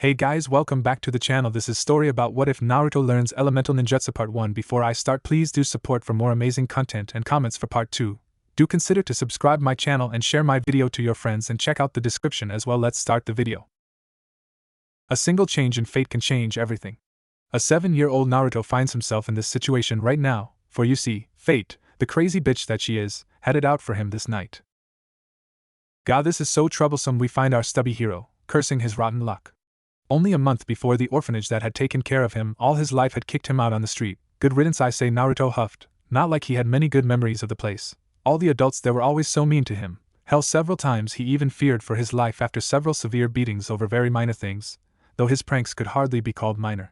Hey guys, welcome back to the channel. This is story about what if Naruto learns elemental ninjutsu part 1. Before I start, please do support for more amazing content and comments for part 2. Do consider to subscribe my channel and share my video to your friends and check out the description as well. Let's start the video. A single change in fate can change everything. A 7-year-old Naruto finds himself in this situation right now, for you see, fate, the crazy bitch that she is, had it out for him this night. God, this is so troublesome. We find our stubby hero, cursing his rotten luck. Only a month before, the orphanage that had taken care of him all his life had kicked him out on the street. Good riddance, I say, Naruto huffed. Not like he had many good memories of the place. All the adults there were always so mean to him. Hell, several times he even feared for his life after several severe beatings over very minor things, though his pranks could hardly be called minor.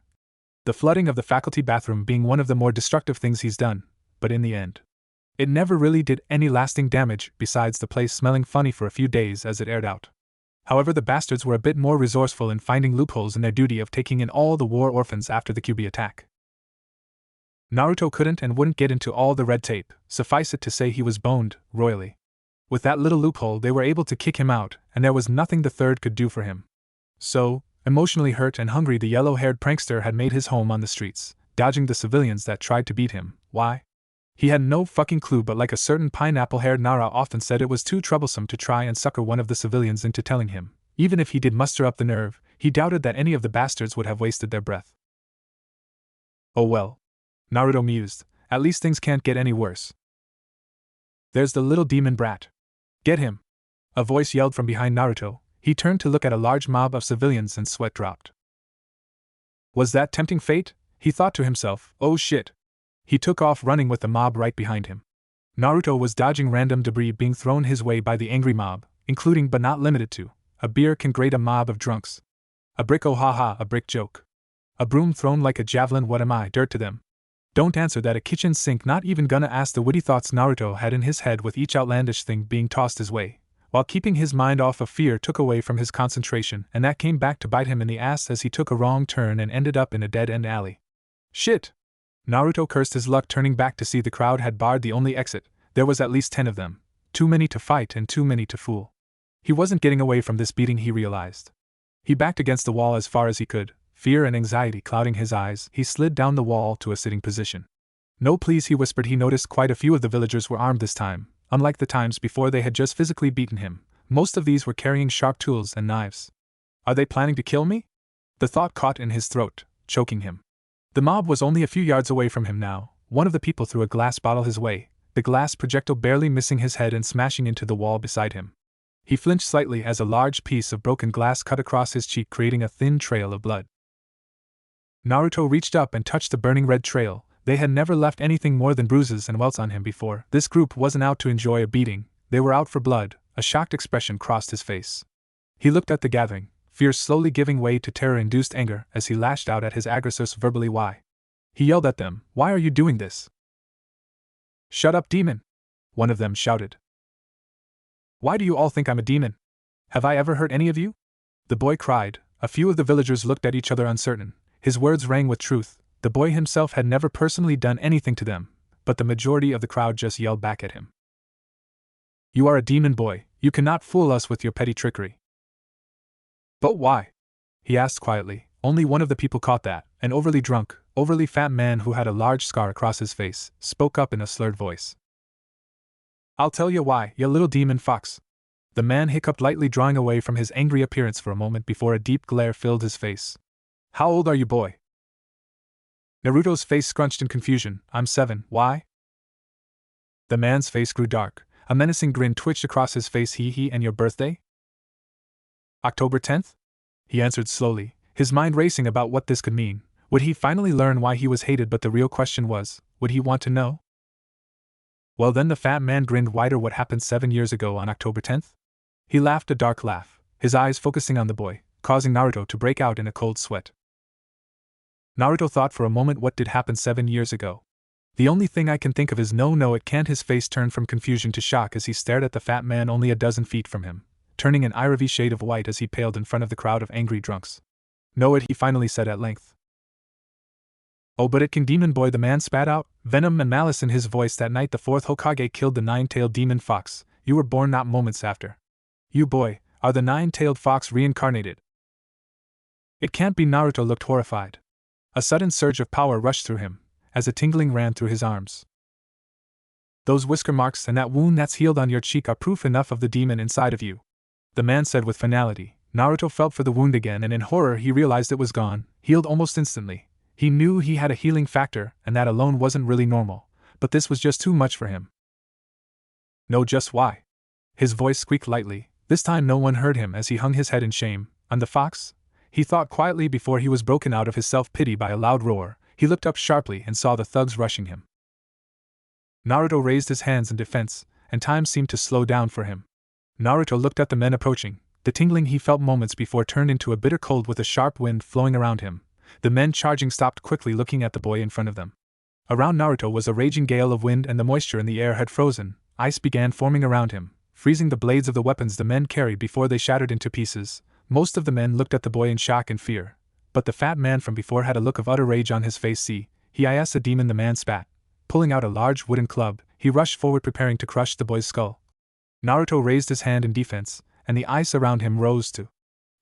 The flooding of the faculty bathroom being one of the more destructive things he's done, but in the end, it never really did any lasting damage besides the place smelling funny for a few days as it aired out. However, the bastards were a bit more resourceful in finding loopholes in their duty of taking in all the war orphans after the QB attack. Naruto couldn't and wouldn't get into all the red tape, suffice it to say he was boned, royally. With that little loophole they were able to kick him out, and there was nothing the third could do for him. So, emotionally hurt and hungry, the yellow-haired prankster had made his home on the streets, dodging the civilians that tried to beat him. Why? He had no fucking clue, but like a certain pineapple-haired Nara often said, it was too troublesome to try and sucker one of the civilians into telling him. Even if he did muster up the nerve, he doubted that any of the bastards would have wasted their breath. Oh well, Naruto mused, at least things can't get any worse. There's the little demon brat. Get him! A voice yelled from behind Naruto. He turned to look at a large mob of civilians and sweat dropped. Was that tempting fate? He thought to himself. Oh shit. He took off running with the mob right behind him. Naruto was dodging random debris being thrown his way by the angry mob, including but not limited to, a beer can grate a mob of drunks. A brick, oh haha, a brick joke. A broom thrown like a javelin, what am I, dirt to them? Don't answer that, a kitchen sink, not even gonna ask. The witty thoughts Naruto had in his head with each outlandish thing being tossed his way, while keeping his mind off of fear, took away from his concentration, and that came back to bite him in the ass as he took a wrong turn and ended up in a dead-end alley. Shit! Naruto cursed his luck, turning back to see the crowd had barred the only exit. There was at least 10 of them. Too many to fight and too many to fool. He wasn't getting away from this beating, he realized. He backed against the wall as far as he could, fear and anxiety clouding his eyes. He slid down the wall to a sitting position. No please, he whispered. He noticed quite a few of the villagers were armed this time. Unlike the times before, they had just physically beaten him. Most of these were carrying sharp tools and knives. Are they planning to kill me? The thought caught in his throat, choking him. The mob was only a few yards away from him now. One of the people threw a glass bottle his way, the glass projectile barely missing his head and smashing into the wall beside him. He flinched slightly as a large piece of broken glass cut across his cheek, creating a thin trail of blood. Naruto reached up and touched the burning red trail. They had never left anything more than bruises and welts on him before. This group wasn't out to enjoy a beating, they were out for blood. A shocked expression crossed his face. He looked at the gathering, fear slowly giving way to terror-induced anger as he lashed out at his aggressors verbally. Why? He yelled at them. Why are you doing this? Shut up, demon! One of them shouted. Why do you all think I'm a demon? Have I ever hurt any of you? The boy cried. A few of the villagers looked at each other uncertain. His words rang with truth. The boy himself had never personally done anything to them, but the majority of the crowd just yelled back at him. You are a demon, boy. You cannot fool us with your petty trickery. But why? He asked quietly. Only one of the people caught that. An overly drunk, overly fat man who had a large scar across his face spoke up in a slurred voice. I'll tell you why, you little demon fox. The man hiccuped lightly, drawing away from his angry appearance for a moment before a deep glare filled his face. How old are you, boy? Naruto's face scrunched in confusion. I'm 7. Why? The man's face grew dark. A menacing grin twitched across his face. He and your birthday? October 10th? He answered slowly, his mind racing about what this could mean. Would he finally learn why he was hated? But the real question was, would he want to know? Well then, the fat man grinned wider. What happened 7 years ago on October 10th? He laughed a dark laugh, his eyes focusing on the boy, causing Naruto to break out in a cold sweat. Naruto thought for a moment, what did happen 7 years ago? The only thing I can think of is no, it can't. His face turned from confusion to shock as he stared at the fat man only a dozen feet from him, turning an ivory shade of white as he paled in front of the crowd of angry drunks. Know it, he finally said at length. Oh, but it can, demon boy, the man spat out, venom and malice in his voice. That night the 4th Hokage killed the 9-tailed demon fox. You were born not moments after. You, boy, are the 9-tailed fox reincarnated. It can't be. Naruto looked horrified. A sudden surge of power rushed through him, as a tingling ran through his arms. Those whisker marks and that wound that's healed on your cheek are proof enough of the demon inside of you, the man said with finality. Naruto felt for the wound again, and in horror he realized it was gone, healed almost instantly. He knew he had a healing factor, and that alone wasn't really normal, but this was just too much for him. No, just why? His voice squeaked lightly. This time no one heard him as he hung his head in shame. I'm the fox? He thought quietly before he was broken out of his self-pity by a loud roar. He looked up sharply and saw the thugs rushing him. Naruto raised his hands in defense, and time seemed to slow down for him. Naruto looked at the men approaching. The tingling he felt moments before turned into a bitter cold with a sharp wind flowing around him. The men charging stopped quickly, looking at the boy in front of them. Around Naruto was a raging gale of wind, and the moisture in the air had frozen. Ice began forming around him, freezing the blades of the weapons the men carried before they shattered into pieces. Most of the men looked at the boy in shock and fear, but the fat man from before had a look of utter rage on his face. See, he is a demon, the man spat. Pulling out a large wooden club, he rushed forward, preparing to crush the boy's skull. Naruto raised his hand in defense, and the ice around him rose to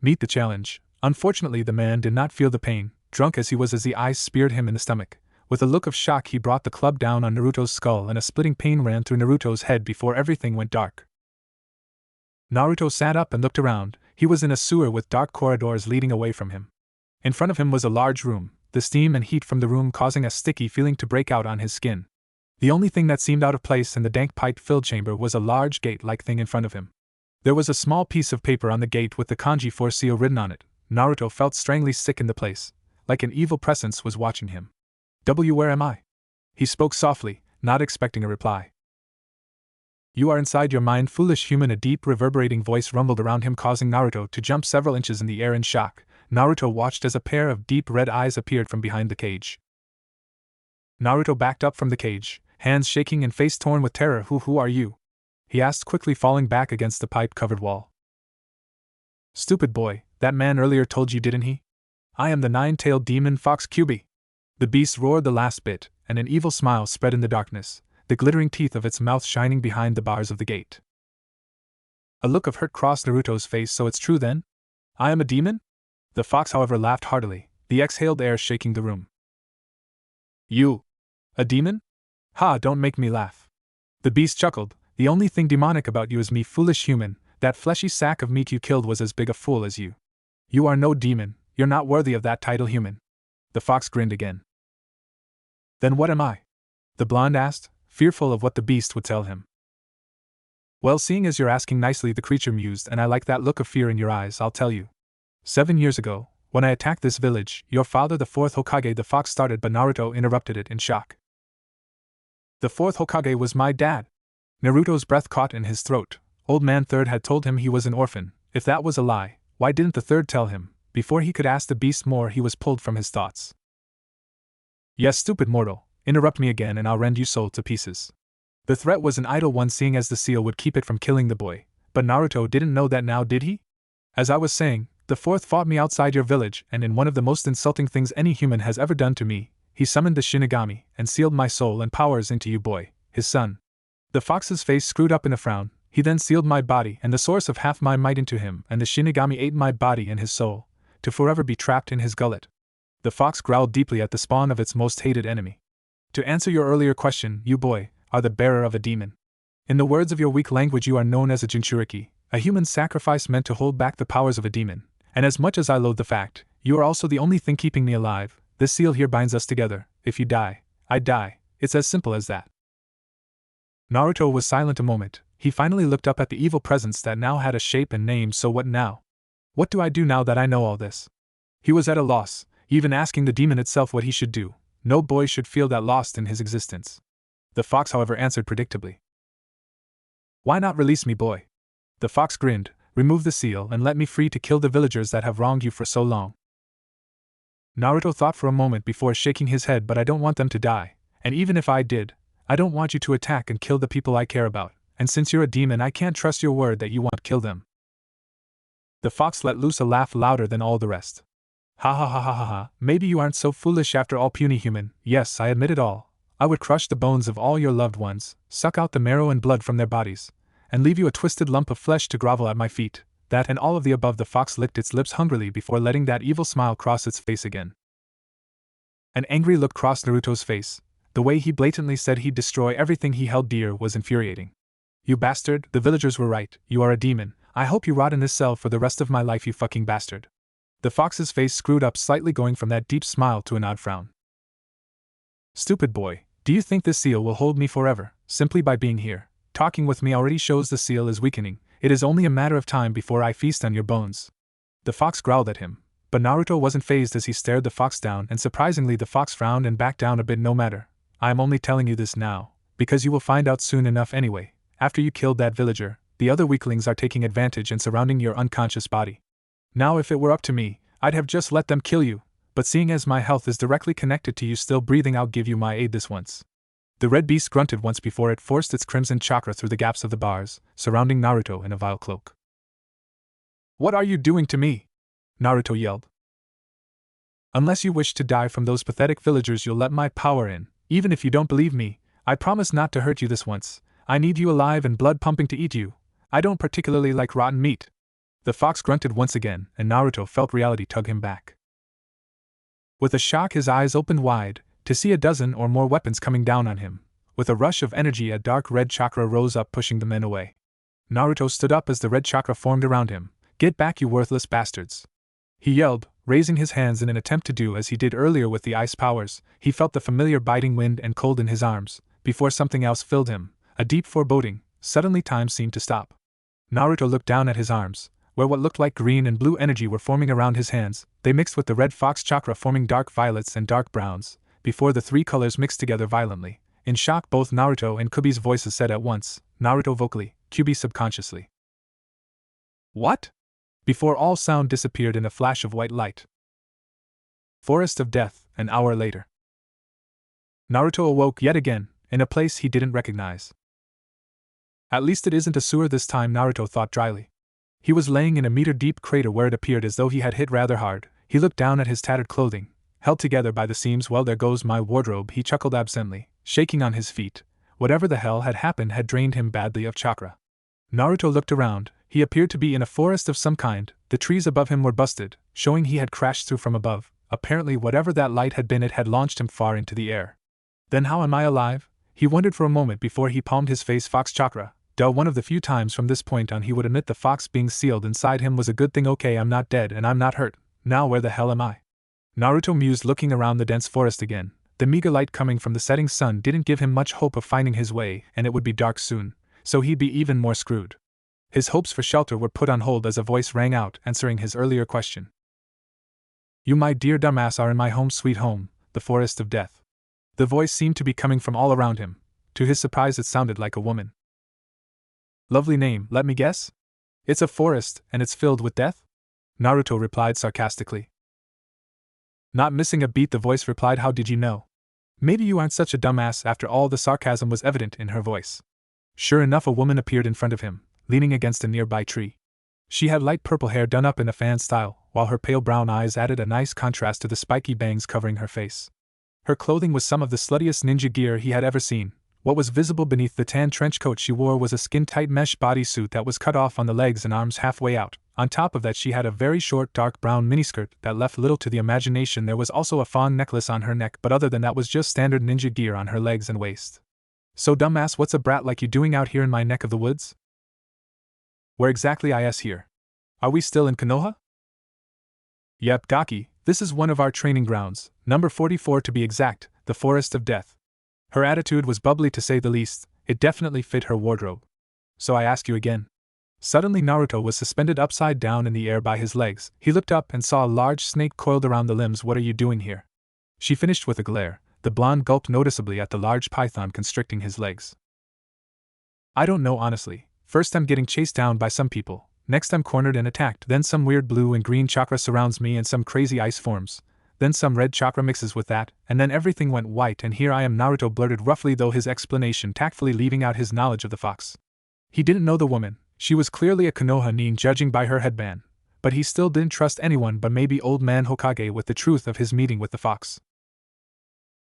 meet the challenge. Unfortunately, the man did not feel the pain, drunk as he was, as the ice speared him in the stomach. With a look of shock, he brought the club down on Naruto's skull, and a splitting pain ran through Naruto's head before everything went dark. Naruto sat up and looked around. He was in a sewer with dark corridors leading away from him. In front of him was a large room, the steam and heat from the room causing a sticky feeling to break out on his skin. The only thing that seemed out of place in the dank pipe-filled chamber was a large gate-like thing in front of him. There was a small piece of paper on the gate with the kanji 4 seal written on it. Naruto felt strangely sick in the place, like an evil presence was watching him. Where am I? He spoke softly, not expecting a reply. You are inside your mind, foolish human. A deep, reverberating voice rumbled around him, causing Naruto to jump several inches in the air in shock. Naruto watched as a pair of deep red eyes appeared from behind the cage. Naruto backed up from the cage, hands shaking and face torn with terror. Who are you? He asked quickly, falling back against the pipe-covered wall. Stupid boy, that man earlier told you, didn't he? I am the nine-tailed demon fox Kyubi. The beast roared the last bit, and an evil smile spread in the darkness, the glittering teeth of its mouth shining behind the bars of the gate. A look of hurt crossed Naruto's face. So it's true then? I am a demon? The fox, however, laughed heartily, the exhaled air shaking the room. You? A demon? Ha, don't make me laugh. The beast chuckled. The only thing demonic about you is me, foolish human. That fleshy sack of meat you killed was as big a fool as you. You are no demon, you're not worthy of that title, human. The fox grinned again. Then what am I? The blonde asked, fearful of what the beast would tell him. Well, seeing as you're asking nicely, the creature mused, and I like that look of fear in your eyes, I'll tell you. 7 years ago, when I attacked this village, your father, the fourth Hokage, the fox started, but Naruto interrupted it in shock. The fourth Hokage was my dad. Naruto's breath caught in his throat. Old man third had told him he was an orphan. If that was a lie, why didn't the third tell him? Before he could ask the beast more, he was pulled from his thoughts. Yes, stupid mortal, interrupt me again and I'll rend you soul to pieces. The threat was an idle one, seeing as the seal would keep it from killing the boy, but Naruto didn't know that now, did he? As I was saying, the fourth fought me outside your village, and in one of the most insulting things any human has ever done to me, he summoned the Shinigami and sealed my soul and powers into you, boy, his son. The fox's face screwed up in a frown. He then sealed my body and the source of half my might into him, and the Shinigami ate my body and his soul, to forever be trapped in his gullet. The fox growled deeply at the spawn of its most hated enemy. To answer your earlier question, you, boy, are the bearer of a demon. In the words of your weak language, you are known as a Jinchuriki, a human sacrifice meant to hold back the powers of a demon. And as much as I loathe the fact, you are also the only thing keeping me alive. This seal here binds us together. If you die, I die. It's as simple as that. Naruto was silent a moment. He finally looked up at the evil presence that now had a shape and name. So what now? What do I do now that I know all this? He was at a loss, even asking the demon itself what he should do. No boy should feel that lost in his existence. The fox, however, answered predictably. Why not release me, boy? The fox grinned. Remove the seal and let me free to kill the villagers that have wronged you for so long. Naruto thought for a moment before shaking his head. But I don't want them to die, and even if I did, I don't want you to attack and kill the people I care about, and since you're a demon I can't trust your word that you won't kill them. The fox let loose a laugh louder than all the rest. Ha ha ha ha ha ha, maybe you aren't so foolish after all, puny human. Yes, I admit it all. I would crush the bones of all your loved ones, suck out the marrow and blood from their bodies, and leave you a twisted lump of flesh to grovel at my feet. That and all of the above. The fox licked its lips hungrily before letting that evil smile cross its face again. An angry look crossed Naruto's face. The way he blatantly said he'd destroy everything he held dear was infuriating. You bastard, the villagers were right, you are a demon. I hope you rot in this cell for the rest of my life, you fucking bastard. The fox's face screwed up slightly, going from that deep smile to an odd frown. Stupid boy, do you think this seal will hold me forever, simply by being here? Talking with me already shows the seal is weakening. It is only a matter of time before I feast on your bones. The fox growled at him, but Naruto wasn't fazed as he stared the fox down, and surprisingly the fox frowned and backed down a bit. No matter. I am only telling you this now, because you will find out soon enough anyway. After you killed that villager, the other weaklings are taking advantage and surrounding your unconscious body. Now if it were up to me, I'd have just let them kill you, but seeing as my health is directly connected to you still breathing, I'll give you my aid this once. The red beast grunted once before it forced its crimson chakra through the gaps of the bars, surrounding Naruto in a vile cloak. What are you doing to me? Naruto yelled. Unless you wish to die from those pathetic villagers, you'll let my power in. Even if you don't believe me, I promise not to hurt you this once. I need you alive and blood pumping to eat you. I don't particularly like rotten meat. The fox grunted once again, and Naruto felt reality tug him back. With a shock, his eyes opened wide, to see a dozen or more weapons coming down on him. With a rush of energy, a dark red chakra rose up, pushing the men away. Naruto stood up as the red chakra formed around him. Get back, you worthless bastards! He yelled, raising his hands in an attempt to do as he did earlier with the ice powers. He felt the familiar biting wind and cold in his arms, before something else filled him, a deep foreboding. Suddenly time seemed to stop. Naruto looked down at his arms, where what looked like green and blue energy were forming around his hands. They mixed with the red fox chakra, forming dark violets and dark browns, before the three colors mixed together violently. In shock, both Naruto and Kubi's voices said at once, Naruto vocally, Kubi subconsciously. What? Before all sound disappeared in a flash of white light. Forest of Death, an hour later. Naruto awoke yet again, in a place he didn't recognize. At least it isn't a sewer this time, Naruto thought dryly. He was laying in a meter-deep crater where it appeared as though he had hit rather hard. He looked down at his tattered clothing, held together by the seams. Well, there goes my wardrobe, he chuckled absently, shaking on his feet. Whatever the hell had happened had drained him badly of chakra. Naruto looked around. He appeared to be in a forest of some kind. The trees above him were busted, showing he had crashed through from above. Apparently whatever that light had been, it had launched him far into the air. Then how am I alive? He wondered for a moment before he palmed his face. Fox chakra. Duh, one of the few times from this point on he would admit the fox being sealed inside him was a good thing. Okay, I'm not dead and I'm not hurt. Now where the hell am I? Naruto mused, looking around the dense forest again. The meager light coming from the setting sun didn't give him much hope of finding his way, and it would be dark soon, so he'd be even more screwed. His hopes for shelter were put on hold as a voice rang out, answering his earlier question. You, my dear dumbass, are in my home sweet home, the Forest of Death. The voice seemed to be coming from all around him. To his surprise, it sounded like a woman. Lovely name, let me guess? It's a forest, and it's filled with death? Naruto replied sarcastically. Not missing a beat, the voice replied. How did you know? Maybe you aren't such a dumbass after all. The sarcasm was evident in her voice. Sure enough, a woman appeared in front of him, leaning against a nearby tree. She had light purple hair done up in a fan style, while her pale brown eyes added a nice contrast to the spiky bangs covering her face. Her clothing was some of the sluttiest ninja gear he had ever seen. What was visible beneath the tan trench coat she wore was a skin-tight mesh bodysuit that was cut off on the legs and arms halfway out. On top of that, she had a very short dark brown miniskirt that left little to the imagination. There was also a fawn necklace on her neck, but other than that was just standard ninja gear on her legs and waist. So dumbass, what's a brat like you doing out here in my neck of the woods? Where exactly is here? Are we still in Konoha? Yep, Gaki, this is one of our training grounds, number 44 to be exact, the Forest of Death. Her attitude was bubbly to say the least. It definitely fit her wardrobe. So I ask you again. Suddenly Naruto was suspended upside down in the air by his legs. He looked up and saw a large snake coiled around the limbs. What are you doing here? She finished with a glare. The blonde gulped noticeably at the large python constricting his legs. I don't know honestly. First I'm getting chased down by some people, next I'm cornered and attacked, then some weird blue and green chakra surrounds me and some crazy ice forms, then some red chakra mixes with that, and then everything went white and here I am, Naruto blurted roughly, though his explanation tactfully leaving out his knowledge of the fox. He didn't know the woman. She was clearly a Konoha nin judging by her headband, but he still didn't trust anyone but maybe old man Hokage with the truth of his meeting with the fox.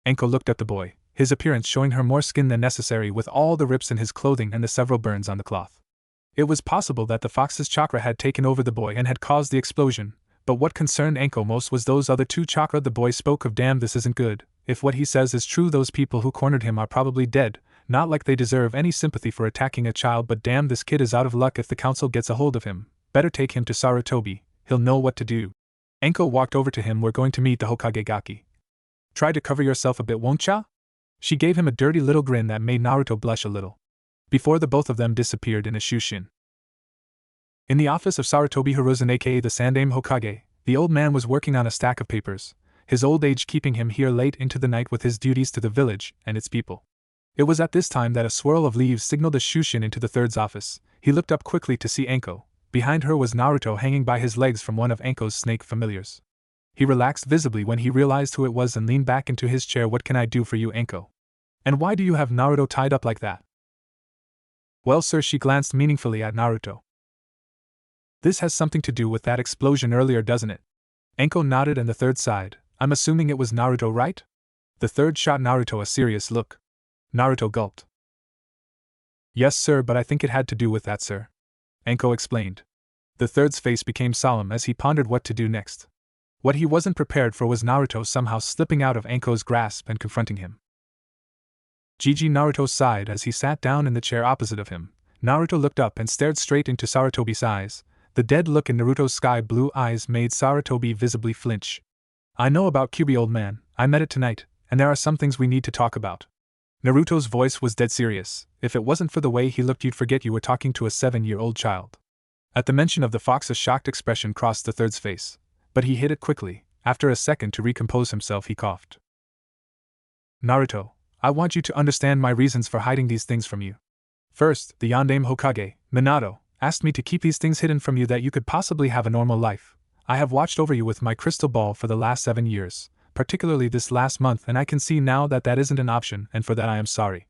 Enko looked at the boy, his appearance showing her more skin than necessary with all the rips in his clothing and the several burns on the cloth. It was possible that the fox's chakra had taken over the boy and had caused the explosion, but what concerned Anko most was those other two chakra the boy spoke of. Damn, this isn't good. If what he says is true, those people who cornered him are probably dead, not like they deserve any sympathy for attacking a child, but damn, this kid is out of luck if the council gets a hold of him. Better take him to Sarutobi, he'll know what to do. Anko walked over to him. We're going to meet the Hokage Gaki. Try to cover yourself a bit, won't ya? She gave him a dirty little grin that made Naruto blush a little. Before the both of them disappeared in a shushin. In the office of Sarutobi Hiruzen aka the Sandaime Hokage, the old man was working on a stack of papers, his old age keeping him here late into the night with his duties to the village and its people. It was at this time that a swirl of leaves signaled a shushin into the third's office. He looked up quickly to see Anko. Behind her was Naruto hanging by his legs from one of Anko's snake familiars. He relaxed visibly when he realized who it was and leaned back into his chair. What can I do for you, Anko? And why do you have Naruto tied up like that? Well, sir, she glanced meaningfully at Naruto. This has something to do with that explosion earlier, doesn't it? Anko nodded and the third sighed. I'm assuming it was Naruto, right? The third shot Naruto a serious look. Naruto gulped. Yes, sir, but I think it had to do with that, sir. Anko explained. The third's face became solemn as he pondered what to do next. What he wasn't prepared for was Naruto somehow slipping out of Anko's grasp and confronting him. Gigi. Naruto sighed as he sat down in the chair opposite of him. Naruto looked up and stared straight into Sarutobi's eyes. The dead look in Naruto's sky-blue eyes made Sarutobi visibly flinch. I know about Kyuubi, old man. I met it tonight, and there are some things we need to talk about. Naruto's voice was dead serious. If it wasn't for the way he looked, you'd forget you were talking to a 7-year-old child. At the mention of the fox, a shocked expression crossed the third's face, but he hid it quickly. After a second to recompose himself, he coughed. Naruto, I want you to understand my reasons for hiding these things from you. First, the Yondaime Hokage, Minato, asked me to keep these things hidden from you that you could possibly have a normal life. I have watched over you with my crystal ball for the last 7 years, particularly this last month, and I can see now that that isn't an option, and for that I am sorry.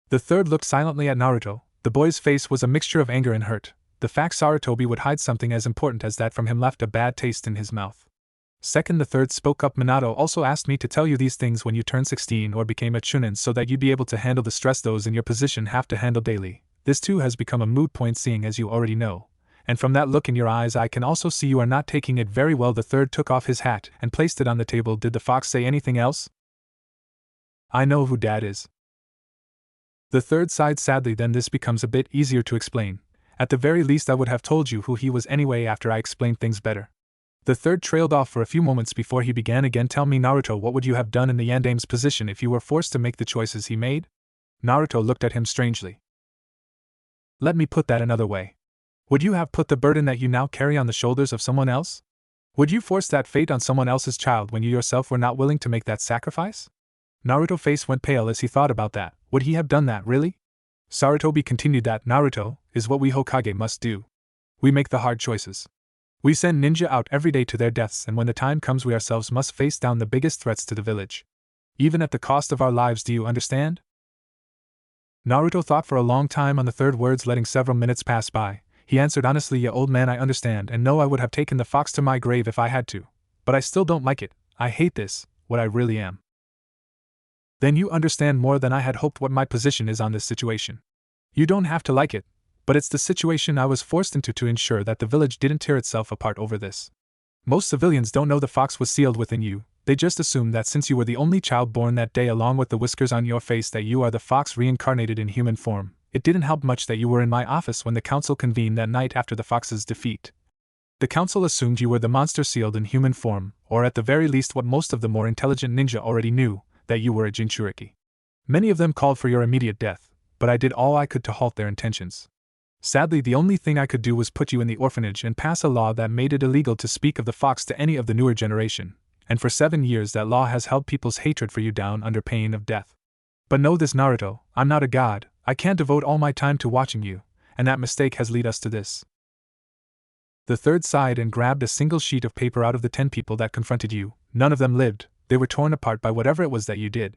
The third looked silently at Naruto. The boy's face was a mixture of anger and hurt. The fact Sarutobi would hide something as important as that from him left a bad taste in his mouth. Second, the third spoke up. Minato also asked me to tell you these things when you turned 16 or became a chunin so that you'd be able to handle the stress those in your position have to handle daily. This too has become a moot point, seeing as you already know. And from that look in your eyes I can also see you are not taking it very well. The third took off his hat and placed it on the table. Did the fox say anything else? I know who Dad is. The third sighed sadly. Then this becomes a bit easier to explain. At the very least I would have told you who he was anyway after I explained things better. The third trailed off for a few moments before he began again. Tell me, Naruto, what would you have done in the Yandaime's position if you were forced to make the choices he made? Naruto looked at him strangely. Let me put that another way. Would you have put the burden that you now carry on the shoulders of someone else? Would you force that fate on someone else's child when you yourself were not willing to make that sacrifice? Naruto's face went pale as he thought about that. Would he have done that, really? Sarutobi continued. That, Naruto, is what we Hokage must do. We make the hard choices. We send ninja out every day to their deaths, and when the time comes we ourselves must face down the biggest threats to the village. Even at the cost of our lives, do you understand? Naruto thought for a long time on the third words, letting several minutes pass by. He answered honestly, yeah, old man, I understand, and know I would have taken the fox to my grave if I had to. But I still don't like it. I hate this, what I really am. Then you understand more than I had hoped what my position is on this situation. You don't have to like it, but it's the situation I was forced into to ensure that the village didn't tear itself apart over this. Most civilians don't know the fox was sealed within you. They just assume that since you were the only child born that day along with the whiskers on your face that you are the fox reincarnated in human form. It didn't help much that you were in my office when the council convened that night after the fox's defeat. The council assumed you were the monster sealed in human form, or at the very least what most of the more intelligent ninja already knew, that you were a Jinchuriki. Many of them called for your immediate death, but I did all I could to halt their intentions. Sadly, the only thing I could do was put you in the orphanage and pass a law that made it illegal to speak of the fox to any of the newer generation, and for 7 years that law has held people's hatred for you down under pain of death. But know this, Naruto, I'm not a god. I can't devote all my time to watching you, and that mistake has led us to this. The third sighed and grabbed a single sheet of paper out of the 10 people that confronted you. None of them lived. They were torn apart by whatever it was that you did.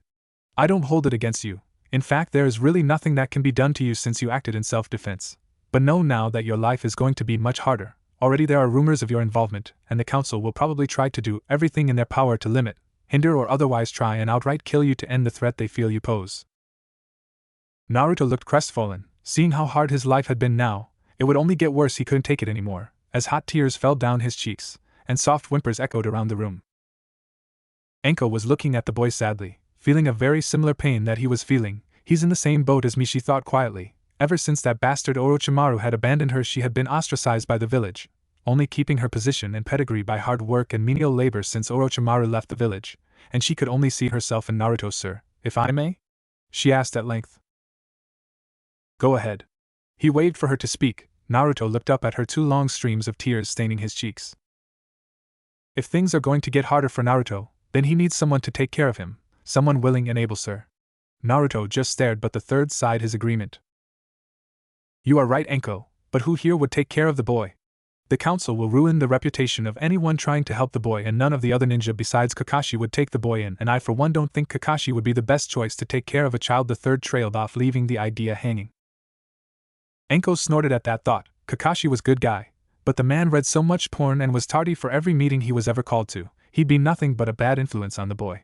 I don't hold it against you. In fact, there is really nothing that can be done to you since you acted in self-defense. But know now that your life is going to be much harder. Already there are rumors of your involvement, and the council will probably try to do everything in their power to limit, hinder or otherwise try and outright kill you to end the threat they feel you pose. Naruto looked crestfallen, seeing how hard his life had been now. It would only get worse, he couldn't take it anymore, as hot tears fell down his cheeks, and soft whimpers echoed around the room. Enko was looking at the boy sadly, feeling a very similar pain that he was feeling. He's in the same boat as me, she thought quietly. Ever since that bastard Orochimaru had abandoned her, she had been ostracized by the village, only keeping her position and pedigree by hard work and menial labor since Orochimaru left the village, and she could only see herself in Naruto. Sir, if I may? She asked at length. Go ahead. He waved for her to speak. Naruto looked up at her, two long streams of tears staining his cheeks. If things are going to get harder for Naruto, then he needs someone to take care of him, someone willing and able, sir. Naruto just stared, but the third sighed his agreement. You are right, Enko, but who here would take care of the boy? The council will ruin the reputation of anyone trying to help the boy, and none of the other ninja besides Kakashi would take the boy in, and I for one don't think Kakashi would be the best choice to take care of a child. The third trailed off, leaving the idea hanging. Enko snorted at that thought. Kakashi was good guy, but the man read so much porn and was tardy for every meeting he was ever called to. He'd be nothing but a bad influence on the boy.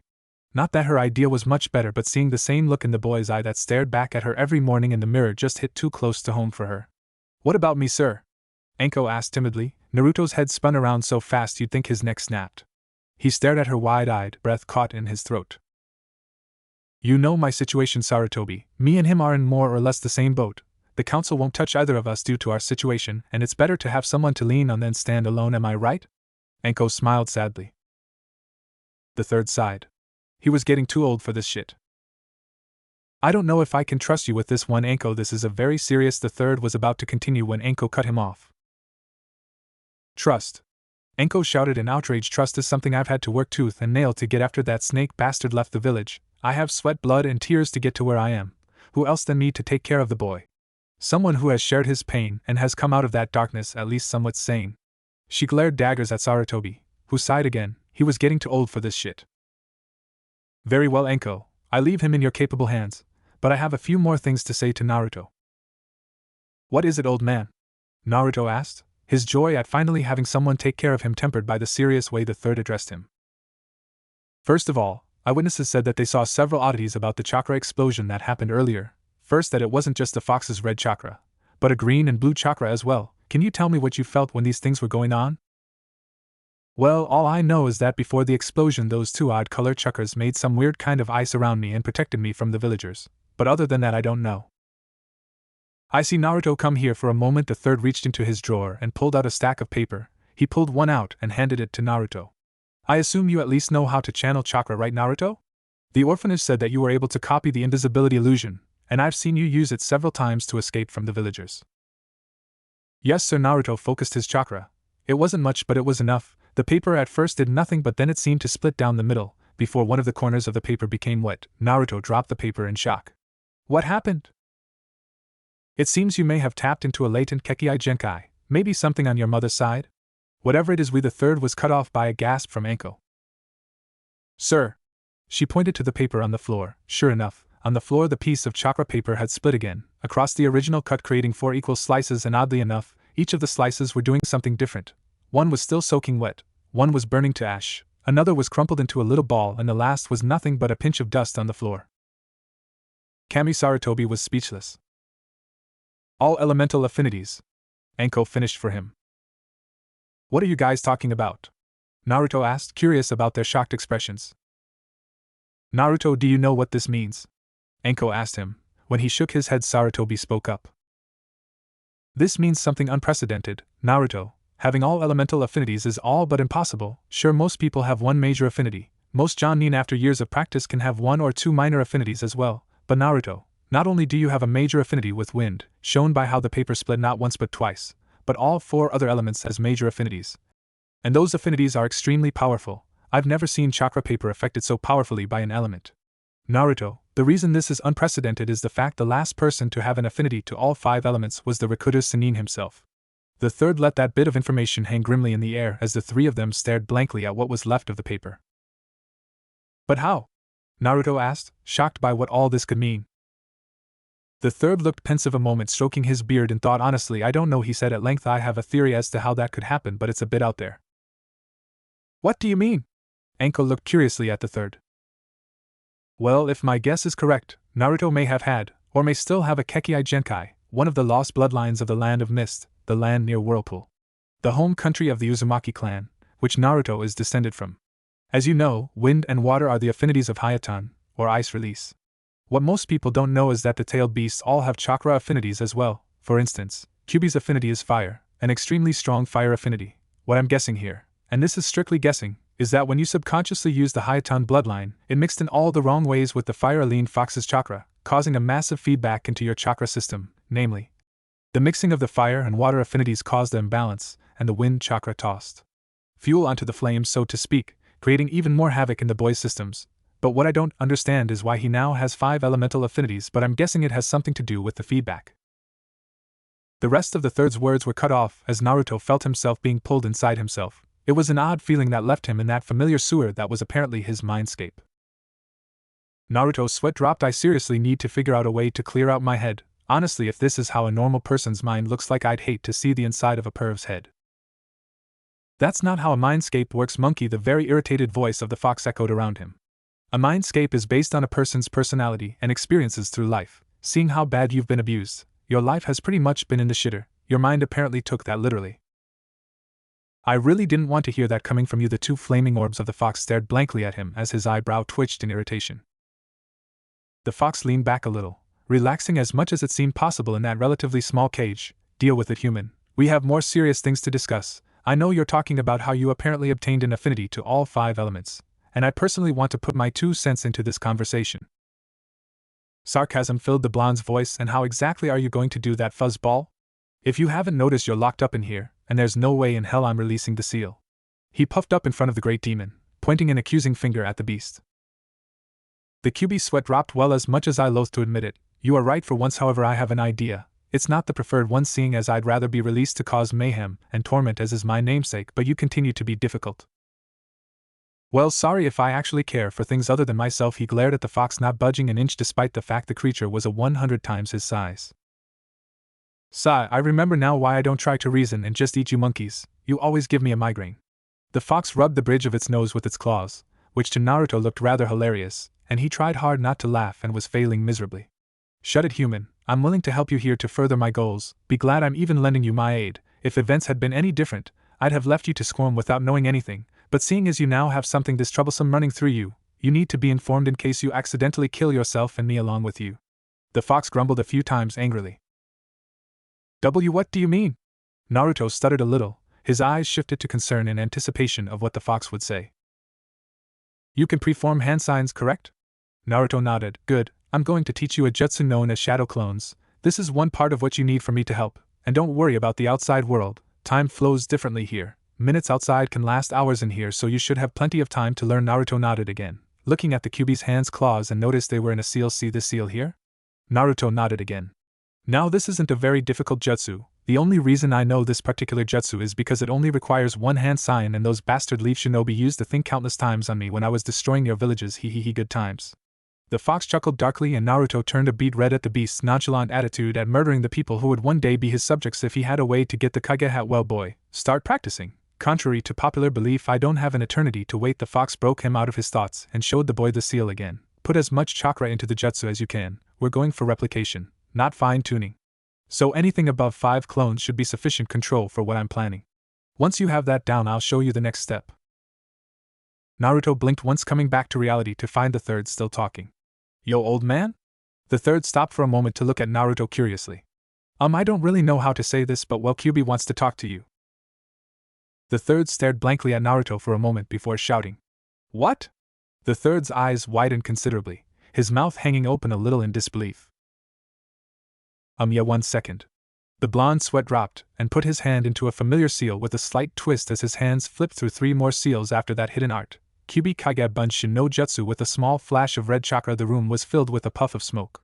Not that her idea was much better, but seeing the same look in the boy's eye that stared back at her every morning in the mirror just hit too close to home for her. What about me, sir? Enko asked timidly. Naruto's head spun around so fast you'd think his neck snapped. He stared at her wide-eyed, breath caught in his throat. You know my situation, Sarutobi. Me and him are in more or less the same boat. The council won't touch either of us due to our situation, and it's better to have someone to lean on than stand alone, am I right? Enko smiled sadly. The third sighed. He was getting too old for this shit. I don't know if I can trust you with this one, Enko. This is a very serious. The third was about to continue when Enko cut him off. Trust. Enko shouted in outrage. Trust is something I've had to work tooth and nail to get after that snake bastard left the village. I have sweat, blood, and tears to get to where I am. Who else than me to take care of the boy? Someone who has shared his pain and has come out of that darkness at least somewhat sane. She glared daggers at Sarutobi, who sighed again. He was getting too old for this shit. Very well, Enko, I leave him in your capable hands, but I have a few more things to say to Naruto. What is it, old man? Naruto asked, his joy at finally having someone take care of him tempered by the serious way the third addressed him. First of all, eyewitnesses said that they saw several oddities about the chakra explosion that happened earlier. First, that it wasn't just the fox's red chakra, but a green and blue chakra as well. Can you tell me what you felt when these things were going on? Well, all I know is that before the explosion those two odd-color chakras made some weird kind of ice around me and protected me from the villagers, but other than that I don't know. I see Naruto come here for a moment. The third reached into his drawer and pulled out a stack of paper. He pulled one out and handed it to Naruto. I assume you at least know how to channel chakra, right, Naruto? The orphanage said that you were able to copy the invisibility illusion, and I've seen you use it several times to escape from the villagers. Yes, sir. Naruto focused his chakra. It wasn't much, but it was enough. The paper at first did nothing, but then it seemed to split down the middle, before one of the corners of the paper became wet. Naruto dropped the paper in shock. What happened? It seems you may have tapped into a latent Kekkei Genkai, maybe something on your mother's side? Whatever it is, the third was cut off by a gasp from Enko. Sir. She pointed to the paper on the floor. Sure enough, on the floor the piece of chakra paper had split again, across the original cut, creating 4 equal slices, and oddly enough, each of the slices were doing something different. One was still soaking wet, one was burning to ash, another was crumpled into a little ball, and the last was nothing but a pinch of dust on the floor. Kami Sarutobi was speechless. All elemental affinities. Enko finished for him. What are you guys talking about? Naruto asked, curious about their shocked expressions. Naruto, do you know what this means? Enko asked him. When he shook his head, Sarutobi spoke up. This means something unprecedented, Naruto. Having all elemental affinities is all but impossible. Sure, most people have one major affinity. Most Jonin after years of practice can have 1 or 2 minor affinities as well. But Naruto, not only do you have a major affinity with wind, shown by how the paper split not once but twice, but all 4 other elements as major affinities. And those affinities are extremely powerful. I've never seen chakra paper affected so powerfully by an element. Naruto, the reason this is unprecedented is the fact the last person to have an affinity to all 5 elements was the Rakuta Sannin himself. The third let that bit of information hang grimly in the air as the 3 of them stared blankly at what was left of the paper. But how? Naruto asked, shocked by what all this could mean. The third looked pensive a moment, stroking his beard, and thought. Honestly, I don't know, he said at length. I have a theory as to how that could happen, but it's a bit out there. What do you mean? Enko looked curiously at the third. Well, if my guess is correct, Naruto may have had, or may still have a Kekkei Genkai, one of the lost bloodlines of the Land of Mist, the land near Whirlpool. The home country of the Uzumaki clan, which Naruto is descended from. As you know, wind and water are the affinities of Hayatan, or ice release. What most people don't know is that the tailed beasts all have chakra affinities as well. For instance, Kyuubi's affinity is fire, an extremely strong fire affinity. What I'm guessing here, and this is strictly guessing, is that when you subconsciously use the Hayatan bloodline, it mixed in all the wrong ways with the fire-aline fox's chakra, causing a massive feedback into your chakra system, namely, the mixing of the fire and water affinities caused the imbalance, and the wind chakra tossed fuel onto the flames, so to speak, creating even more havoc in the boy's systems. But what I don't understand is why he now has 5 elemental affinities, but I'm guessing it has something to do with the feedback. The rest of the third's words were cut off as Naruto felt himself being pulled inside himself. It was an odd feeling that left him in that familiar sewer that was apparently his mindscape. Naruto's sweat dropped. I seriously need to figure out a way to clear out my head. Honestly, if this is how a normal person's mind looks like, I'd hate to see the inside of a perv's head. That's not how a mindscape works, monkey. The very irritated voice of the fox echoed around him. A mindscape is based on a person's personality and experiences through life. Seeing how bad you've been abused, your life has pretty much been in the shitter. Your mind apparently took that literally. I really didn't want to hear that coming from you. The 2 flaming orbs of the fox stared blankly at him as his eyebrow twitched in irritation. The fox leaned back a little, relaxing as much as it seemed possible in that relatively small cage. Deal with it, human. We have more serious things to discuss. I know you're talking about how you apparently obtained an affinity to all 5 elements, and I personally want to put my 2 cents into this conversation. Sarcasm filled the blonde's voice. And how exactly are you going to do that, fuzzball? If you haven't noticed, you're locked up in here, and there's no way in hell I'm releasing the seal. He puffed up in front of the great demon, pointing an accusing finger at the beast. The Kyuubi's sweat dropped. Well, as much as I loathe to admit it, you are right for once. However, I have an idea. It's not the preferred one, seeing as I'd rather be released to cause mayhem and torment, as is my namesake, but you continue to be difficult. Well, sorry if I actually care for things other than myself. He glared at the fox, not budging an inch despite the fact the creature was 100 times his size. Sigh, I remember now why I don't try to reason and just eat you monkeys. You always give me a migraine. The fox rubbed the bridge of its nose with its claws, which to Naruto looked rather hilarious, and he tried hard not to laugh and was failing miserably. Shut it, human. I'm willing to help you here to further my goals. Be glad I'm even lending you my aid. If events had been any different, I'd have left you to squirm without knowing anything, but seeing as you now have something this troublesome running through you, you need to be informed in case you accidentally kill yourself and me along with you. The fox grumbled a few times angrily. What do you mean? Naruto stuttered a little, his eyes shifted to concern in anticipation of what the fox would say. You can preform hand signs, correct? Naruto nodded. Good. I'm going to teach you a jutsu known as shadow clones. This is one part of what you need for me to help, and don't worry about the outside world. Time flows differently here. Minutes outside can last hours in here, so you should have plenty of time to learn. Naruto nodded again, looking at the Kyuubi's hands' claws and noticed they were in a seal. See this seal here? Naruto nodded again. Now this isn't a very difficult jutsu. The only reason I know this particular jutsu is because it only requires 1 hand sign, and those bastard leaf shinobi used the thing countless times on me when I was destroying your villages. Hee good times. The fox chuckled darkly, and Naruto turned a bead red at the beast's nonchalant attitude at murdering the people who would one day be his subjects if he had a way to get the Kage hat. Well, boy, start practicing. Contrary to popular belief, I don't have an eternity to wait. The fox broke him out of his thoughts and showed the boy the seal again. Put as much chakra into the jutsu as you can. We're going for replication, not fine-tuning. So anything above 5 clones should be sufficient control for what I'm planning. Once you have that down, I'll show you the next step. Naruto blinked once, coming back to reality to find the third still talking. Yo, old man? The third stopped for a moment to look at Naruto curiously. I don't really know how to say this, but well, Kyuubi wants to talk to you. The third stared blankly at Naruto for a moment before shouting. What? The third's eyes widened considerably, his mouth hanging open a little in disbelief. Yeah, 1 second. The blonde sweat dropped and put his hand into a familiar seal with a slight twist as his hands flipped through 3 more seals after that hidden art. Kyuubi Kage Bunshin no Jutsu. With a small flash of red chakra, the room was filled with a puff of smoke.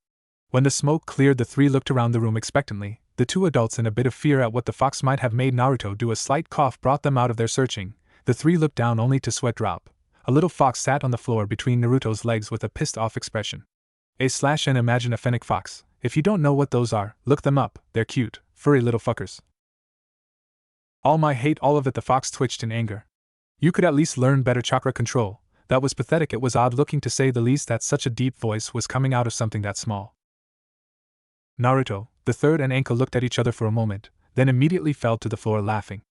When the smoke cleared, the 3 looked around the room expectantly. The 2 adults, in a bit of fear at what the fox might have made Naruto do, a slight cough brought them out of their searching. The 3 looked down only to sweat drop. A little fox sat on the floor between Naruto's legs with a pissed-off expression. And imagine a fennec fox. If you don't know what those are, look them up. They're cute, furry little fuckers. All my hate, all of it. The fox twitched in anger. You could at least learn better chakra control. That was pathetic. It was odd looking, to say the least, that such a deep voice was coming out of something that small. Naruto, The third and Anko looked at each other for a moment, then immediately fell to the floor laughing.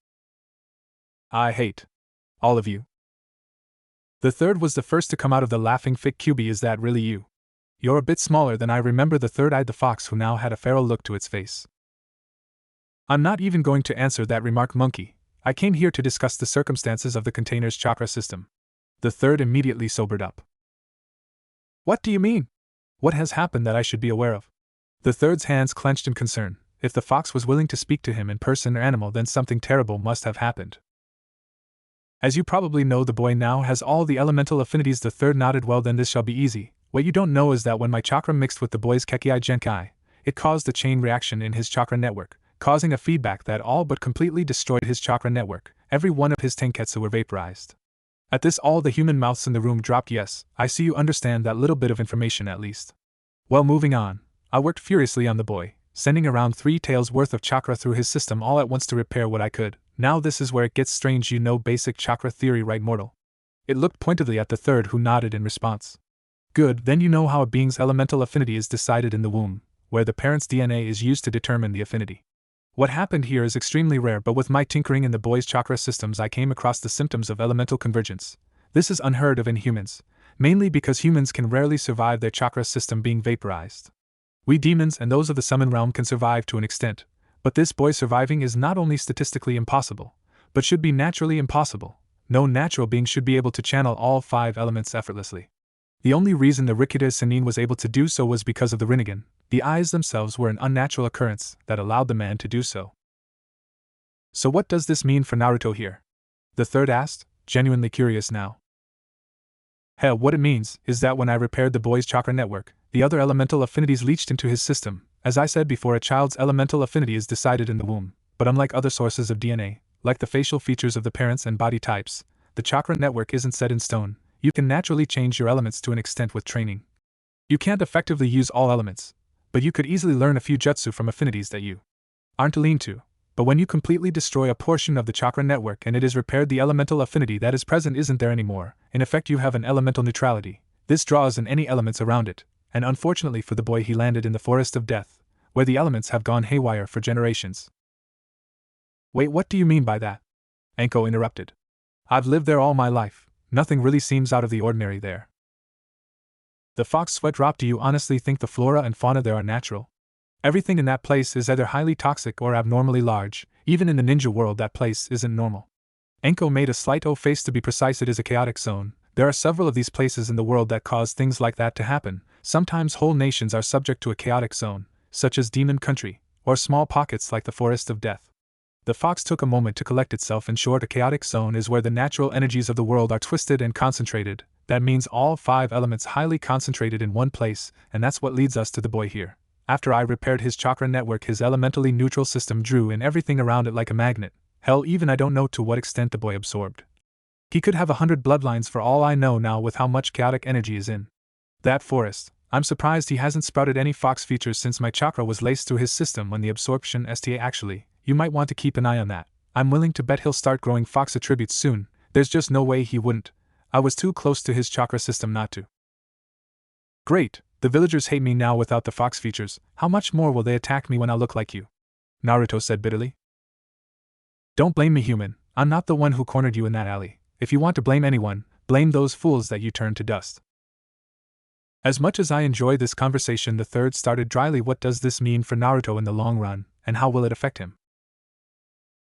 I hate all of you. The third was the first to come out of the laughing fit. QB, is that really you? You're a bit smaller than I remember. The third eyed the fox, who now had a feral look to its face. I'm not even going to answer that, remarked Monkey. I came here to discuss the circumstances of the container's chakra system. The third immediately sobered up. What do you mean? What has happened that I should be aware of? The third's hands clenched in concern. If the fox was willing to speak to him in person or animal, then something terrible must have happened. As you probably know, the boy now has all the elemental affinities. The third nodded. Well, then this shall be easy. What you don't know is that when my chakra mixed with the boy's Kekii Genkai, it caused a chain reaction in his chakra network, causing a feedback that all but completely destroyed his chakra network. Every one of his tenketsu were vaporized. At this, all the human mouths in the room dropped. Yes, I see you understand that little bit of information at least. Well, moving on. I worked furiously on the boy, sending around 3 taels worth of chakra through his system all at once to repair what I could. Now this is where it gets strange. You know basic chakra theory, right, mortal? It looked pointedly at the third, who nodded in response. Good, then you know how a being's elemental affinity is decided in the womb, where the parent's DNA is used to determine the affinity. What happened here is extremely rare, but with my tinkering in the boy's chakra systems I came across the symptoms of elemental convergence. This is unheard of in humans, mainly because humans can rarely survive their chakra system being vaporized. We demons and those of the summon realm can survive to an extent, but this boy surviving is not only statistically impossible, but should be naturally impossible. No natural being should be able to channel all 5 elements effortlessly. The only reason the Rikita Senin was able to do so was because of the Rinnegan. The eyes themselves were an unnatural occurrence that allowed the man to do so. So what does this mean for Naruto here? The third asked, genuinely curious now. Hell, what it means is that when I repaired the boy's chakra network, the other elemental affinities leached into his system. As I said before, a child's elemental affinity is decided in the womb, but unlike other sources of DNA, like the facial features of the parents and body types, the chakra network isn't set in stone. You can naturally change your elements to an extent with training. You can't effectively use all elements, but you could easily learn a few jutsu from affinities that you aren't lean to. But when you completely destroy a portion of the chakra network and it is repaired, the elemental affinity that is present isn't there anymore. In effect, you have an elemental neutrality. This draws in any elements around it, and unfortunately for the boy, he landed in the forest of death, where the elements have gone haywire for generations. Wait, what do you mean by that? Anko interrupted. I've lived there all my life. Nothing really seems out of the ordinary there. The fox sweat dropped. Do you honestly think the flora and fauna there are natural? Everything in that place is either highly toxic or abnormally large. Even in the ninja world, that place isn't normal. Anko made a slight O face. To be precise, it is a chaotic zone. There are several of these places in the world that cause things like that to happen. Sometimes whole nations are subject to a chaotic zone, such as Demon Country, or small pockets like the Forest of Death. The fox took a moment to collect itself. In short, a chaotic zone is where the natural energies of the world are twisted and concentrated. That means all 5 elements highly concentrated in one place, and that's what leads us to the boy here. After I repaired his chakra network, his elementally neutral system drew in everything around it like a magnet. Hell, even I don't know to what extent the boy absorbed. He could have 100 bloodlines for all I know now with how much chaotic energy is in that forest. I'm surprised he hasn't sprouted any fox features since my chakra was laced through his system when the absorption sta. Actually, you might want to keep an eye on that. I'm willing to bet he'll start growing fox attributes soon. There's just no way he wouldn't. I was too close to his chakra system not to. Great, the villagers hate me now without the fox features. How much more will they attack me when I look like you? Naruto said bitterly. Don't blame me, human. I'm not the one who cornered you in that alley. If you want to blame anyone, blame those fools that you turned to dust. As much as I enjoy this conversation, the third started dryly. What does this mean for Naruto in the long run, and how will it affect him?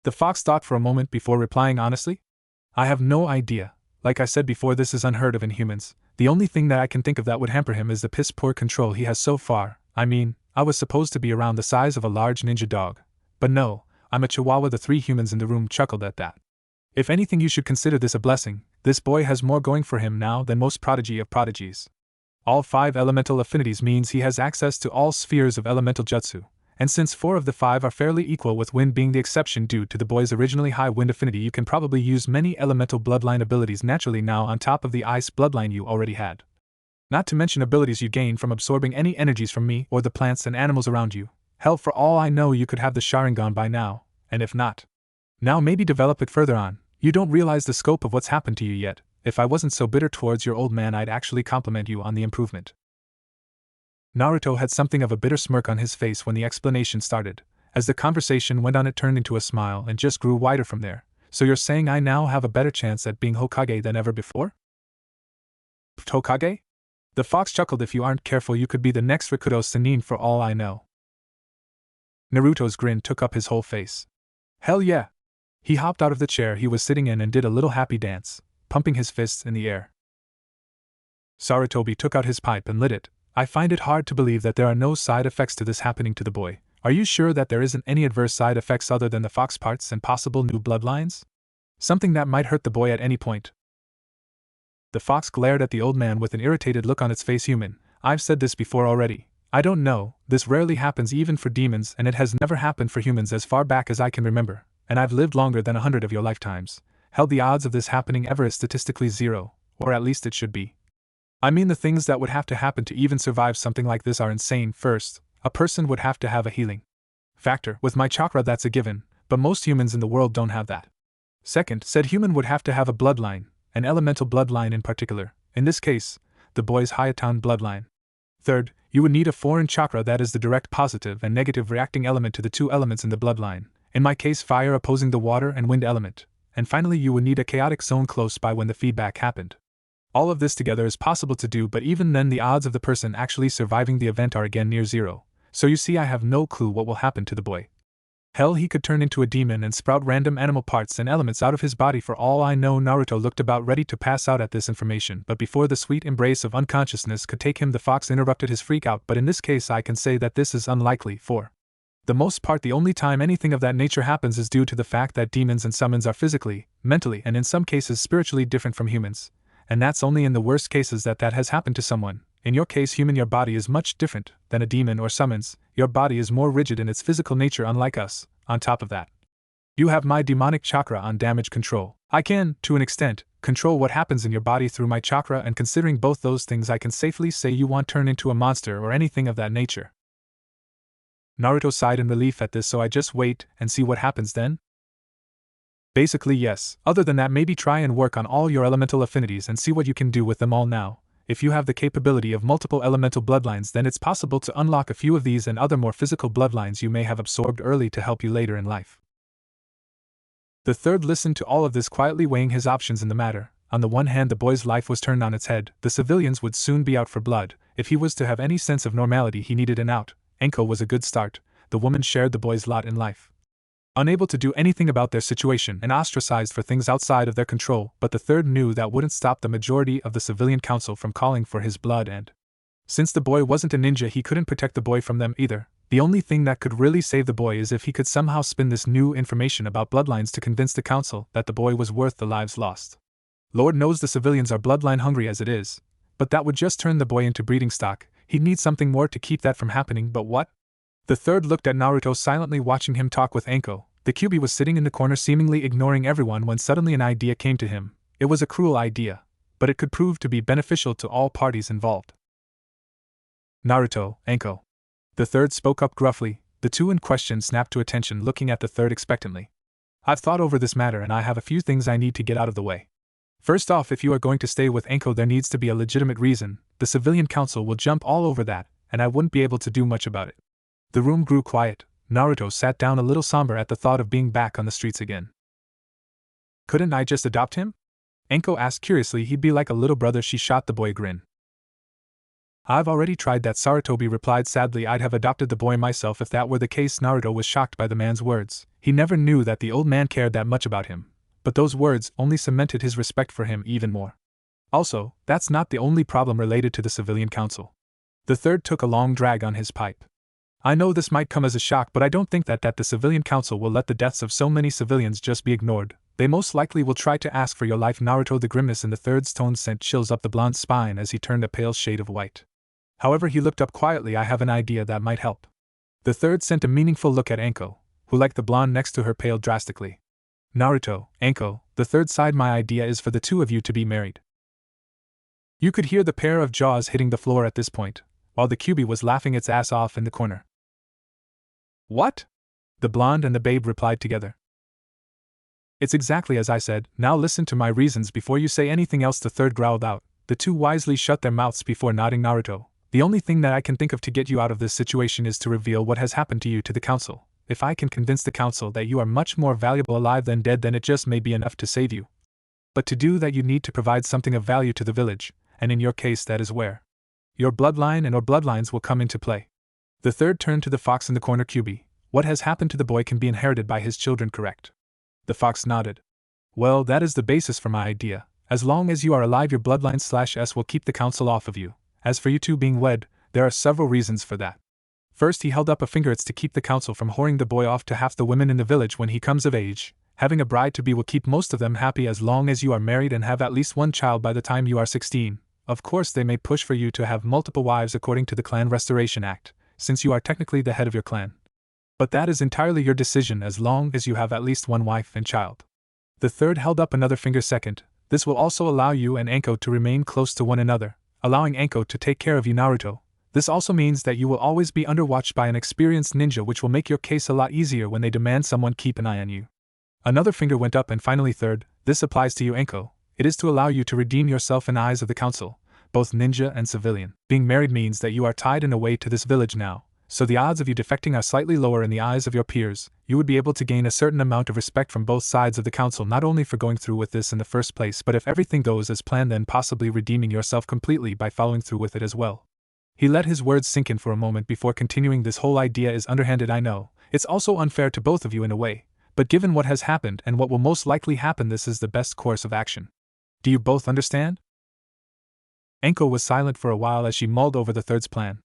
The fox thought for a moment before replying honestly. I have no idea. Like I said before, this is unheard of in humans. The only thing that I can think of that would hamper him is the piss-poor control he has so far. I mean, I was supposed to be around the size of a large ninja dog. But no, I'm a chihuahua. The 3 humans in the room chuckled at that. If anything, you should consider this a blessing. This boy has more going for him now than most prodigy of prodigies. All 5 elemental affinities means he has access to all spheres of elemental jutsu, and since 4 of the 5 are fairly equal, with wind being the exception due to the boy's originally high wind affinity, you can probably use many elemental bloodline abilities naturally now on top of the ice bloodline you already had. Not to mention abilities you gain from absorbing any energies from me or the plants and animals around you. Hell, for all I know, you could have the Sharingan by now, and if not, now maybe develop it further on. You don't realize the scope of what's happened to you yet. If I wasn't so bitter towards your old man, I'd actually compliment you on the improvement. Naruto had something of a bitter smirk on his face when the explanation started. As the conversation went on, it turned into a smile and just grew wider from there. So you're saying I now have a better chance at being Hokage than ever before? Hokage? The fox chuckled. If you aren't careful, you could be the next Rikudo Sennin for all I know. Naruto's grin took up his whole face. Hell yeah! He hopped out of the chair he was sitting in and did a little happy dance, pumping his fists in the air. Sarutobi took out his pipe and lit it. I find it hard to believe that there are no side effects to this happening to the boy. Are you sure that there isn't any adverse side effects other than the fox parts and possible new bloodlines? Something that might hurt the boy at any point. The fox glared at the old man with an irritated look on its face. Human, I've said this before already. I don't know, this rarely happens even for demons, and it has never happened for humans as far back as I can remember, and I've lived longer than 100 of your lifetimes. Hell, the odds of this happening ever is statistically zero, or at least it should be. I mean, the things that would have to happen to even survive something like this are insane. First, a person would have to have a healing factor. With my chakra, that's a given, but most humans in the world don't have that. Second, said human would have to have a bloodline, an elemental bloodline in particular, in this case, the boy's Hayatan bloodline. Third, you would need a foreign chakra that is the direct positive and negative reacting element to the two elements in the bloodline, in my case fire opposing the water and wind element, and finally you would need a chaotic zone close by when the feedback happened. All of this together is possible to do, but even then the odds of the person actually surviving the event are again near zero, so you see I have no clue what will happen to the boy. Hell, he could turn into a demon and sprout random animal parts and elements out of his body for all I know. Naruto looked about ready to pass out at this information, but before the sweet embrace of unconsciousness could take him, the fox interrupted his freak out. But in this case I can say that this is unlikely. For the most part, the only time anything of that nature happens is due to the fact that demons and summons are physically, mentally, and in some cases spiritually different from humans, and that's only in the worst cases that has happened to someone. In your case, human, your body is much different than a demon or summons. Your body is more rigid in its physical nature, unlike us. On top of that, you have my demonic chakra on damage control. I can, to an extent, control what happens in your body through my chakra, and considering both those things, I can safely say you won't turn into a monster or anything of that nature. Naruto sighed in relief at this. So I just wait and see what happens then? Basically, yes. Other than that, maybe try and work on all your elemental affinities and see what you can do with them all now. If you have the capability of multiple elemental bloodlines, then it's possible to unlock a few of these and other more physical bloodlines you may have absorbed early to help you later in life. The third listened to all of this, quietly weighing his options in the matter. On the one hand, the boy's life was turned on its head. The civilians would soon be out for blood. If he was to have any sense of normality, he needed an out. Enko was a good start. The woman shared the boy's lot in life, unable to do anything about their situation and ostracized for things outside of their control. But the third knew that wouldn't stop the majority of the civilian council from calling for his blood, and since the boy wasn't a ninja, he couldn't protect the boy from them either. The only thing that could really save the boy is if he could somehow spin this new information about bloodlines to convince the council that the boy was worth the lives lost. Lord knows the civilians are bloodline hungry as it is, but that would just turn the boy into breeding stock. He'd need something more to keep that from happening. But what? The third looked at Naruto, silently watching him talk with Enko. The Kyuubi was sitting in the corner, seemingly ignoring everyone, when suddenly an idea came to him. It was a cruel idea, but it could prove to be beneficial to all parties involved. Naruto, Enko. The third spoke up gruffly. The two in question snapped to attention, looking at the third expectantly. I've thought over this matter and I have a few things I need to get out of the way. First off, if you are going to stay with Enko, there needs to be a legitimate reason. The civilian council will jump all over that, and I wouldn't be able to do much about it. The room grew quiet. Naruto sat down, a little somber at the thought of being back on the streets again. Couldn't I just adopt him? Enko asked curiously. He'd be like a little brother. She shot the boy a grin. I've already tried that, Sarutobi replied sadly. I'd have adopted the boy myself if that were the case. Naruto was shocked by the man's words. He never knew that the old man cared that much about him, but those words only cemented his respect for him even more. Also, that's not the only problem related to the civilian council. The third took a long drag on his pipe. I know this might come as a shock, but I don't think that the civilian council will let the deaths of so many civilians just be ignored. They most likely will try to ask for your life. Naruto, the grimness in the third's tone sent chills up the blonde's spine as he turned a pale shade of white. However, he looked up quietly. I have an idea that might help. The third sent a meaningful look at Enko, who, like the blonde next to her, paled drastically. Naruto, Enko, the third sighed. My idea is for the two of you to be married. You could hear the pair of jaws hitting the floor at this point, while the Kyuubi was laughing its ass off in the corner. What? The blonde and the babe replied together. It's exactly as I said. Now listen to my reasons before you say anything else, the third growled out. The two wisely shut their mouths before nodding. Naruto, The only thing that I can think of to get you out of this situation is to reveal what has happened to you to the council. If I can convince the council that you are much more valuable alive than dead, then it just may be enough to save you. But to do that you need to provide something of value to the village, and in your case that is where your bloodline and or bloodlines will come into play. The third turned to the fox in the corner. QB, what has happened to the boy can be inherited by his children, correct? The fox nodded. Well, that is the basis for my idea. As long as you are alive, your bloodline/S will keep the council off of you. As for you two being wed, there are several reasons for that. First, he held up a finger. It's to keep the council from whoring the boy off to half the women in the village when he comes of age. Having a bride-to-be will keep most of them happy as long as you are married and have at least one child by the time you are 16. Of course, they may push for you to have multiple wives according to the Clan Restoration Act, since you are technically the head of your clan. But that is entirely your decision as long as you have at least one wife and child. The third held up another finger. Second, this will also allow you and Anko to remain close to one another, allowing Anko to take care of you, Naruto. This also means that you will always be under watch by an experienced ninja, which will make your case a lot easier when they demand someone keep an eye on you. Another finger went up. And finally, third, this applies to you, Anko. It is to allow you to redeem yourself in the eyes of the council, both ninja and civilian. Being married means that you are tied in a way to this village now, so the odds of you defecting are slightly lower in the eyes of your peers. You would be able to gain a certain amount of respect from both sides of the council, not only for going through with this in the first place, but if everything goes as planned, then possibly redeeming yourself completely by following through with it as well. He let his words sink in for a moment before continuing. This whole idea is underhanded, I know. It's also unfair to both of you in a way, but given what has happened and what will most likely happen, this is the best course of action. Do you both understand? Anko was silent for a while as she mulled over the third's plan.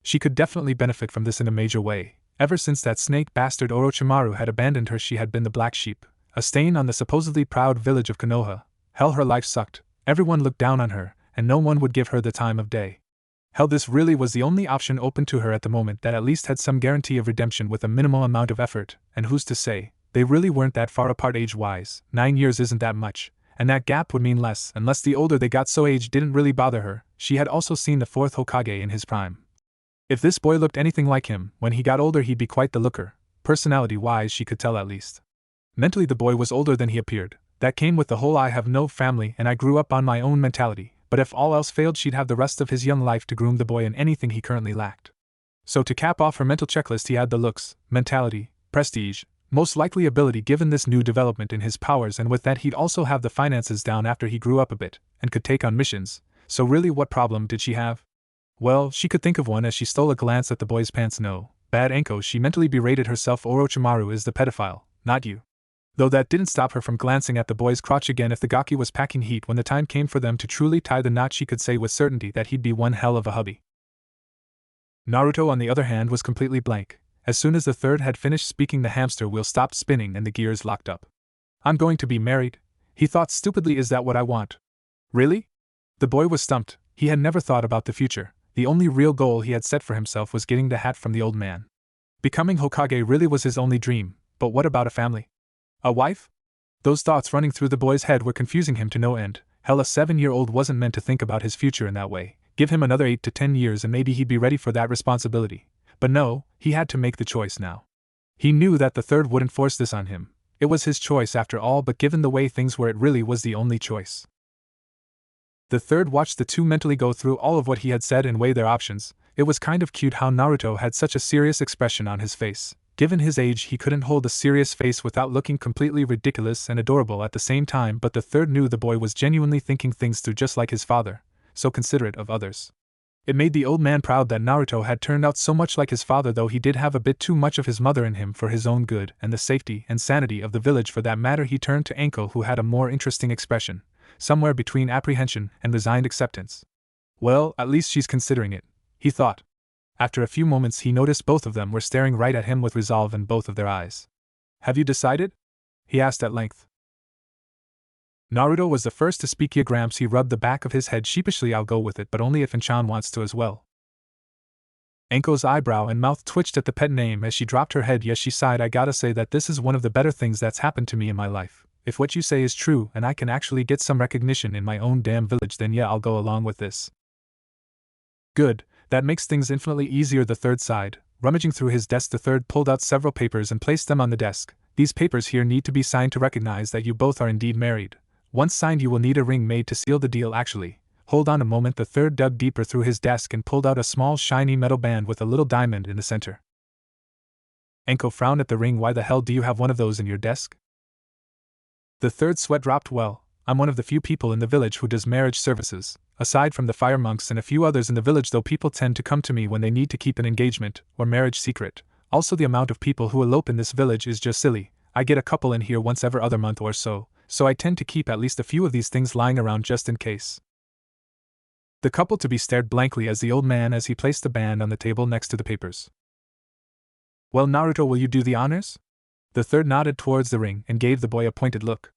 She could definitely benefit from this in a major way. Ever since that snake bastard Orochimaru had abandoned her, she had been the black sheep, a stain on the supposedly proud village of Konoha. Hell, her life sucked. Everyone looked down on her, and no one would give her the time of day. Hell, this really was the only option open to her at the moment that at least had some guarantee of redemption with a minimal amount of effort, and who's to say, they really weren't that far apart age-wise. 9 years isn't that much, and that gap would mean less unless the older they got, so age didn't really bother her. She had also seen the fourth Hokage in his prime. If this boy looked anything like him, when he got older he'd be quite the looker. Personality-wise, she could tell at least. Mentally, the boy was older than he appeared. That came with the whole I have no family and I grew up on my own mentality, but if all else failed, she'd have the rest of his young life to groom the boy in anything he currently lacked. So to cap off her mental checklist, he had the looks, mentality, prestige, most likely ability given this new development in his powers, and with that he'd also have the finances down after he grew up a bit, and could take on missions. So really, what problem did she have? Well, she could think of one as she stole a glance at the boy's pants. No, bad Anko, she mentally berated herself. Orochimaru is the pedophile, not you. Though that didn't stop her from glancing at the boy's crotch again. If the gaki was packing heat when the time came for them to truly tie the knot, she could say with certainty that he'd be one hell of a hubby. Naruto, on the other hand, was completely blank. As soon as the third had finished speaking, the hamster wheel stopped spinning and the gears locked up. I'm going to be married, he thought stupidly. Is that what I want? Really? The boy was stumped. He had never thought about the future. The only real goal he had set for himself was getting the hat from the old man. Becoming Hokage really was his only dream, but what about a family? A wife? Those thoughts running through the boy's head were confusing him to no end. Hell, a 7-year-old wasn't meant to think about his future in that way. Give him another 8 to 10 years and maybe he'd be ready for that responsibility. But no, he had to make the choice now. He knew that the third wouldn't force this on him. It was his choice after all, but given the way things were, it really was the only choice. The third watched the two mentally go through all of what he had said and weigh their options. It was kind of cute how Naruto had such a serious expression on his face. Given his age, he couldn't hold a serious face without looking completely ridiculous and adorable at the same time, but the third knew the boy was genuinely thinking things through, just like his father, so considerate of others. It made the old man proud that Naruto had turned out so much like his father, though he did have a bit too much of his mother in him for his own good and the safety and sanity of the village for that matter. He turned to Anko, who had a more interesting expression, somewhere between apprehension and resigned acceptance. Well, at least she's considering it, he thought. After a few moments he noticed both of them were staring right at him with resolve in both of their eyes. Have you decided? He asked at length. Naruto was the first to speak. Yeah, Gramps, he rubbed the back of his head sheepishly. I'll go with it, but only if Inchan wants to as well. Anko's eyebrow and mouth twitched at the pet name as she dropped her head. Yes, she sighed. I gotta say that this is one of the better things that's happened to me in my life. If what you say is true and I can actually get some recognition in my own damn village, then yeah, I'll go along with this. Good, that makes things infinitely easier. The third sighed. Rummaging through his desk, the third pulled out several papers and placed them on the desk. These papers here need to be signed to recognize that you both are indeed married. Once signed, you will need a ring made to seal the deal. Actually, Hold on a moment. The third dug deeper through his desk and pulled out a small shiny metal band with a little diamond in the center. Enko frowned at the ring. Why the hell do you have one of those in your desk? The third sweat dropped. Well, I'm one of the few people in the village who does marriage services, aside from the fire monks and a few others in the village, though people tend to come to me when they need to keep an engagement or marriage secret. Also, the amount of people who elope in this village is just silly. I get a couple in here once every other month or so I tend to keep at least a few of these things lying around just in case. The couple to be stared blankly as the old man as he placed the band on the table next to the papers. Well, Naruto, will you do the honors? The third nodded towards the ring and gave the boy a pointed look.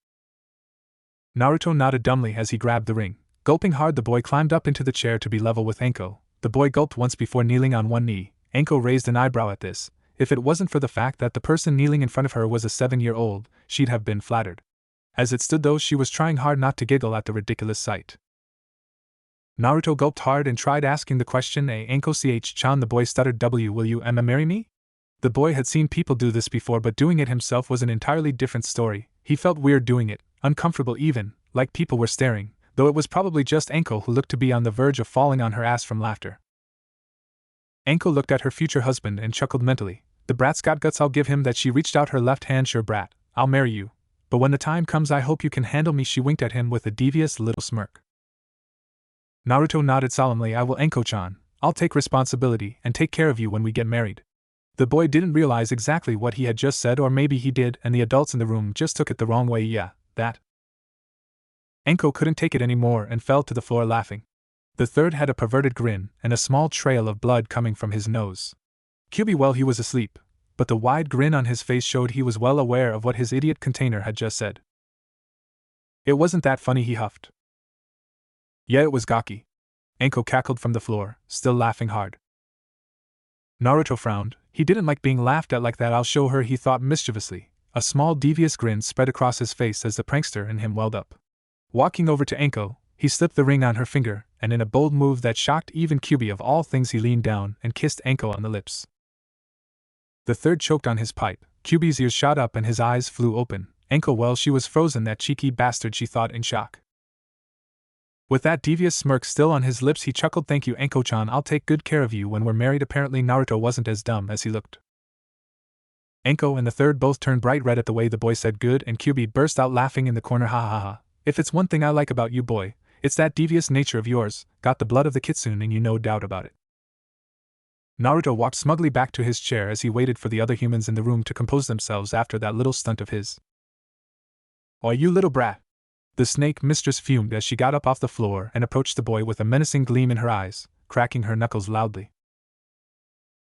Naruto nodded dumbly as he grabbed the ring. Gulping hard, the boy climbed up into the chair to be level with Enko. The boy gulped once before kneeling on one knee. Enko raised an eyebrow at this. If it wasn't for the fact that the person kneeling in front of her was a 7-year-old, she'd have been flattered. As it stood though, she was trying hard not to giggle at the ridiculous sight. Naruto gulped hard and tried asking the question. Enko Ch-chan, the boy stuttered. Will you marry me? The boy had seen people do this before, but doing it himself was an entirely different story. He felt weird doing it, uncomfortable even, like people were staring, though it was probably just Enko who looked to be on the verge of falling on her ass from laughter. Enko looked at her future husband and chuckled mentally. The brat's got guts, I'll give him that. She reached out her left hand. Sure, brat, I'll marry you. But when the time comes, I hope you can handle me. She winked at him with a devious little smirk. Naruto nodded solemnly. I will, Enko-chan. I'll take responsibility and take care of you when we get married. The boy didn't realize exactly what he had just said, or maybe he did and the adults in the room just took it the wrong way. Yeah, that. Enko couldn't take it anymore and fell to the floor laughing. The third had a perverted grin and a small trail of blood coming from his nose. Kyubi, well, he was asleep, but the wide grin on his face showed he was well aware of what his idiot container had just said. It wasn't that funny, he huffed. Yeah, it was gawky. Enko cackled from the floor, still laughing hard. Naruto frowned. He didn't like being laughed at like that. I'll show her, he thought mischievously. A small devious grin spread across his face as the prankster in him welled up. Walking over to Enko, he slipped the ring on her finger, and in a bold move that shocked even Kyubi of all things, he leaned down and kissed Enko on the lips. The third choked on his pipe. Kyubi's ears shot up and his eyes flew open. Enko, well, she was frozen, that cheeky bastard, she thought in shock. With that devious smirk still on his lips, he chuckled. Thank you, Enko-chan, I'll take good care of you when we're married. Apparently Naruto wasn't as dumb as he looked. Enko and the third both turned bright red at the way the boy said good, and Kyubi burst out laughing in the corner. Ha ha ha. If it's one thing I like about you, boy, it's that devious nature of yours. Got the blood of the kitsune in you, no doubt about it. Naruto walked smugly back to his chair as he waited for the other humans in the room to compose themselves after that little stunt of his. Oi, you little brat! The snake mistress fumed as she got up off the floor and approached the boy with a menacing gleam in her eyes, cracking her knuckles loudly.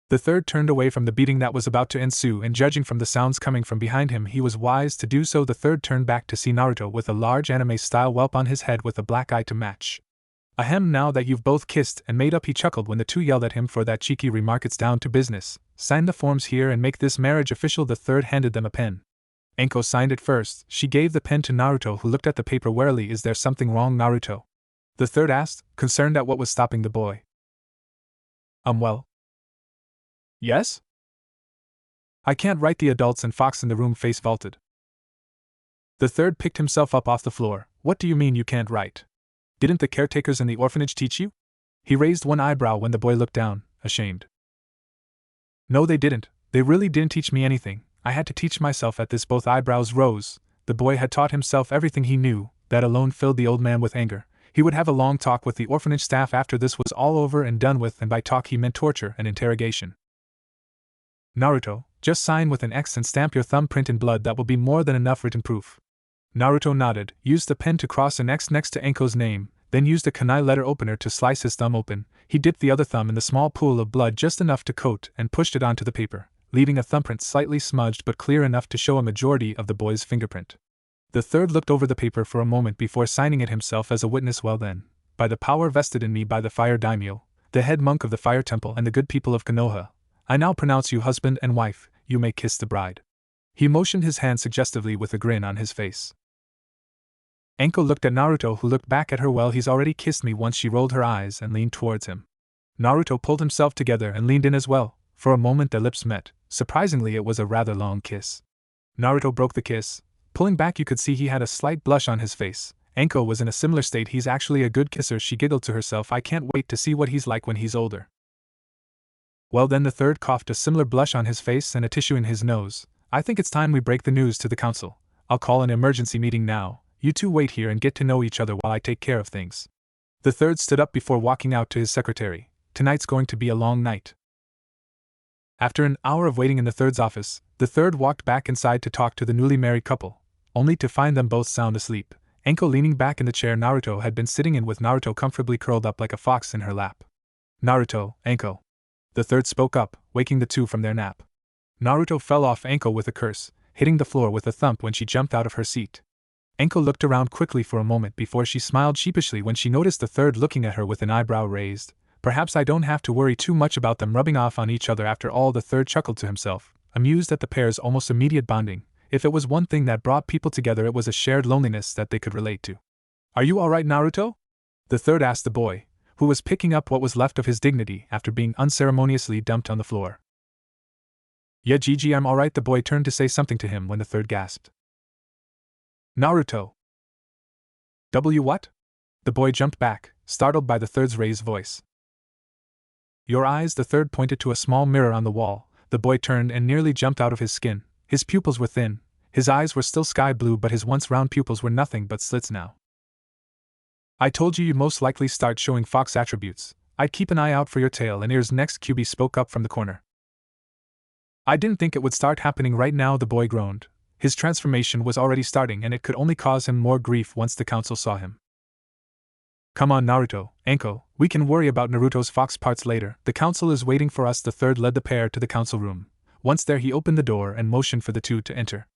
The third turned away from the beating that was about to ensue, and judging from the sounds coming from behind him, he was wise to do so. The third turned back to see Naruto with a large anime-style whelp on his head with a black eye to match. Ahem, now that you've both kissed and made up, he chuckled when the two yelled at him for that cheeky remark. It's down to business. Sign the forms here and make this marriage official. The third handed them a pen. Enko signed it first. She gave the pen to Naruto, who looked at the paper warily. Is there something wrong, Naruto? The third asked, concerned at what was stopping the boy. Well. Yes? I can't write. The adults and Fox in the room face vaulted. The third picked himself up off the floor. What do you mean you can't write? Didn't the caretakers in the orphanage teach you? He raised one eyebrow when the boy looked down, ashamed. No, they didn't. They really didn't teach me anything. I had to teach myself. At this, both eyebrows rose. The boy had taught himself everything he knew. That alone filled the old man with anger. He would have a long talk with the orphanage staff after this was all over and done with, and by talk he meant torture and interrogation. Naruto, just sign with an X and stamp your thumbprint in blood. That will be more than enough written proof. Naruto nodded, used the pen to cross an X next to Enko's name, then used a kunai letter opener to slice his thumb open. He dipped the other thumb in the small pool of blood just enough to coat and pushed it onto the paper, leaving a thumbprint slightly smudged but clear enough to show a majority of the boy's fingerprint. The third looked over the paper for a moment before signing it himself as a witness. Well then, by the power vested in me by the Fire Daimyo, the head monk of the Fire Temple and the good people of Konoha, I now pronounce you husband and wife. You may kiss the bride. He motioned his hand suggestively with a grin on his face. Enko looked at Naruto, who looked back at her. Well, he's already kissed me once. She rolled her eyes and leaned towards him. Naruto pulled himself together and leaned in as well. For a moment their lips met. Surprisingly, it was a rather long kiss. Naruto broke the kiss. Pulling back, you could see he had a slight blush on his face, Anko was in a similar state. He's actually a good kisser, she giggled to herself. I can't wait to see what he's like when he's older. Well then, the third coughed, a similar blush on his face and a tissue in his nose. I think it's time we break the news to the council. I'll call an emergency meeting now. You two wait here and get to know each other while I take care of things. The third stood up before walking out to his secretary. Tonight's going to be a long night. After an hour of waiting in the third's office, the third walked back inside to talk to the newly married couple, only to find them both sound asleep. Anko leaning back in the chair Naruto had been sitting in, with Naruto comfortably curled up like a fox in her lap. Naruto, Anko. The third spoke up, waking the two from their nap. Naruto fell off Anko with a curse, hitting the floor with a thump when she jumped out of her seat. Anko looked around quickly for a moment before she smiled sheepishly when she noticed the third looking at her with an eyebrow raised. Perhaps I don't have to worry too much about them rubbing off on each other after all, the third chuckled to himself, amused at the pair's almost immediate bonding. If it was one thing that brought people together, it was a shared loneliness that they could relate to. Are you alright, Naruto? The third asked the boy, who was picking up what was left of his dignity after being unceremoniously dumped on the floor. Yeah, Gigi, I'm alright. The boy turned to say something to him when the third gasped. Naruto. What? The boy jumped back, startled by the third's raised voice. Your eyes, the third pointed to a small mirror on the wall. The boy turned and nearly jumped out of his skin. His pupils were thin, his eyes were still sky blue, but his once round pupils were nothing but slits now. I told you you'd most likely start showing fox attributes. I'd keep an eye out for your tail and ears next, QB spoke up from the corner. I didn't think it would start happening right now, the boy groaned. His transformation was already starting and it could only cause him more grief once the council saw him. Come on, Naruto, Anko, we can worry about Naruto's fox parts later. The council is waiting for us. The third led the pair to the council room. Once there, he opened the door and motioned for the two to enter.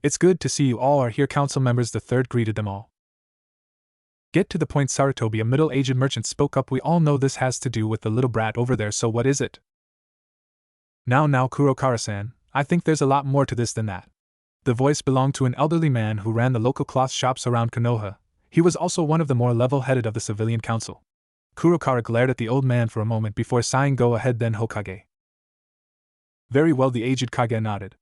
It's good to see you all are here, council members, the third greeted them all. Get to the point, Sarutobi, a middle-aged merchant, spoke up. We all know this has to do with the little brat over there, so what is it? Now, Kurokara-san, I think there's a lot more to this than that. The voice belonged to an elderly man who ran the local cloth shops around Konoha. He was also one of the more level-headed of the civilian council. Kurokara glared at the old man for a moment before sighing. Go ahead then, Hokage. Very well, the aged Kage nodded.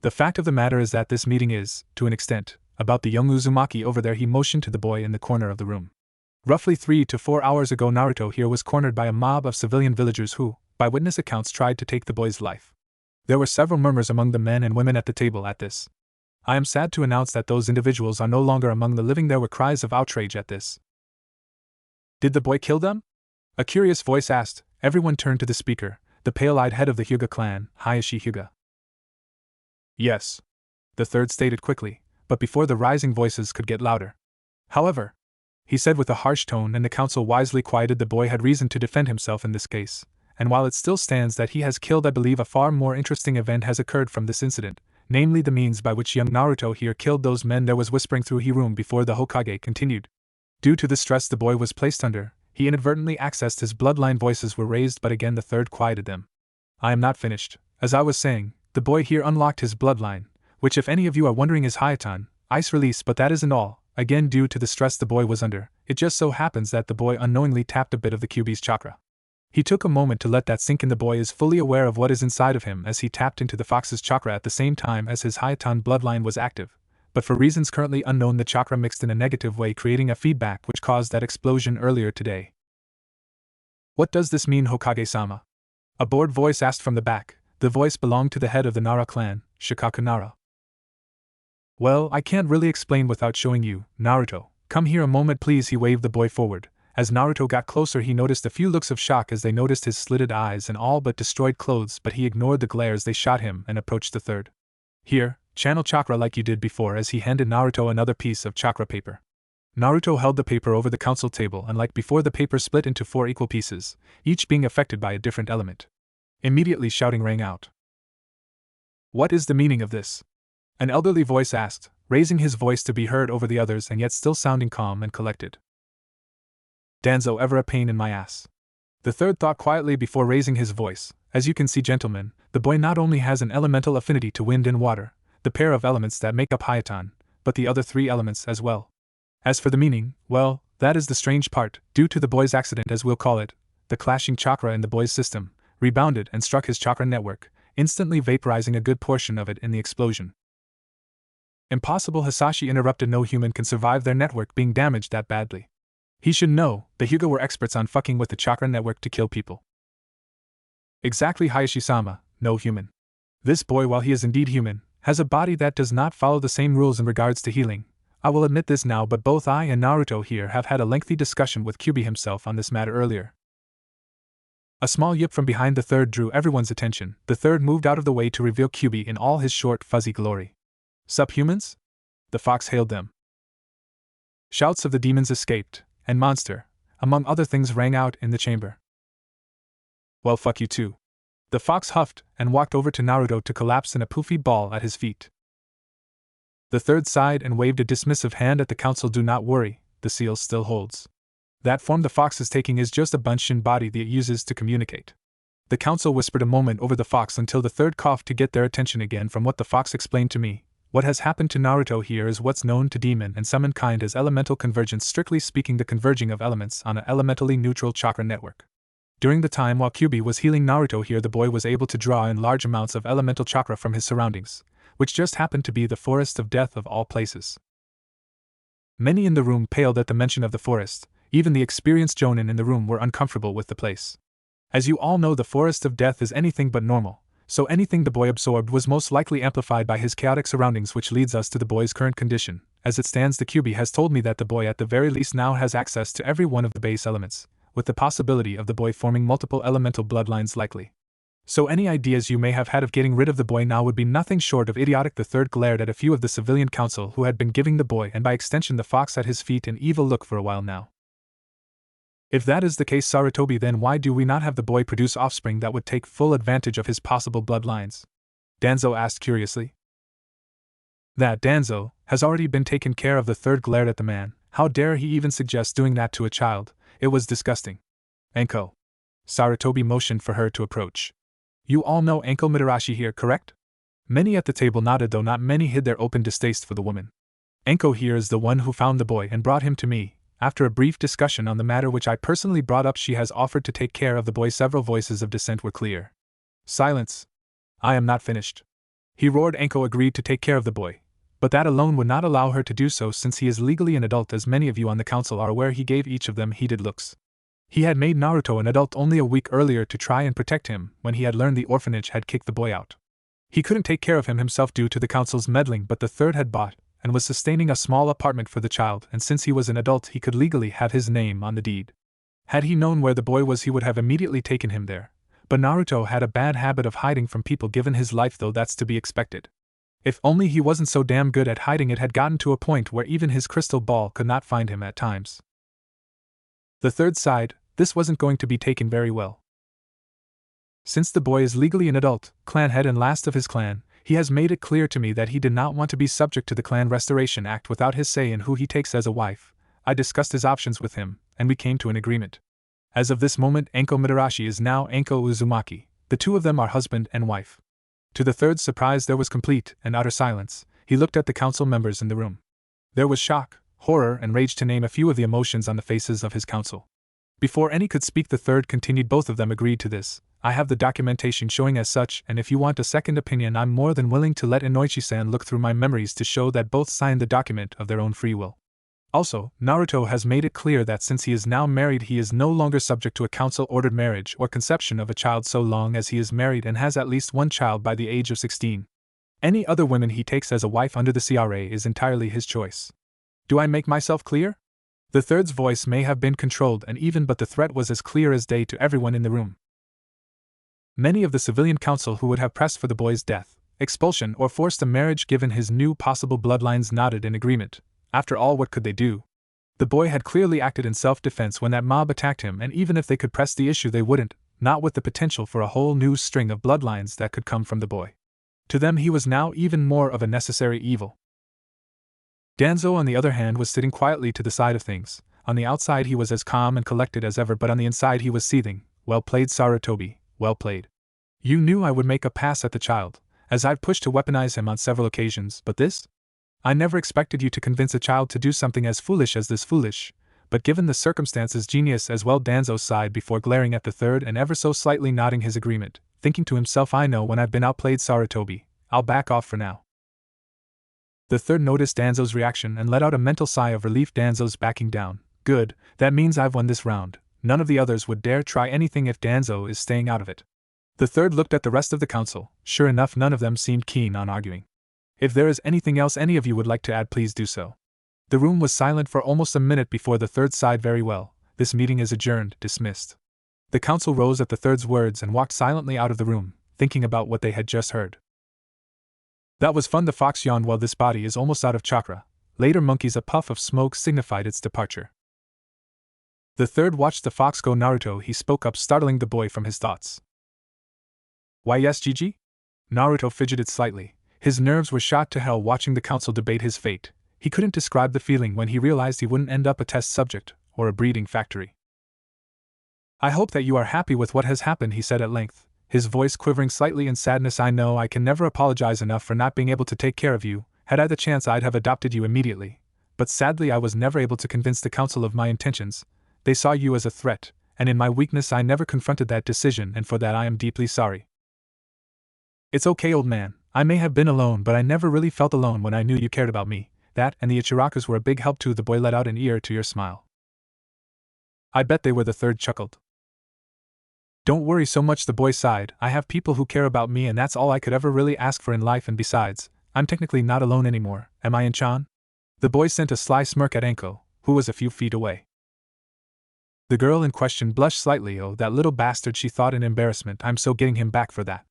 The fact of the matter is that this meeting is, to an extent, about the young Uzumaki over there. He motioned to the boy in the corner of the room. Roughly 3 to 4 hours ago, Naruto here was cornered by a mob of civilian villagers who, by witness accounts, tried to take the boy's life. There were several murmurs among the men and women at the table at this. I am sad to announce that those individuals are no longer among the living. There were cries of outrage at this. Did the boy kill them? A curious voice asked. Everyone turned to the speaker, the pale-eyed head of the Hyuga clan, Hayashi Hyuga. Yes, the third stated quickly, but before the rising voices could get louder. However, he said with a harsh tone, and the council wisely quieted. The boy had reason to defend himself in this case, and while it still stands that he has killed, I believe a far more interesting event has occurred from this incident, namely the means by which young Naruto here killed those men. There was whispering through his room before the Hokage continued. Due to the stress the boy was placed under, he inadvertently accessed his bloodline. Voices were raised, but again the third quieted them. I am not finished. As I was saying, the boy here unlocked his bloodline, which, if any of you are wondering, is Hayatan, ice release, but that isn't all. Again, due to the stress the boy was under, it just so happens that the boy unknowingly tapped a bit of the QB's chakra. He took a moment to let that sink in. The boy is fully aware of what is inside of him as he tapped into the fox's chakra at the same time as his Hayatan bloodline was active, but for reasons currently unknown, the chakra mixed in a negative way, creating a feedback which caused that explosion earlier today. What does this mean, Hokage-sama? A bored voice asked from the back. The voice belonged to the head of the Nara clan, Shikaku Nara. Well, I can't really explain without showing you. Naruto, come here a moment please. He waved the boy forward. As Naruto got closer, he noticed a few looks of shock as they noticed his slitted eyes and all but destroyed clothes, but he ignored the glares they shot him and approached the third. Here, channel chakra like you did before, as he handed Naruto another piece of chakra paper. Naruto held the paper over the council table, and like before, the paper split into 4 equal pieces, each being affected by a different element. Immediately shouting rang out. What is the meaning of this? An elderly voice asked, raising his voice to be heard over the others and yet still sounding calm and collected. Danzo, ever a pain in my ass. The third thought quietly before raising his voice. As you can see, gentlemen, the boy not only has an elemental affinity to wind and water, the pair of elements that make up Hayatan, but the other 3 elements as well. As for the meaning, well, that is the strange part. Due to the boy's accident, as we'll call it, the clashing chakra in the boy's system rebounded and struck his chakra network, instantly vaporizing a good portion of it in the explosion. Impossible, Hisashi interrupted. No human can survive their network being damaged that badly. He should know, the Hyuga were experts on fucking with the chakra network to kill people. Exactly, Hayashi-sama, no human. This boy, while he is indeed human, has a body that does not follow the same rules in regards to healing. I will admit this now, but both I and Naruto here have had a lengthy discussion with Kyubi himself on this matter earlier. A small yip from behind the third drew everyone's attention. The third moved out of the way to reveal Kyubi in all his short, fuzzy glory. "Sup, humans?" The fox hailed them. Shouts of the demons escaped, and monster, among other things, rang out in the chamber. "Well, fuck you too." The fox huffed and walked over to Naruto to collapse in a poofy ball at his feet. The third sighed and waved a dismissive hand at the council. "Do not worry, the seal still holds. That form the fox is taking is just a bunch-in body that it uses to communicate." The council whispered a moment over the fox until the third coughed to get their attention again. "From what the fox explained to me, what has happened to Naruto here is what's known to demon and summon kind as elemental convergence, strictly speaking the converging of elements on an elementally neutral chakra network. During the time while Kyubi was healing Naruto here, the boy was able to draw in large amounts of elemental chakra from his surroundings, which just happened to be the forest of death of all places." Many in the room paled at the mention of the forest. Even the experienced jonin in the room were uncomfortable with the place. As you all know, the forest of death is anything but normal, so anything the boy absorbed was most likely amplified by his chaotic surroundings, which leads us to the boy's current condition. As it stands, the Kyubi has told me that the boy at the very least now has access to every one of the base elements, with the possibility of the boy forming multiple elemental bloodlines likely. So any ideas you may have had of getting rid of the boy now would be nothing short of idiotic. The third glared at a few of the civilian council who had been giving the boy, and by extension the fox at his feet, an evil look for a while now. "If that is the case, Sarutobi, then why do we not have the boy produce offspring that would take full advantage of his possible bloodlines?" Danzo asked curiously. "That, Danzo, has already been taken care of." The third glared at the man. How dare he even suggest doing that to a child? It was disgusting. "Anko." Sarutobi motioned for her to approach. "You all know Anko Mitarashi here, correct?" Many at the table nodded, though not many hid their open distaste for the woman. "Anko here is the one who found the boy and brought him to me. After a brief discussion on the matter which I personally brought up, she has offered to take care of the boy." Several voices of dissent were clear. "Silence! I am not finished," he roared. "Anko agreed to take care of the boy, but that alone would not allow her to do so since he is legally an adult. As many of you on the council are aware, he gave each of them heated looks. He had made Naruto an adult only a week earlier to try and protect him when he had learned the orphanage had kicked the boy out. He couldn't take care of him himself due to the council's meddling, but the third had bought and was sustaining a small apartment for the child, and since he was an adult he could legally have his name on the deed. Had he known where the boy was, he would have immediately taken him there. But Naruto had a bad habit of hiding from people given his life, though that's to be expected. If only he wasn't so damn good at hiding. It had gotten to a point where even his crystal ball could not find him at times. The third sighed. This wasn't going to be taken very well. Since the boy is legally an adult, clan head and last of his clan, he has made it clear to me that he did not want to be subject to the Clan Restoration Act without his say in who he takes as a wife. I discussed his options with him, and we came to an agreement. As of this moment, Anko Mitarashi is now Anko Uzumaki. The two of them are husband and wife." To the third's surprise, there was complete and utter silence. He looked at the council members in the room. There was shock, horror, and rage, to name a few of the emotions on the faces of his council. Before any could speak, the third continued. "Both of them agreed to this. I have the documentation showing as such, and if you want a second opinion, I'm more than willing to let Inoichi-san look through my memories to show that both signed the document of their own free will. Also, Naruto has made it clear that since he is now married, he is no longer subject to a council-ordered marriage or conception of a child so long as he is married and has at least one child by the age of 16. Any other woman he takes as a wife under the CRA is entirely his choice. Do I make myself clear?" The third's voice may have been controlled and even, but the threat was as clear as day to everyone in the room. Many of the civilian council who would have pressed for the boy's death, expulsion, or forced a marriage given his new possible bloodlines nodded in agreement. After all, what could they do? The boy had clearly acted in self-defense when that mob attacked him, and even if they could press the issue, they wouldn't, not with the potential for a whole new string of bloodlines that could come from the boy. To them he was now even more of a necessary evil. Danzo, on the other hand, was sitting quietly to the side of things. On the outside he was as calm and collected as ever, but on the inside he was seething. "Well played, Sarutobi, well played. You knew I would make a pass at the child, as I've pushed to weaponize him on several occasions, but this? I never expected you to convince a child to do something as foolish as this. Foolish, but given the circumstances, genius as well." Danzo sighed before glaring at the third and ever so slightly nodding his agreement, thinking to himself, "I know when I've been outplayed, Sarutobi. I'll back off for now." The third noticed Danzo's reaction and let out a mental sigh of relief. Danzo's backing down. Good, that means I've won this round. None of the others would dare try anything if Danzo is staying out of it. The third looked at the rest of the council. Sure enough, none of them seemed keen on arguing. If there is anything else any of you would like to add, please do so. The room was silent for almost a minute before the third sighed. Very well, this meeting is adjourned, dismissed. The council rose at the third's words and walked silently out of the room, thinking about what they had just heard. That was fun, the fox yawned. Well, this body is almost out of chakra. Later, monkeys, a puff of smoke signified its departure. The third watched the fox go. Naruto, he spoke up, startling the boy from his thoughts. Why yes, Gigi? Naruto fidgeted slightly. His nerves were shot to hell watching the council debate his fate. He couldn't describe the feeling when he realized he wouldn't end up a test subject, or a breeding factory. I hope that you are happy with what has happened, he said at length, his voice quivering slightly in sadness. I know I can never apologize enough for not being able to take care of you. Had I the chance, I'd have adopted you immediately. But sadly, I was never able to convince the council of my intentions. They saw you as a threat, and in my weakness I never confronted that decision, and for that I am deeply sorry. It's okay, old man. I may have been alone, but I never really felt alone when I knew you cared about me. That and the Ichirakas were a big help too. The boy let out an ear to your smile. I bet they were, the third chuckled. Don't worry so much, the boy sighed. I have people who care about me, and that's all I could ever really ask for in life, and besides, I'm technically not alone anymore, am I, Inchan? The boy sent a sly smirk at Enko, who was a few feet away. The girl in question blushed slightly. Oh, that little bastard, she thought in embarrassment. I'm so getting him back for that.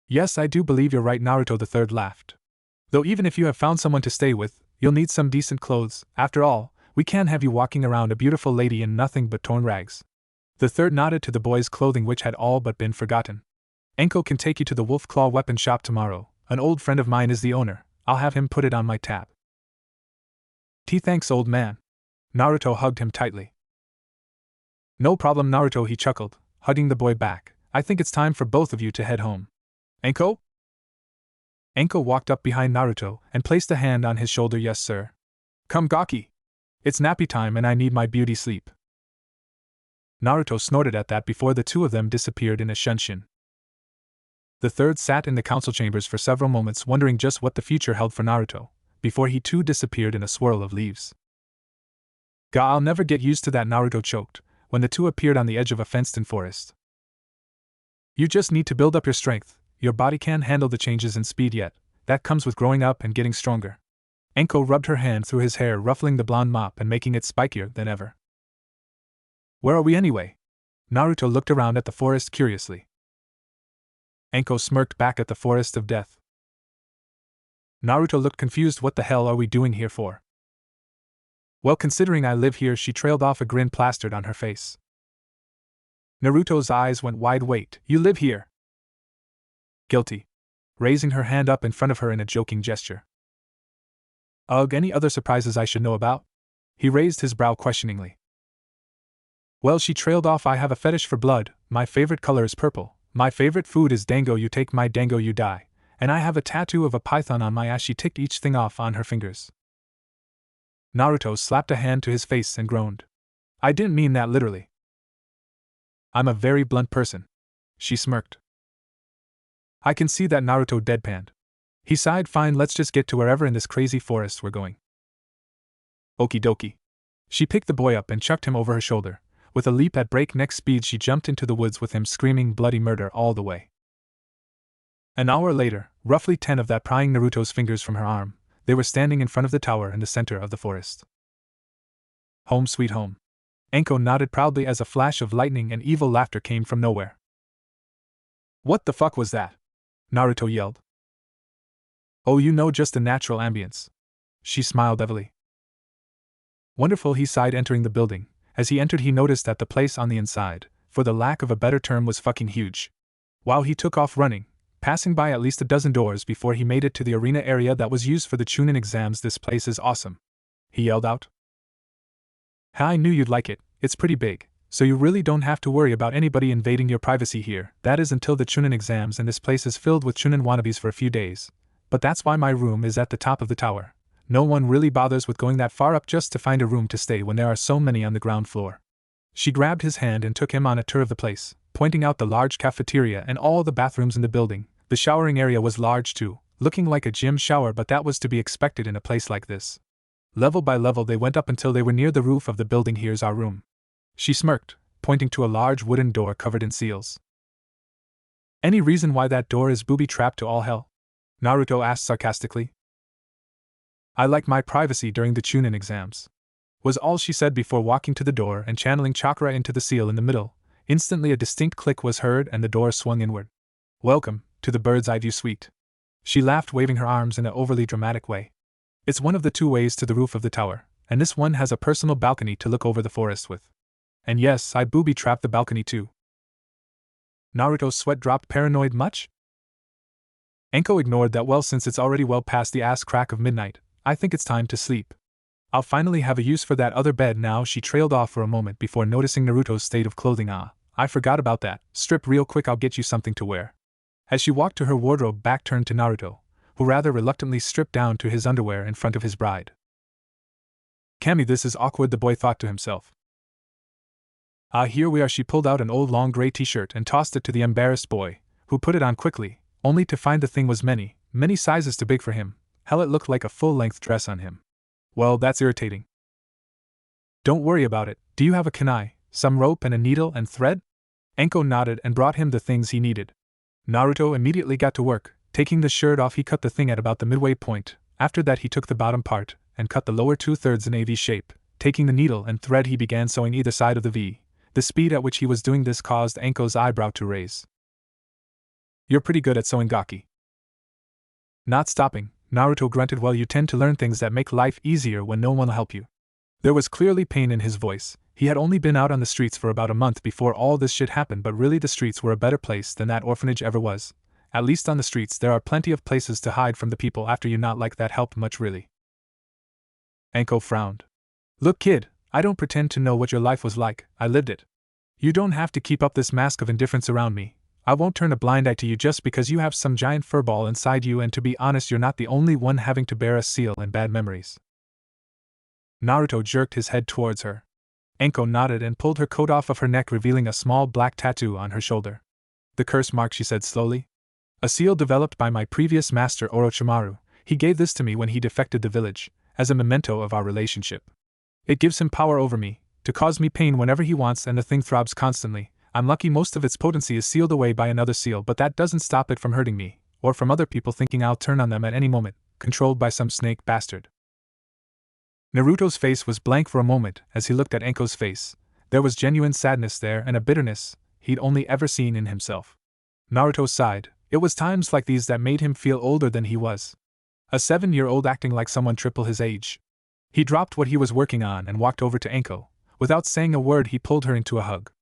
Yes, I do believe you're right, Naruto, the third laughed. Though even if you have found someone to stay with, you'll need some decent clothes. After all, we can't have you walking around a beautiful lady in nothing but torn rags. The third nodded to the boy's clothing, which had all but been forgotten. Enko can take you to the Wolf Claw weapon shop tomorrow. An old friend of mine is the owner. I'll have him put it on my tab. Thanks, old man. Naruto hugged him tightly. No problem, Naruto, he chuckled, hugging the boy back. I think it's time for both of you to head home. Enko? Enko walked up behind Naruto and placed a hand on his shoulder. Yes, sir. Come, Gaki. It's nappy time and I need my beauty sleep. Naruto snorted at that before the two of them disappeared in a shunshin. The third sat in the council chambers for several moments, wondering just what the future held for Naruto, before he too disappeared in a swirl of leaves. I'll never get used to that, Naruto choked, when the two appeared on the edge of a fenced-in forest. You just need to build up your strength. Your body can't handle the changes in speed yet. That comes with growing up and getting stronger. Enko rubbed her hand through his hair, ruffling the blonde mop and making it spikier than ever. Where are we anyway? Naruto looked around at the forest curiously. Enko smirked back at the forest of death. Naruto looked confused. What the hell are we doing here for? Well, considering I live here, she trailed off, a grin plastered on her face. Naruto's eyes went wide. Wait, you live here? Guilty. Raising her hand up in front of her in a joking gesture. Ugh, any other surprises I should know about? He raised his brow questioningly. Well, she trailed off, I have a fetish for blood, my favorite color is purple, my favorite food is dango, you take my dango you die, and I have a tattoo of a python on my ass. She ticked each thing off on her fingers. Naruto slapped a hand to his face and groaned. I didn't mean that literally. I'm a very blunt person. She smirked. I can see that, Naruto deadpanned. He sighed. Fine, let's just get to wherever in this crazy forest we're going. Okie dokie. She picked the boy up and chucked him over her shoulder. With a leap at breakneck speed, she jumped into the woods with him, screaming bloody murder all the way. An hour later, roughly 10 of that prying Naruto's fingers from her arm, they were standing in front of the tower in the center of the forest. Home sweet home. Enko nodded proudly as a flash of lightning and evil laughter came from nowhere. What the fuck was that? Naruto yelled. Oh, you know, just the natural ambience. She smiled heavily. Wonderful, he sighed, entering the building. As he entered, he noticed that the place on the inside, for the lack of a better term, was fucking huge. Wow, he took off running, passing by at least a dozen doors before he made it to the arena area that was used for the Chunin exams. This place is awesome, he yelled out. I knew you'd like it, it's pretty big, so you really don't have to worry about anybody invading your privacy here. That is until the Chunin exams, and this place is filled with Chunin wannabes for a few days. But that's why my room is at the top of the tower. No one really bothers with going that far up just to find a room to stay when there are so many on the ground floor. She grabbed his hand and took him on a tour of the place, pointing out the large cafeteria and all the bathrooms in the building. The showering area was large too, looking like a gym shower, but that was to be expected in a place like this. Level by level they went up until they were near the roof of the building. "Here's our room," she smirked, pointing to a large wooden door covered in seals. "Any reason why that door is booby-trapped to all hell?" Naruto asked sarcastically. "I like my privacy during the Chunin exams," was all she said before walking to the door and channeling chakra into the seal in the middle. Instantly a distinct click was heard and the door swung inward. "Welcome to the bird's eye view suite," she laughed, waving her arms in an overly dramatic way. "It's one of the 2 ways to the roof of the tower, and this one has a personal balcony to look over the forest with. And yes, I booby-trapped the balcony too." Naruto's sweat dropped. "Paranoid much?" Enko ignored that. "Well, since it's already well past the ass crack of midnight, I think it's time to sleep. I'll finally have a use for that other bed now." She trailed off for a moment before noticing Naruto's state of clothing. "Ah, I forgot about that. Strip real quick, I'll get you something to wear." As she walked to her wardrobe, back turned to Naruto, who rather reluctantly stripped down to his underwear in front of his bride. "Cammy, this is awkward," the boy thought to himself. "Ah, here we are." She pulled out an old long gray t-shirt and tossed it to the embarrassed boy, who put it on quickly, only to find the thing was many sizes too big for him. Hell, it looked like a full-length dress on him. "Well, that's irritating." "Don't worry about it. Do you have a kunai, some rope and a needle and thread?" Enko nodded and brought him the things he needed. Naruto immediately got to work. Taking the shirt off, he cut the thing at about the midway point. After that he took the bottom part and cut the lower 2/3 in a V shape. Taking the needle and thread, he began sewing either side of the V. The speed at which he was doing this caused Enko's eyebrow to raise. "You're pretty good at sewing, Gaki." Not stopping, Naruto grunted. "Well, you tend to learn things that make life easier when no one will help you." There was clearly pain in his voice. He had only been out on the streets for about a month before all this shit happened, but really the streets were a better place than that orphanage ever was. At least on the streets there are plenty of places to hide from the people after you. Not like that helped much, really. Enko frowned. "Look, kid, I don't pretend to know what your life was like, I lived it. You don't have to keep up this mask of indifference around me. I won't turn a blind eye to you just because you have some giant furball inside you, and to be honest, you're not the only one having to bear a seal and bad memories." Naruto jerked his head towards her. Enko nodded and pulled her coat off of her neck, revealing a small black tattoo on her shoulder. "The curse mark," she said slowly. "A seal developed by my previous master Orochimaru. He gave this to me when he defected the village, as a memento of our relationship. It gives him power over me, to cause me pain whenever he wants, and the thing throbs constantly. I'm lucky most of its potency is sealed away by another seal, but that doesn't stop it from hurting me, or from other people thinking I'll turn on them at any moment, controlled by some snake bastard." Naruto's face was blank for a moment as he looked at Enko's face. There was genuine sadness there and a bitterness he'd only ever seen in himself. Naruto sighed. It was times like these that made him feel older than he was. A 7-year-old acting like someone triple his age. He dropped what he was working on and walked over to Enko. Without saying a word, he pulled her into a hug.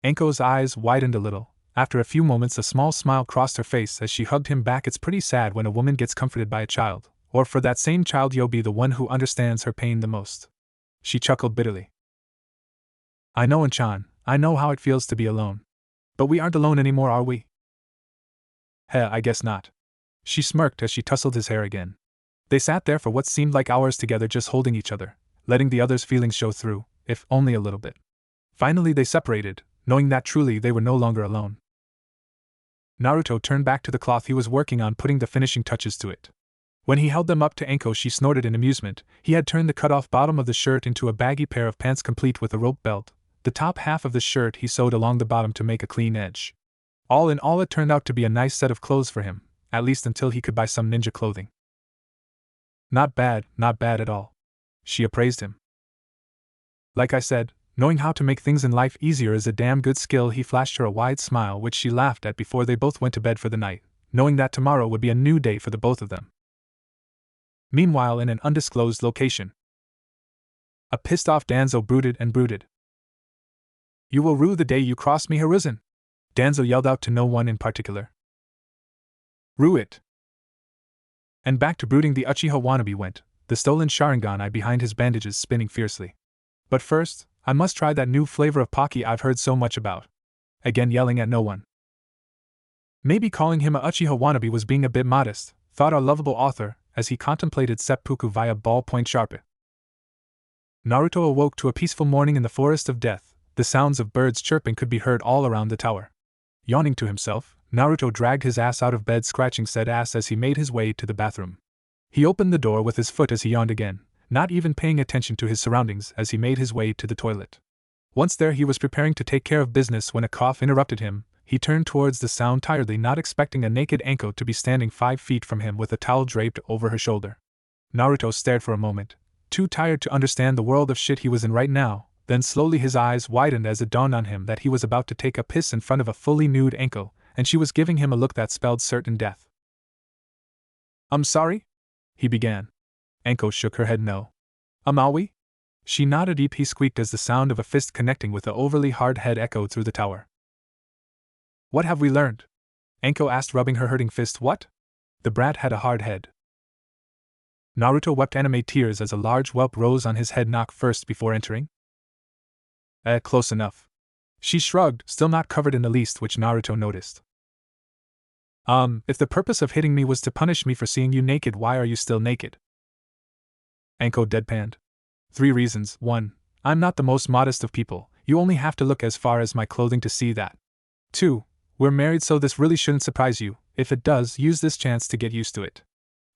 Enko's eyes widened a little. After a few moments, a small smile crossed her face as she hugged him back. It's pretty sad when a woman gets comforted by a child, or for that same child you'll be the one who understands her pain the most. She chuckled bitterly. "I know, Anchan, I know how it feels to be alone. But we aren't alone anymore, are we?" "Heh, I guess not." She smirked as she tousled his hair again. They sat there for what seemed like hours together, just holding each other, letting the other's feelings show through, if only a little bit. Finally they separated, knowing that truly they were no longer alone. Naruto turned back to the cloth he was working on, putting the finishing touches to it. When he held them up to Enko, she snorted in amusement. He had turned the cut-off bottom of the shirt into a baggy pair of pants complete with a rope belt. The top half of the shirt he sewed along the bottom to make a clean edge. All in all, it turned out to be a nice set of clothes for him, at least until he could buy some ninja clothing. Not bad at all," she appraised him. "Like I said, knowing how to make things in life easier is a damn good skill." He flashed her a wide smile, which she laughed at before they both went to bed for the night, knowing that tomorrow would be a new day for the both of them. Meanwhile, in an undisclosed location, a pissed-off Danzo brooded and brooded. "You will rue the day you cross me, Hiruzen," Danzo yelled out to no one in particular. "Rue it." And back to brooding the Uchiha wannabe went, the stolen Sharingan eye behind his bandages spinning fiercely. "But first, I must try that new flavor of Pocky I've heard so much about." Again yelling at no one. Maybe calling him a Uchiha wannabe was being a bit modest, thought our lovable author, as he contemplated seppuku via ballpoint sharpie. Naruto awoke to a peaceful morning in the forest of death. The sounds of birds chirping could be heard all around the tower. Yawning to himself, Naruto dragged his ass out of bed, scratching said ass as he made his way to the bathroom. He opened the door with his foot as he yawned again, not even paying attention to his surroundings as he made his way to the toilet. Once there, he was preparing to take care of business when a cough interrupted him. He turned towards the sound tiredly, not expecting a naked Anko to be standing 5 feet from him with a towel draped over her shoulder. Naruto stared for a moment, too tired to understand the world of shit he was in right now. Then slowly his eyes widened as it dawned on him that he was about to take a piss in front of a fully nude Anko, and she was giving him a look that spelled certain death. "I'm sorry?" he began. Anko shook her head no. "Are we?" She nodded. He squeaked as the sound of a fist connecting with the overly hard head echoed through the tower. "What have we learned?" Anko asked, rubbing her hurting fist. "What?" The brat had a hard head. Naruto wept anime tears as a large whelp rose on his head. Knock first before entering? Close enough. She shrugged, still not covered in the least, which Naruto noticed. If the purpose of hitting me was to punish me for seeing you naked, why are you still naked?" Anko deadpanned. 3 reasons. 1. I'm not the most modest of people, you only have to look as far as my clothing to see that. 2. We're married, so this really shouldn't surprise you. If it does, use this chance to get used to it.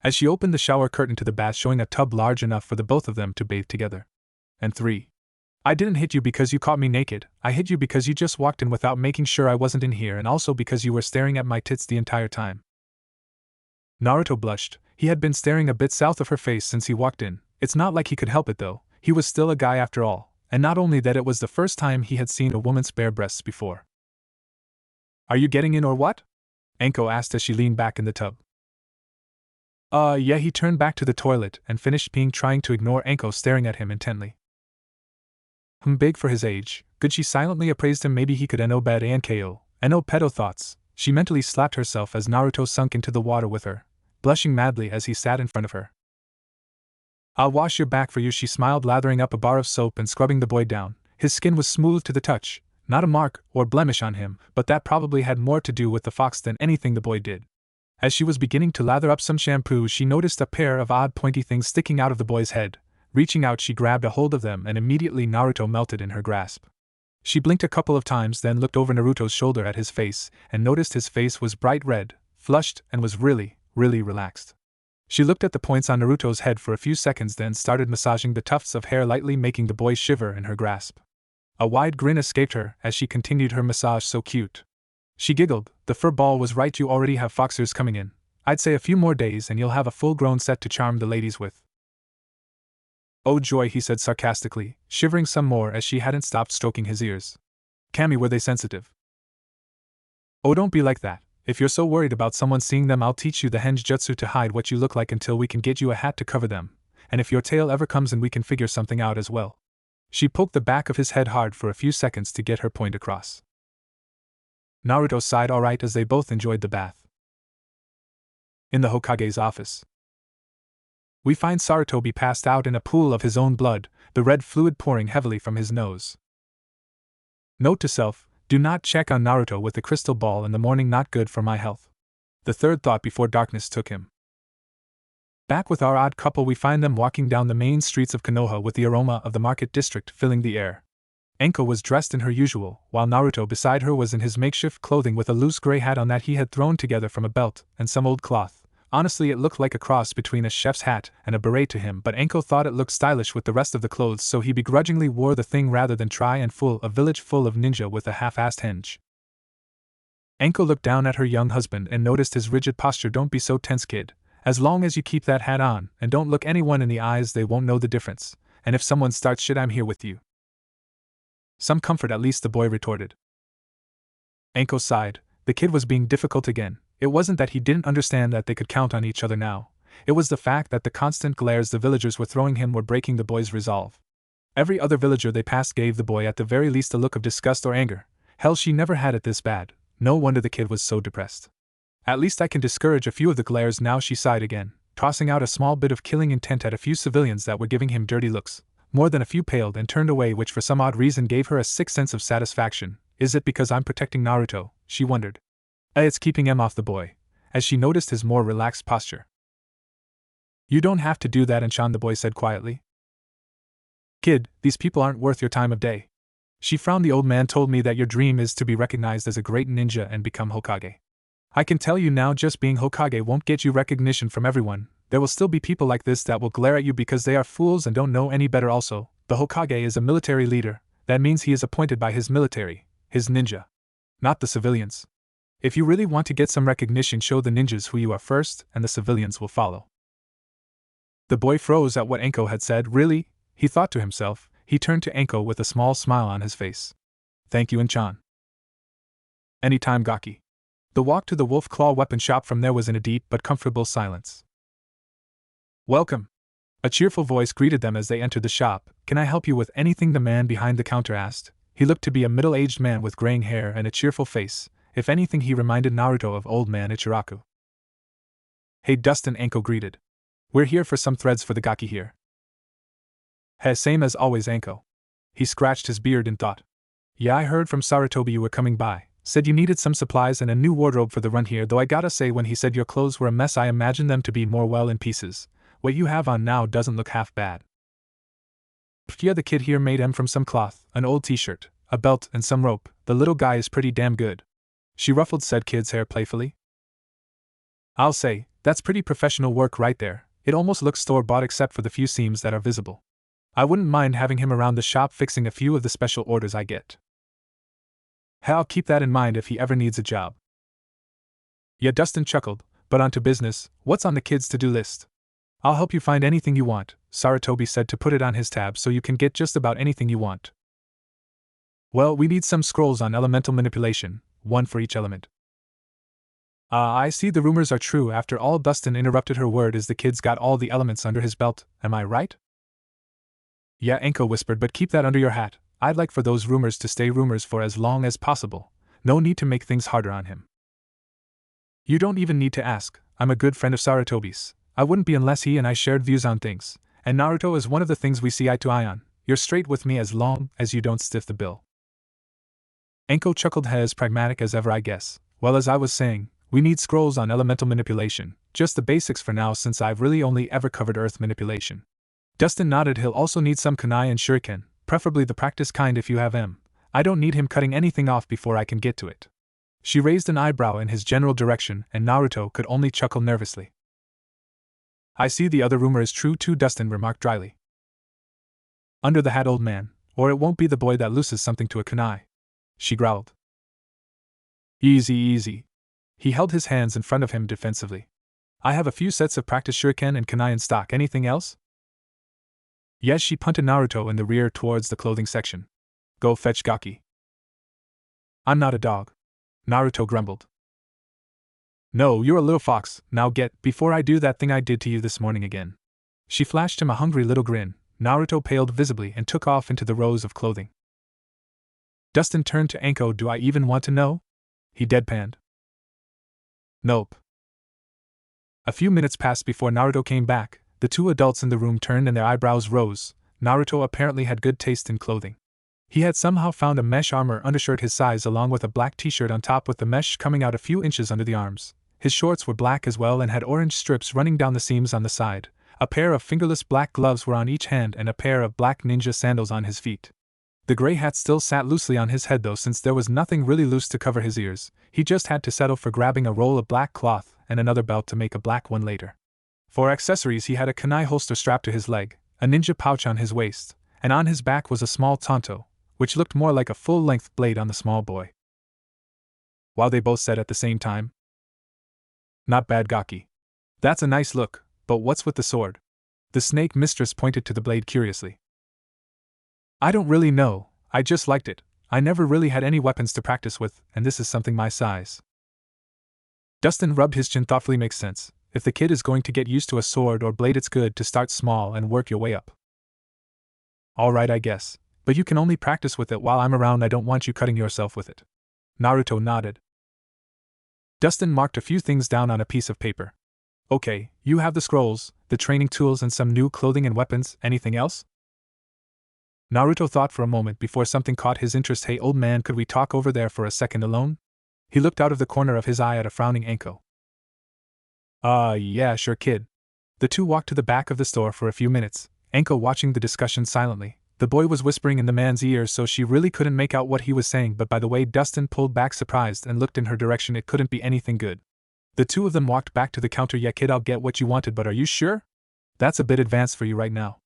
As she opened the shower curtain to the bath, showing a tub large enough for the both of them to bathe together. And 3. I didn't hit you because you caught me naked, I hit you because you just walked in without making sure I wasn't in here, and also because you were staring at my tits the entire time. Naruto blushed. He had been staring a bit south of her face since he walked in. It's not like he could help it though, he was still a guy after all, and not only that, it was the first time he had seen a woman's bare breasts before. Are you getting in or what? Anko asked as she leaned back in the tub. Yeah, he turned back to the toilet and finished peeing, trying to ignore Anko staring at him intently. Big for his age, good, she silently appraised him. Maybe he could no bad Anko, no pedo thoughts. She mentally slapped herself as Naruto sunk into the water with her, blushing madly as he sat in front of her. I'll wash your back for you, she smiled, lathering up a bar of soap and scrubbing the boy down. His skin was smooth to the touch, not a mark or blemish on him, but that probably had more to do with the fox than anything the boy did. As she was beginning to lather up some shampoo, she noticed a pair of odd pointy things sticking out of the boy's head. Reaching out, she grabbed a hold of them, and immediately Naruto melted in her grasp. She blinked a couple of times, then looked over Naruto's shoulder at his face, and noticed his face was bright red, flushed, and was really relaxed. She looked at the points on Naruto's head for a few seconds, then started massaging the tufts of hair lightly, making the boy shiver in her grasp. A wide grin escaped her as she continued her massage. So cute. She giggled. The fur ball was right, you already have foxers coming in. I'd say a few more days and you'll have a full-grown set to charm the ladies with. Oh joy, he said sarcastically, shivering some more as she hadn't stopped stroking his ears. Cammy, were they sensitive? Oh, don't be like that. If you're so worried about someone seeing them, I'll teach you the Ninjutsu to hide what you look like until we can get you a hat to cover them, and if your tail ever comes in, we can figure something out as well. She poked the back of his head hard for a few seconds to get her point across. Naruto sighed alright as they both enjoyed the bath. In the Hokage's office, we find Sarutobi passed out in a pool of his own blood, the red fluid pouring heavily from his nose. Note to self, do not check on Naruto with the crystal ball in the morning, not good for my health. The third thought before darkness took him. Back with our odd couple, we find them walking down the main streets of Konoha with the aroma of the market district filling the air. Anko was dressed in her usual, while Naruto beside her was in his makeshift clothing with a loose gray hat on that he had thrown together from a belt and some old cloth. Honestly, it looked like a cross between a chef's hat and a beret to him, but Anko thought it looked stylish with the rest of the clothes, so he begrudgingly wore the thing rather than try and fool a village full of ninja with a half-assed henge. Anko looked down at her young husband and noticed his rigid posture. Don't be so tense, kid. As long as you keep that hat on and don't look anyone in the eyes, they won't know the difference, and if someone starts shit, I'm here with you. Some comfort at least, the boy retorted. Anko sighed. The kid was being difficult again. It wasn't that he didn't understand that they could count on each other now. It was the fact that the constant glares the villagers were throwing him were breaking the boy's resolve. Every other villager they passed gave the boy at the very least a look of disgust or anger. Hell, she never had it this bad. No wonder the kid was so depressed. At least I can discourage a few of the glares now, she sighed again, tossing out a small bit of killing intent at a few civilians that were giving him dirty looks. More than a few paled and turned away, which for some odd reason gave her a sick sense of satisfaction. Is it because I'm protecting Naruto? She wondered. It's keeping him off the boy, as she noticed his more relaxed posture. You don't have to do that, Anshan, the boy said quietly. Kid, these people aren't worth your time of day. She frowned. The old man told me that your dream is to be recognized as a great ninja and become Hokage. I can tell you now, just being Hokage won't get you recognition from everyone. There will still be people like this that will glare at you because they are fools and don't know any better. Also, the Hokage is a military leader. That means he is appointed by his military, his ninja, not the civilians. If you really want to get some recognition, show the ninjas who you are first, and the civilians will follow. The boy froze at what Anko had said. Really? He thought to himself. He turned to Anko with a small smile on his face. Thank you, Inchan. Anytime, Gaki. The walk to the wolf claw weapon shop from there was in a deep but comfortable silence. Welcome. A cheerful voice greeted them as they entered the shop. Can I help you with anything? The man behind the counter asked. He looked to be a middle-aged man with graying hair and a cheerful face. If anything, he reminded Naruto of old man Ichiraku. Hey, Dustin, Anko greeted. We're here for some threads for the Gaki here. Hey, same as always, Anko. He scratched his beard in thought. Yeah, I heard from Sarutobi you were coming by. Said you needed some supplies and a new wardrobe for the run here, though I gotta say when he said your clothes were a mess I imagined them to be more well in pieces. What you have on now doesn't look half bad. Yeah, the kid here made 'em from some cloth, an old t-shirt, a belt and some rope. The little guy is pretty damn good. She ruffled said kid's hair playfully. I'll say, that's pretty professional work right there. It almost looks store-bought except for the few seams that are visible. I wouldn't mind having him around the shop fixing a few of the special orders I get. I'll keep that in mind if he ever needs a job. Yeah, Dustin chuckled, but on to business. What's on the kid's to-do list? I'll help you find anything you want, Sarutobi said to put it on his tab so you can get just about anything you want. Well, we need some scrolls on elemental manipulation, one for each element. I see the rumors are true. After all, Dustin interrupted her. Word is the kid's got all the elements under his belt, am I right? Yeah, Anko whispered, but keep that under your hat. I'd like for those rumors to stay rumors for as long as possible. No need to make things harder on him. You don't even need to ask. I'm a good friend of Sarutobi's. I wouldn't be unless he and I shared views on things. And Naruto is one of the things we see eye to eye on. You're straight with me as long as you don't stiff the bill. Anko chuckled. As pragmatic as ever, I guess. Well, as I was saying, we need scrolls on elemental manipulation. Just the basics for now since I've really only ever covered earth manipulation. Dustin nodded. He'll also need some kunai and shuriken. Preferably the practice kind if you have them. I don't need him cutting anything off before I can get to it. She raised an eyebrow in his general direction, and Naruto could only chuckle nervously. I see the other rumor is true too, Dustin remarked dryly. Under the hat, old man, or it won't be the boy that loses something to a kunai. She growled. Easy, easy. He held his hands in front of him defensively. I have a few sets of practice shuriken and kunai in stock. Anything else? Yes, she punted Naruto in the rear towards the clothing section. Go fetch Gaki. I'm not a dog. Naruto grumbled. No, you're a little fox. Now get, before I do that thing I did to you this morning again. She flashed him a hungry little grin. Naruto paled visibly and took off into the rows of clothing. Dustin turned to Anko. Do I even want to know? He deadpanned. Nope. A few minutes passed before Naruto came back. The two adults in the room turned and their eyebrows rose. Naruto apparently had good taste in clothing. He had somehow found a mesh armor undershirt his size along with a black t-shirt on top with the mesh coming out a few inches under the arms. His shorts were black as well and had orange strips running down the seams on the side. A pair of fingerless black gloves were on each hand and a pair of black ninja sandals on his feet. The gray hat still sat loosely on his head though, since there was nothing really loose to cover his ears. He just had to settle for grabbing a roll of black cloth and another belt to make a black one later. For accessories he had a kunai holster strapped to his leg, a ninja pouch on his waist, and on his back was a small tanto, which looked more like a full-length blade on the small boy. While they both said at the same time, Not bad, Gaki. That's a nice look, but what's with the sword? The snake mistress pointed to the blade curiously. I don't really know, I just liked it. I never really had any weapons to practice with, and this is something my size. Dustin rubbed his chin thoughtfully. Makes sense. If the kid is going to get used to a sword or blade, it's good to start small and work your way up. Alright, I guess, but you can only practice with it while I'm around. I don't want you cutting yourself with it. Naruto nodded. Dustin marked a few things down on a piece of paper. Okay, you have the scrolls, the training tools, and some new clothing and weapons. Anything else? Naruto thought for a moment before something caught his interest. Hey, old man, could we talk over there for a second alone? He looked out of the corner of his eye at a frowning Anko. Yeah, sure, kid. The two walked to the back of the store for a few minutes, Anko watching the discussion silently. The boy was whispering in the man's ear, so she really couldn't make out what he was saying, but by the way Dustin pulled back surprised and looked in her direction, it couldn't be anything good. The two of them walked back to the counter. Yeah, kid, I'll get what you wanted, but are you sure? That's a bit advanced for you right now.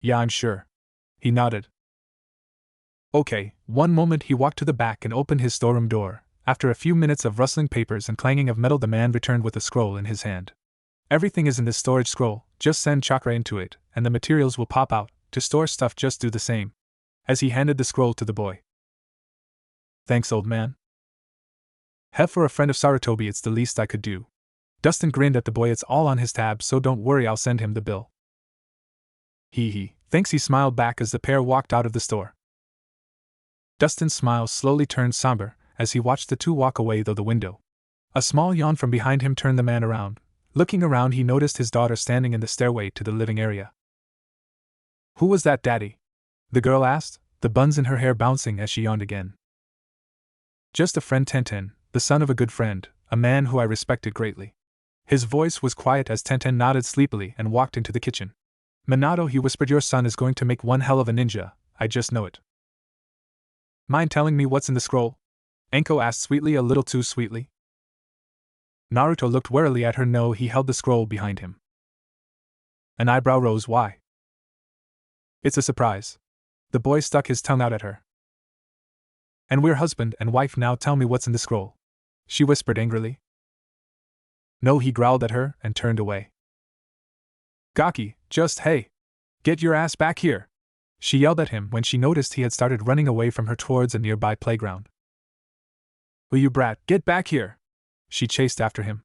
Yeah, I'm sure. He nodded. Okay, one moment. He walked to the back and opened his storeroom door. After a few minutes of rustling papers and clanging of metal, the man returned with a scroll in his hand. Everything is in this storage scroll, just send chakra into it, and the materials will pop out. To store stuff, just do the same. As he handed the scroll to the boy. Thanks, old man. Have for a friend of Sarutobi, it's the least I could do. Dustin grinned at the boy. It's all on his tab, so don't worry, I'll send him the bill. Hee. Thanks, he smiled back as the pair walked out of the store. Dustin's smile slowly turned somber as he watched the two walk away through the window. A small yawn from behind him turned the man around. Looking around, he noticed his daughter standing in the stairway to the living area. Who was that, Daddy? The girl asked, the buns in her hair bouncing as she yawned again. Just a friend, Tenten, the son of a good friend, a man who I respected greatly. His voice was quiet as Tenten nodded sleepily and walked into the kitchen. Minato, he whispered, your son is going to make one hell of a ninja, I just know it. Mind telling me what's in the scroll? Enko asked sweetly, a little too sweetly. Naruto looked warily at her. No, he held the scroll behind him. An eyebrow rose. Why? It's a surprise. The boy stuck his tongue out at her. And we're husband and wife now, tell me what's in the scroll. She whispered angrily. No, he growled at her and turned away. Gaki, just hey! Get your ass back here! She yelled at him when she noticed he had started running away from her towards a nearby playground. Will you brat, get back here! She chased after him.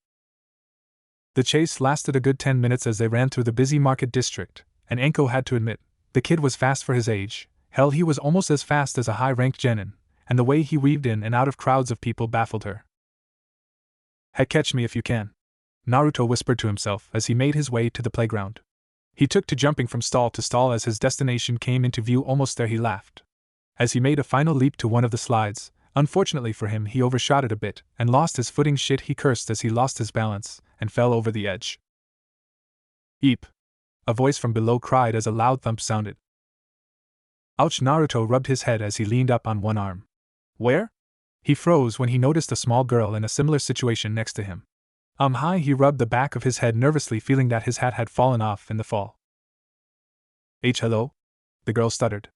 The chase lasted a good 10 minutes as they ran through the busy market district, and Enko had to admit, the kid was fast for his age. Hell, he was almost as fast as a high-ranked genin, and the way he weaved in and out of crowds of people baffled her. Hey, catch me if you can, Naruto whispered to himself as he made his way to the playground. He took to jumping from stall to stall as his destination came into view. Almost there, he laughed. As he made a final leap to one of the slides, unfortunately for him, he overshot it a bit and lost his footing. Shit, he cursed as he lost his balance and fell over the edge. Eep! A voice from below cried as a loud thump sounded. Ouch! Naruto rubbed his head as he leaned up on one arm. Where? He froze when he noticed a small girl in a similar situation next to him. Hi, he rubbed the back of his head nervously, feeling that his hat had fallen off in the fall. Hello? The girl stuttered.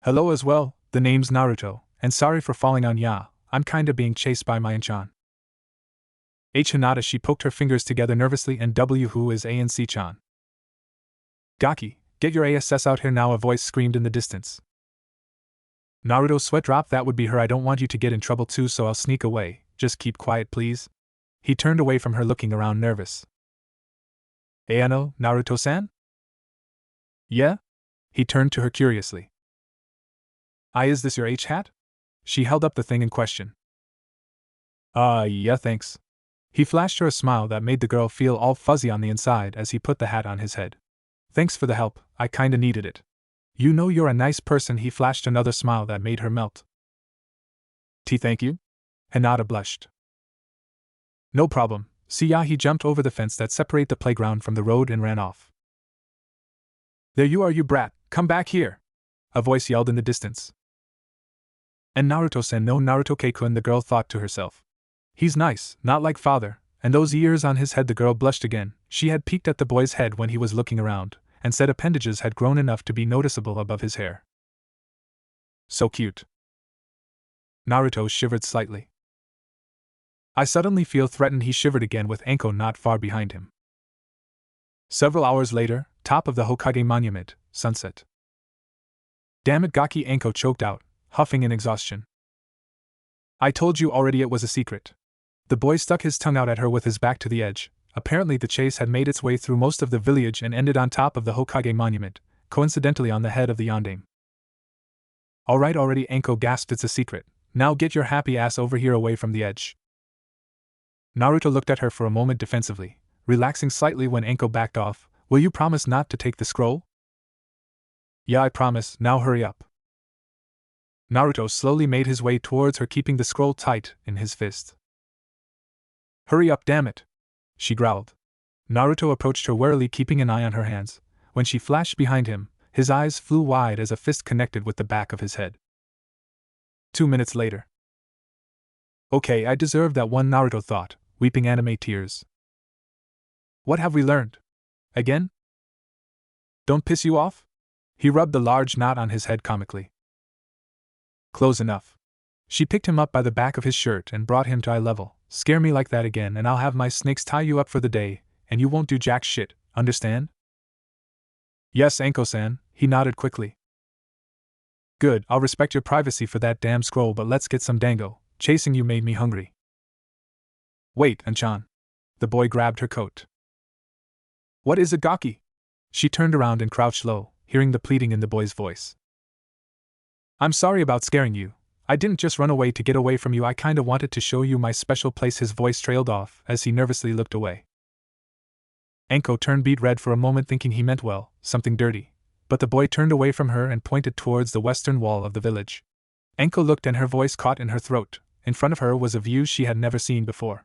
Hello as well, the name's Naruto, and sorry for falling on ya, I'm kinda being chased by my Anchan. Hinata, she poked her fingers together nervously, and who is ANC-chan? Gaki, get your ass out here now, a voice screamed in the distance. Naruto's sweat dropped. That would be her. I don't want you to get in trouble too, so I'll sneak away, just keep quiet please. He turned away from her, looking around nervous. Ayano, Naruto-san? Yeah? He turned to her curiously. Is this your H-hat? She held up the thing in question. Yeah, thanks. He flashed her a smile that made the girl feel all fuzzy on the inside as he put the hat on his head. Thanks for the help, I kinda needed it. You know you're a nice person. He flashed another smile that made her melt. Thank you? Hinata blushed. No problem, see ya. He jumped over the fence that separated the playground from the road and ran off. There you are, you brat, come back here! A voice yelled in the distance. And Naruto-san, no, Naruto-kun, the girl thought to herself. He's nice, not like father, and those ears on his head. The girl blushed again. She had peeked at the boy's head when he was looking around, and said appendages had grown enough to be noticeable above his hair. So cute. Naruto shivered slightly. I suddenly feel threatened. He shivered again with Enko not far behind him. Several hours later, top of the Hokage monument, sunset. Damn it, Gaki, Enko choked out, huffing in exhaustion. I told you already it was a secret. The boy stuck his tongue out at her with his back to the edge. Apparently the chase had made its way through most of the village and ended on top of the Hokage monument, coincidentally on the head of the yondaime. Alright already, Enko gasped, it's a secret. Now get your happy ass over here away from the edge. Naruto looked at her for a moment defensively, relaxing slightly when Enko backed off. Will you promise not to take the scroll? Yeah, I promise, now hurry up. Naruto slowly made his way towards her, keeping the scroll tight in his fist. Hurry up, damn it! She growled. Naruto approached her warily, keeping an eye on her hands. When she flashed behind him, his eyes flew wide as a fist connected with the back of his head. 2 minutes later. Okay, I deserve that one, Naruto thought, weeping anime tears. What have we learned? Again? Don't piss you off? He rubbed the large knot on his head comically. Close enough. She picked him up by the back of his shirt and brought him to eye level. Scare me like that again and I'll have my snakes tie you up for the day, and you won't do jack shit, understand? Yes, Anko-san, he nodded quickly. Good, I'll respect your privacy for that damn scroll, but let's get some dango. Chasing you made me hungry. Wait, Anchan. The boy grabbed her coat. What is it, Gaki? She turned around and crouched low, hearing the pleading in the boy's voice. I'm sorry about scaring you. I didn't just run away to get away from you, I kinda wanted to show you my special place. His voice trailed off as he nervously looked away. Anko turned beet red for a moment, thinking he meant well, something dirty. But the boy turned away from her and pointed towards the western wall of the village. Anko looked and her voice caught in her throat. In front of her was a view she had never seen before.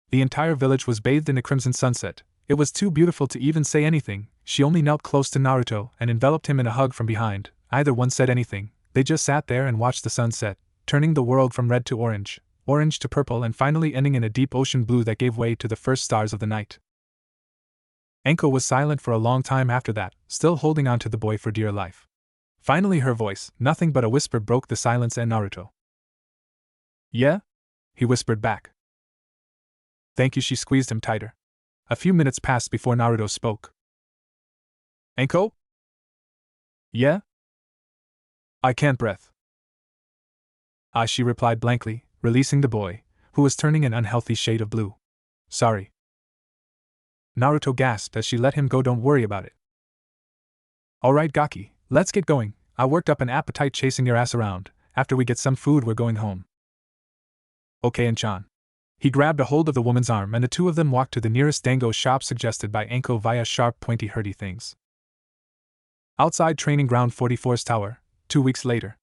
The entire village was bathed in a crimson sunset. It was too beautiful to even say anything. She only knelt close to Naruto and enveloped him in a hug from behind. Neither one said anything. They just sat there and watched the sunset, turning the world from red to orange, orange to purple, and finally ending in a deep ocean blue that gave way to the first stars of the night. Anko was silent for a long time after that, still holding on to the boy for dear life. Finally her voice, nothing but a whisper, broke the silence, and Naruto. Yeah? He whispered back. Thank you, she squeezed him tighter. A few minutes passed before Naruto spoke. Anko? Yeah? I can't breathe. Ah, she replied blankly, releasing the boy, who was turning an unhealthy shade of blue. Sorry. Naruto gasped as she let him go. Don't worry about it. Alright, Gaki, let's get going. I worked up an appetite chasing your ass around. After we get some food, we're going home. Okay, Anchan. He grabbed a hold of the woman's arm and the two of them walked to the nearest dango shop suggested by Anko via sharp, pointy, hurdy things. Outside Training Ground 44's tower, 2 weeks later.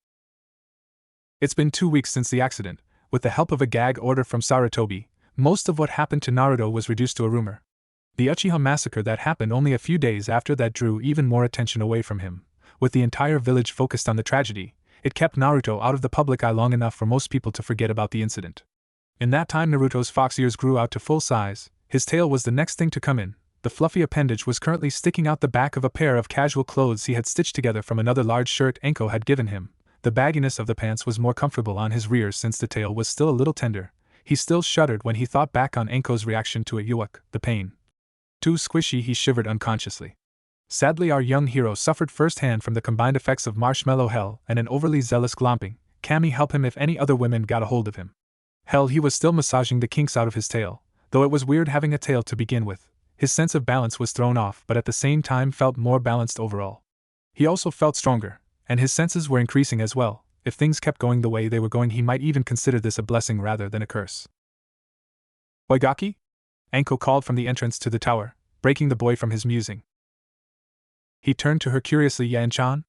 It's been 2 weeks since the accident. With the help of a gag order from Sarutobi, most of what happened to Naruto was reduced to a rumor. The Uchiha massacre that happened only a few days after that drew even more attention away from him. With the entire village focused on the tragedy, it kept Naruto out of the public eye long enough for most people to forget about the incident. In that time, Naruto's fox ears grew out to full size. His tail was the next thing to come in. The fluffy appendage was currently sticking out the back of a pair of casual clothes he had stitched together from another large shirt Anko had given him. The bagginess of the pants was more comfortable on his rear since the tail was still a little tender. He still shuddered when he thought back on Anko's reaction to it. Yuck, the pain. Too squishy, he shivered unconsciously. Sadly, our young hero suffered firsthand from the combined effects of marshmallow hell and an overly zealous glomping. Cammy help him if any other women got a hold of him. Hell, he was still massaging the kinks out of his tail, though it was weird having a tail to begin with. His sense of balance was thrown off, but at the same time felt more balanced overall. He also felt stronger, and his senses were increasing as well. If things kept going the way they were going, he might even consider this a blessing rather than a curse. Oigaki? Anko called from the entrance to the tower, breaking the boy from his musing. He turned to her curiously. Yan-chan?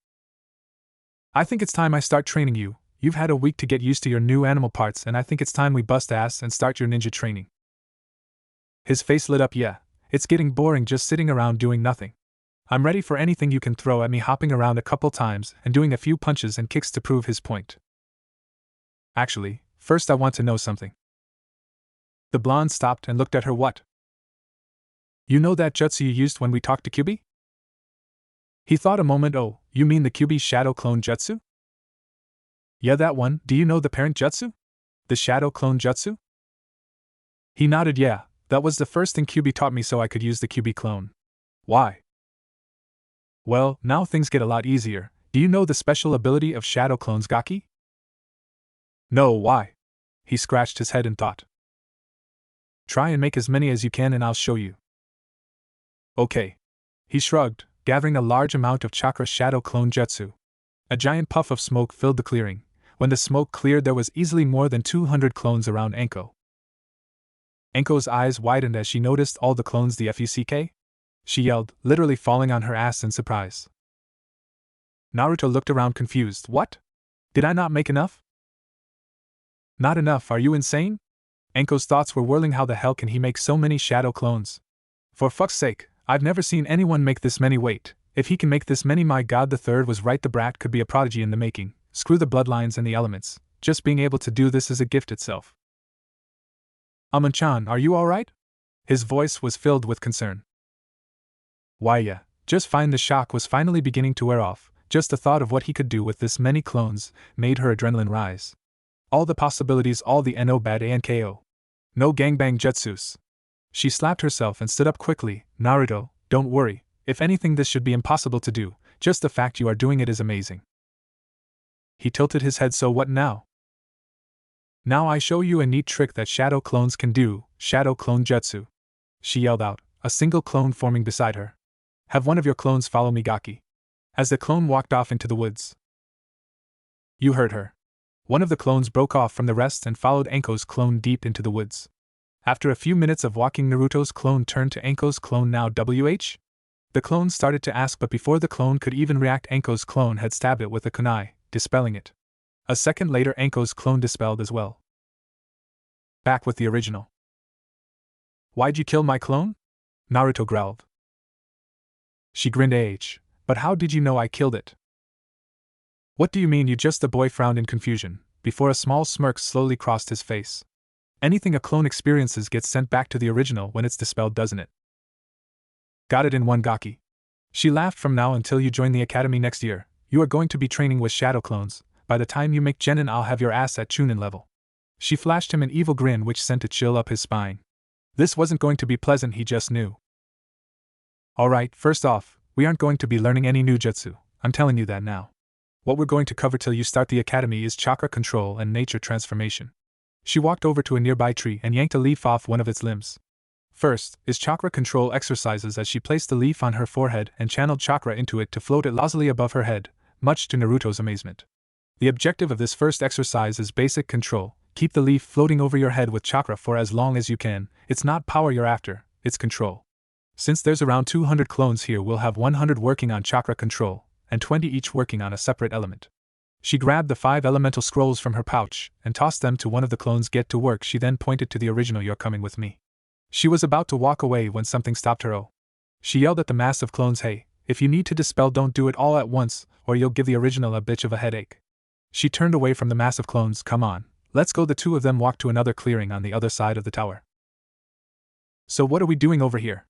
I think it's time I start training you. You've had a week to get used to your new animal parts, and I think it's time we bust ass and start your ninja training. His face lit up. Yeah, it's getting boring just sitting around doing nothing. I'm ready for anything you can throw at me, hopping around a couple times and doing a few punches and kicks to prove his point. Actually, first I want to know something. The blonde stopped and looked at her. What? You know that jutsu you used when we talked to Kyubi? He thought a moment. Oh, you mean the Kyubi shadow clone jutsu? Yeah, that one. Do you know the parent jutsu? The shadow clone jutsu? He nodded. Yeah, that was the first thing Kyubi taught me so I could use the Kyubi clone. Why? Well, now things get a lot easier. Do you know the special ability of shadow clones, Gaki? No, why? He scratched his head in thought. Try and make as many as you can and I'll show you. Okay. He shrugged, gathering a large amount of chakra shadow clone jutsu. A giant puff of smoke filled the clearing. When the smoke cleared, there was easily more than 200 clones around Anko. Anko's eyes widened as she noticed all the clones. The fuck? She yelled, literally falling on her ass in surprise. Naruto looked around confused. What? Did I not make enough? Not enough? Are you insane? Anko's thoughts were whirling. How the hell can he make so many shadow clones? For fuck's sake, I've never seen anyone make this many. Wait, if he can make this many, my god, the third was right. The brat could be a prodigy in the making. Screw the bloodlines and the elements. Just being able to do this is a gift itself. Amon-chan, are you alright? His voice was filled with concern. Why, yeah, just fine. The shock was finally beginning to wear off. Just the thought of what he could do with this many clones made her adrenaline rise. All the possibilities, all the no bad ANKO. No gangbang jutsus. She slapped herself and stood up quickly. Naruto, don't worry. If anything, this should be impossible to do. Just the fact you are doing it is amazing. He tilted his head. So what now? Now I show you a neat trick that shadow clones can do, shadow clone jutsu. She yelled out, a single clone forming beside her. Have one of your clones follow me, Gaki. As the clone walked off into the woods. You heard her. One of the clones broke off from the rest and followed Anko's clone deep into the woods. After a few minutes of walking, Naruto's clone turned to Anko's clone. Now WH? The clone started to ask, but before the clone could even react, Anko's clone had stabbed it with a kunai, dispelling it. A second later, Anko's clone dispelled as well. Back with the original. Why'd you kill my clone? Naruto growled. She grinned. But how did you know I killed it? What do you mean you just? The boy frowned in confusion, before a small smirk slowly crossed his face. Anything a clone experiences gets sent back to the original when it's dispelled, doesn't it? Got it in one, Gaki. She laughed. From now until you join the academy next year, you are going to be training with shadow clones. By the time you make Genin, I'll have your ass at Chunin level. She flashed him an evil grin which sent a chill up his spine. This wasn't going to be pleasant, he just knew. Alright, first off, we aren't going to be learning any new jutsu, I'm telling you that now. What we're going to cover till you start the academy is chakra control and nature transformation. She walked over to a nearby tree and yanked a leaf off one of its limbs. First is chakra control exercises, as she placed the leaf on her forehead and channeled chakra into it to float it lazily above her head, much to Naruto's amazement. The objective of this first exercise is basic control. Keep the leaf floating over your head with chakra for as long as you can. It's not power you're after, it's control. Since there's around 200 clones here, we'll have 100 working on chakra control, and 20 each working on a separate element. She grabbed the 5 elemental scrolls from her pouch and tossed them to one of the clones. Get to work, she then pointed to the original. You're coming with me. She was about to walk away when something stopped her. Oh. She yelled at the mass of clones, hey, if you need to dispel, don't do it all at once, or you'll give the original a bitch of a headache. She turned away from the mass of clones. Come on, let's go. The two of them walked to another clearing on the other side of the tower. So what are we doing over here?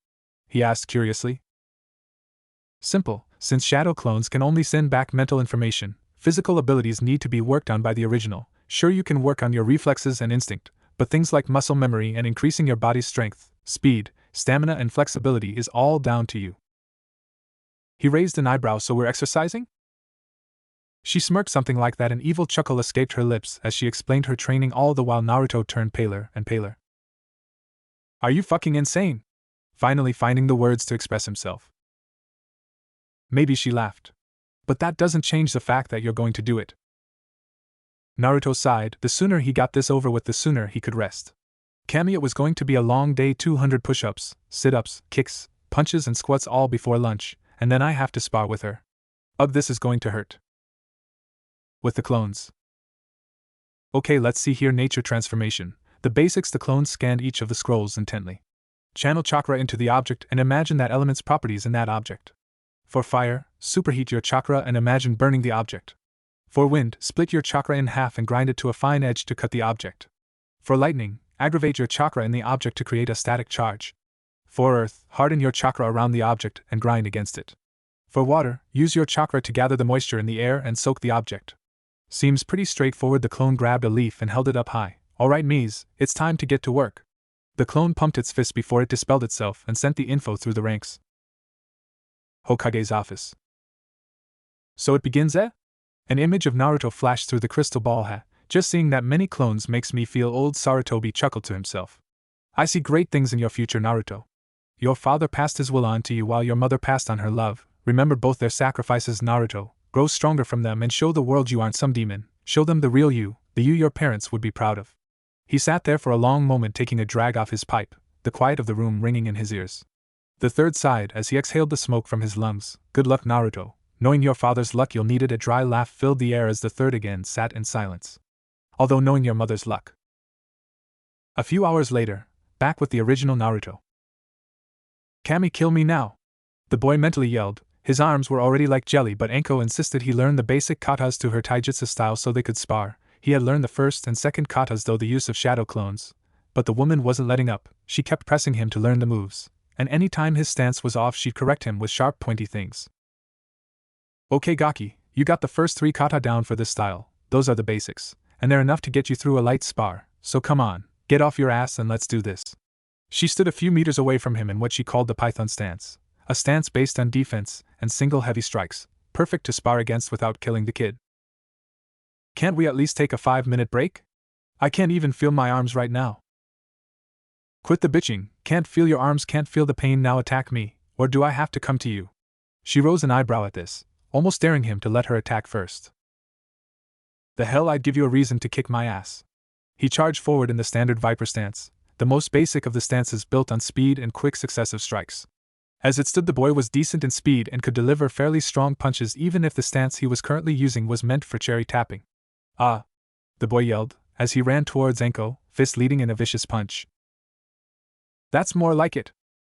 He asked curiously. Simple, since shadow clones can only send back mental information, physical abilities need to be worked on by the original. Sure, you can work on your reflexes and instinct, but things like muscle memory and increasing your body's strength, speed, stamina and flexibility is all down to you. He raised an eyebrow. So we're exercising? She smirked something like that. An evil chuckle escaped her lips as she explained her training, all the while Naruto turned paler and paler. Are you fucking insane? Finally finding the words to express himself. Maybe, she laughed. But that doesn't change the fact that you're going to do it. Naruto sighed. The sooner he got this over with, the sooner he could rest. Kami, it was going to be a long day. 200 push-ups, sit-ups, kicks, punches and squats all before lunch, and then I have to spar with her. Ugh, this is going to hurt. With the clones. Okay, let's see here. Nature transformation. The basics. The clones scanned each of the scrolls intently. Channel chakra into the object and imagine that element's properties in that object. For fire, superheat your chakra and imagine burning the object. For wind, split your chakra in half and grind it to a fine edge to cut the object. For lightning, aggravate your chakra in the object to create a static charge. For earth, harden your chakra around the object and grind against it. For water, use your chakra to gather the moisture in the air and soak the object. Seems pretty straightforward. The clone grabbed a leaf and held it up high. Alright, Mies, it's time to get to work. The clone pumped its fist before it dispelled itself and sent the info through the ranks. Hokage's office. So it begins, eh? An image of Naruto flashed through the crystal ball hat. Just seeing that many clones makes me feel old. Sarutobi chuckled to himself. I see great things in your future, Naruto. Your father passed his will on to you while your mother passed on her love. Remember both their sacrifices, Naruto. Grow stronger from them and show the world you aren't some demon. Show them the real you, the you your parents would be proud of. He sat there for a long moment, taking a drag off his pipe, the quiet of the room ringing in his ears. The third sighed as he exhaled the smoke from his lungs. Good luck, Naruto. Knowing your father's luck, you'll need it. A dry laugh filled the air as the third again sat in silence. Although knowing your mother's luck. A few hours later, back with the original Naruto. Kami, kill me now! The boy mentally yelled. His arms were already like jelly, but Anko insisted he learn the basic katas to her taijutsu style so they could spar. He had learned the first and second katas, though the use of shadow clones, But the woman wasn't letting up. She kept pressing him to learn the moves, and any time his stance was off she'd correct him with sharp pointy things. Okay Gaki, you got the first 3 kata down for this style, those are the basics, and they're enough to get you through a light spar, so come on, get off your ass and let's do this. She stood a few meters away from him in what she called the python stance, a stance based on defense and single heavy strikes, perfect to spar against without killing the kid. Can't we at least take a 5-minute break? I can't even feel my arms right now. Quit the bitching, can't feel your arms, can't feel the pain, now attack me, or do I have to come to you? She rose an eyebrow at this, almost daring him to let her attack first. The hell, I'd give you a reason to kick my ass. He charged forward in the standard Viper stance, the most basic of the stances built on speed and quick successive strikes. As it stood, the boy was decent in speed and could deliver fairly strong punches even if the stance he was currently using was meant for cherry tapping. Ah! The boy yelled, as he ran towards Enko, fist leading in a vicious punch. That's more like it.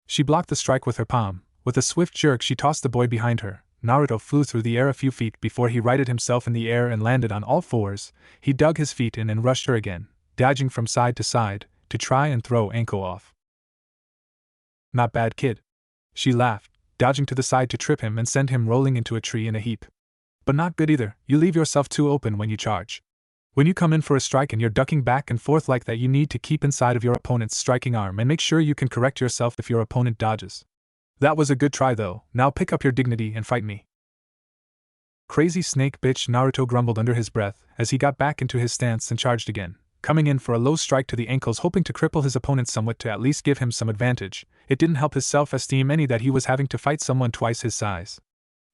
She blocked the strike with her palm. With a swift jerk she tossed the boy behind her. Naruto flew through the air a few feet before he righted himself in the air and landed on all fours. He dug his feet in and rushed her again, dodging from side to side, to try and throw Enko off. Not bad, kid. She laughed, dodging to the side to trip him and send him rolling into a tree in a heap. But not good either, you leave yourself too open when you charge. When you come in for a strike and you're ducking back and forth like that, you need to keep inside of your opponent's striking arm and make sure you can correct yourself if your opponent dodges. That was a good try though, now pick up your dignity and fight me. Crazy snake bitch, Naruto grumbled under his breath as he got back into his stance and charged again, coming in for a low strike to the ankles, hoping to cripple his opponent somewhat to at least give him some advantage. It didn't help his self-esteem any that he was having to fight someone twice his size.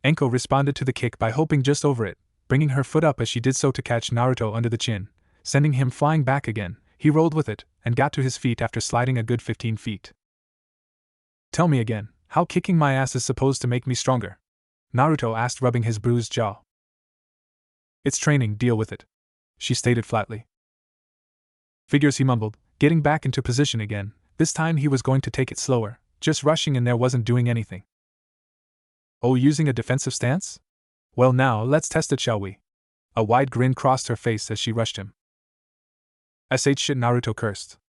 Enko responded to the kick by hopping just over it, bringing her foot up as she did so to catch Naruto under the chin, sending him flying back again. He rolled with it, and got to his feet after sliding a good 15 feet. Tell me again, how kicking my ass is supposed to make me stronger? Naruto asked, rubbing his bruised jaw. It's training, deal with it, she stated flatly. Figures, he mumbled, getting back into position again. This time he was going to take it slower, just rushing in there wasn't doing anything. Oh, using a defensive stance? Well now, let's test it, shall we? A wide grin crossed her face as she rushed him. Shit, Naruto cursed,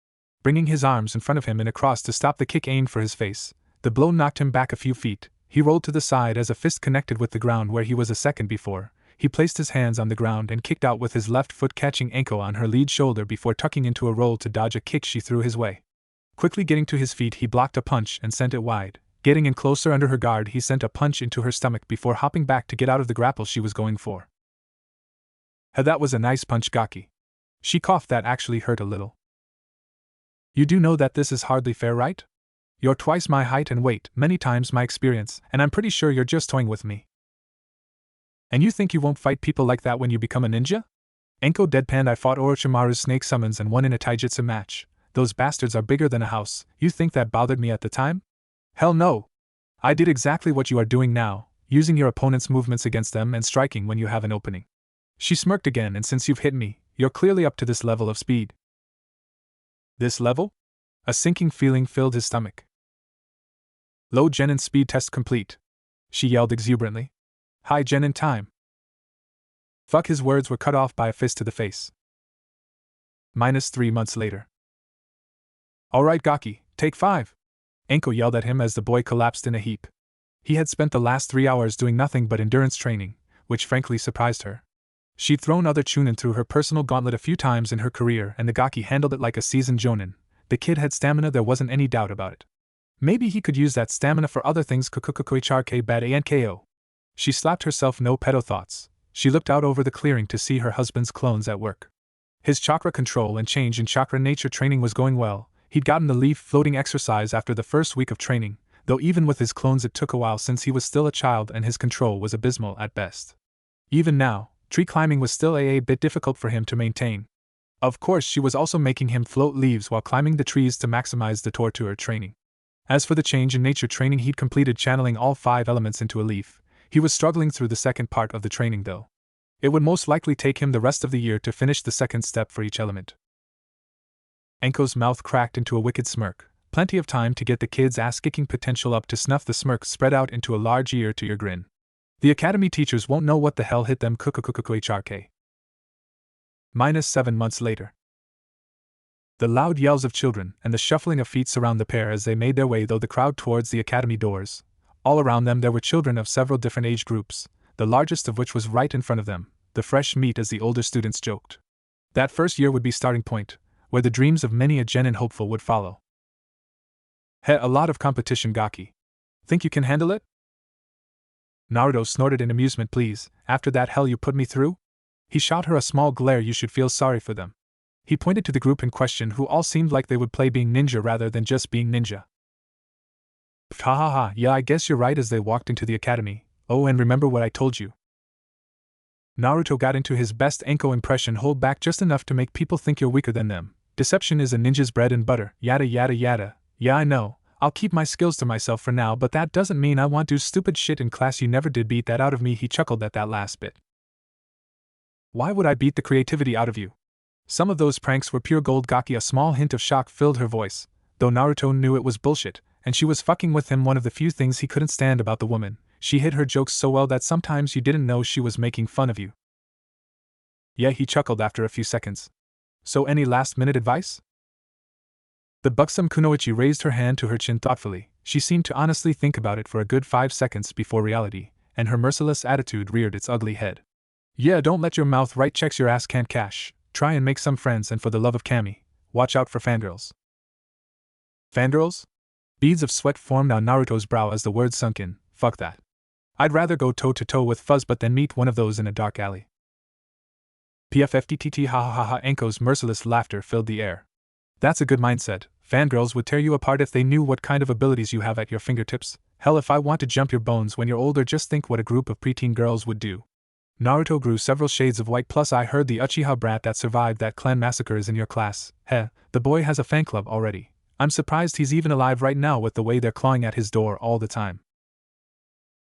bringing his arms in front of him in a cross to stop the kick aimed for his face. The blow knocked him back a few feet. He rolled to the side as a fist connected with the ground where he was a second before. He placed his hands on the ground and kicked out with his left foot, catching Enko on her lead shoulder before tucking into a roll to dodge a kick she threw his way. Quickly getting to his feet, he blocked a punch and sent it wide. Getting in closer under her guard, he sent a punch into her stomach before hopping back to get out of the grapple she was going for. That was a nice punch, Gaki. She coughed. That actually hurt a little. You do know that this is hardly fair, right? You're twice my height and weight, many times my experience, and I'm pretty sure you're just toying with me. And you think you won't fight people like that when you become a ninja? Enko deadpanned. I fought Orochimaru's snake summons and won in a taijutsu match. Those bastards are bigger than a house. You think that bothered me at the time? Hell no. I did exactly what you are doing now, using your opponent's movements against them and striking when you have an opening. She smirked again. And since you've hit me, you're clearly up to this level of speed. This level? A sinking feeling filled his stomach. Low Genin speed test complete, she yelled exuberantly. High Genin time. Fuck, his words were cut off by a fist to the face. -3 months later. Alright Gaki, take 5. Enko yelled at him as the boy collapsed in a heap. He had spent the last 3 hours doing nothing but endurance training, which frankly surprised her. She'd thrown other chunin through her personal gauntlet a few times in her career, and the Gaki handled it like a seasoned jonin. The kid had stamina, there wasn't any doubt about it. Maybe he could use that stamina for other things. Kukukukuicharke bad anko. She slapped herself. No pedo thoughts. She looked out over the clearing to see her husband's clones at work. His chakra control and change in chakra nature training was going well. He'd gotten the leaf floating exercise after the first week of training, though even with his clones it took a while since he was still a child and his control was abysmal at best. Even now, tree climbing was still a bit difficult for him to maintain. Of course, she was also making him float leaves while climbing the trees to maximize the torture training. As for the change in nature training, he'd completed channeling all 5 elements into a leaf. He was struggling through the second part of the training though. It would most likely take him the rest of the year to finish the second step for each element. Enko's mouth cracked into a wicked smirk. Plenty of time to get the kid's ass-kicking potential up to snuff. The smirk spread out into a large ear-to-ear grin. The academy teachers won't know what the hell hit them. Kukukukukuicharke. -7 months later. The loud yells of children and the shuffling of feet surround the pair as they made their way through the crowd towards the academy doors. All around them there were children of several different age groups, the largest of which was right in front of them, the fresh meat as the older students joked. That first year would be starting point, where the dreams of many a genin hopeful would follow. Heh, a lot of competition, Gaki. Think you can handle it? Naruto snorted in amusement. Please, after that hell you put me through? He shot her a small glare. You should feel sorry for them. He pointed to the group in question who all seemed like they would play being ninja rather than just being ninja. Ha ha ha, yeah, I guess you're right. As they walked into the academy. Oh, and remember what I told you. Naruto got into his best Anko impression. Hold back just enough to make people think you're weaker than them. Deception is a ninja's bread and butter, yada yada yada. Yeah, I know. I'll keep my skills to myself for now, but that doesn't mean I won't do stupid shit in class. You never did beat that out of me. He chuckled at that last bit. Why would I beat the creativity out of you? Some of those pranks were pure gold, Gaki. A small hint of shock filled her voice, though Naruto knew it was bullshit, and she was fucking with him. One of the few things he couldn't stand about the woman, she hid her jokes so well that sometimes you didn't know she was making fun of you. Yeah, he chuckled after a few seconds. So any last-minute advice? The buxom Kunoichi raised her hand to her chin thoughtfully. She seemed to honestly think about it for a good 5 seconds before reality, and her merciless attitude reared its ugly head. Yeah, don't let your mouth write checks your ass can't cash. Try and make some friends, and for the love of Kami, watch out for fangirls. Fangirls? Beads of sweat formed on Naruto's brow as the word sunk in. Fuck that. I'd rather go toe-to-toe with Fuzzbutt than meet one of those in a dark alley. PFFTTT, ha ha ha ha. Anko's merciless laughter filled the air. That's a good mindset. Fangirls would tear you apart if they knew what kind of abilities you have at your fingertips. Hell, if I want to jump your bones when you're older, just think what a group of preteen girls would do. Naruto grew several shades of white. Plus I heard the Uchiha brat that survived that clan massacre is in your class. Heh, the boy has a fan club already. I'm surprised he's even alive right now with the way they're clawing at his door all the time.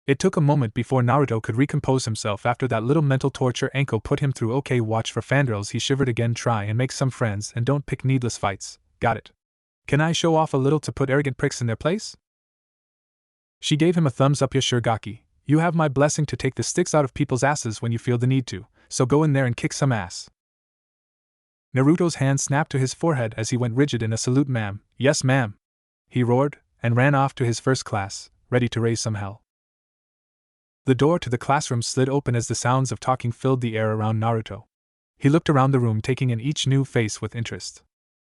It took a moment before Naruto could recompose himself after that little mental torture Anko put him through. Okay, watch for fangirls, he shivered again. Try and make some friends and don't pick needless fights. Got it. Can I show off a little to put arrogant pricks in their place? She gave him a thumbs up. Yeah, sure, Gaki. You have my blessing to take the sticks out of people's asses when you feel the need to, so go in there and kick some ass. Naruto's hand snapped to his forehead as he went rigid in a salute. Ma'am. Yes, ma'am. He roared, and ran off to his first class, ready to raise some hell. The door to the classroom slid open as the sounds of talking filled the air around Naruto. He looked around the room, taking in each new face with interest.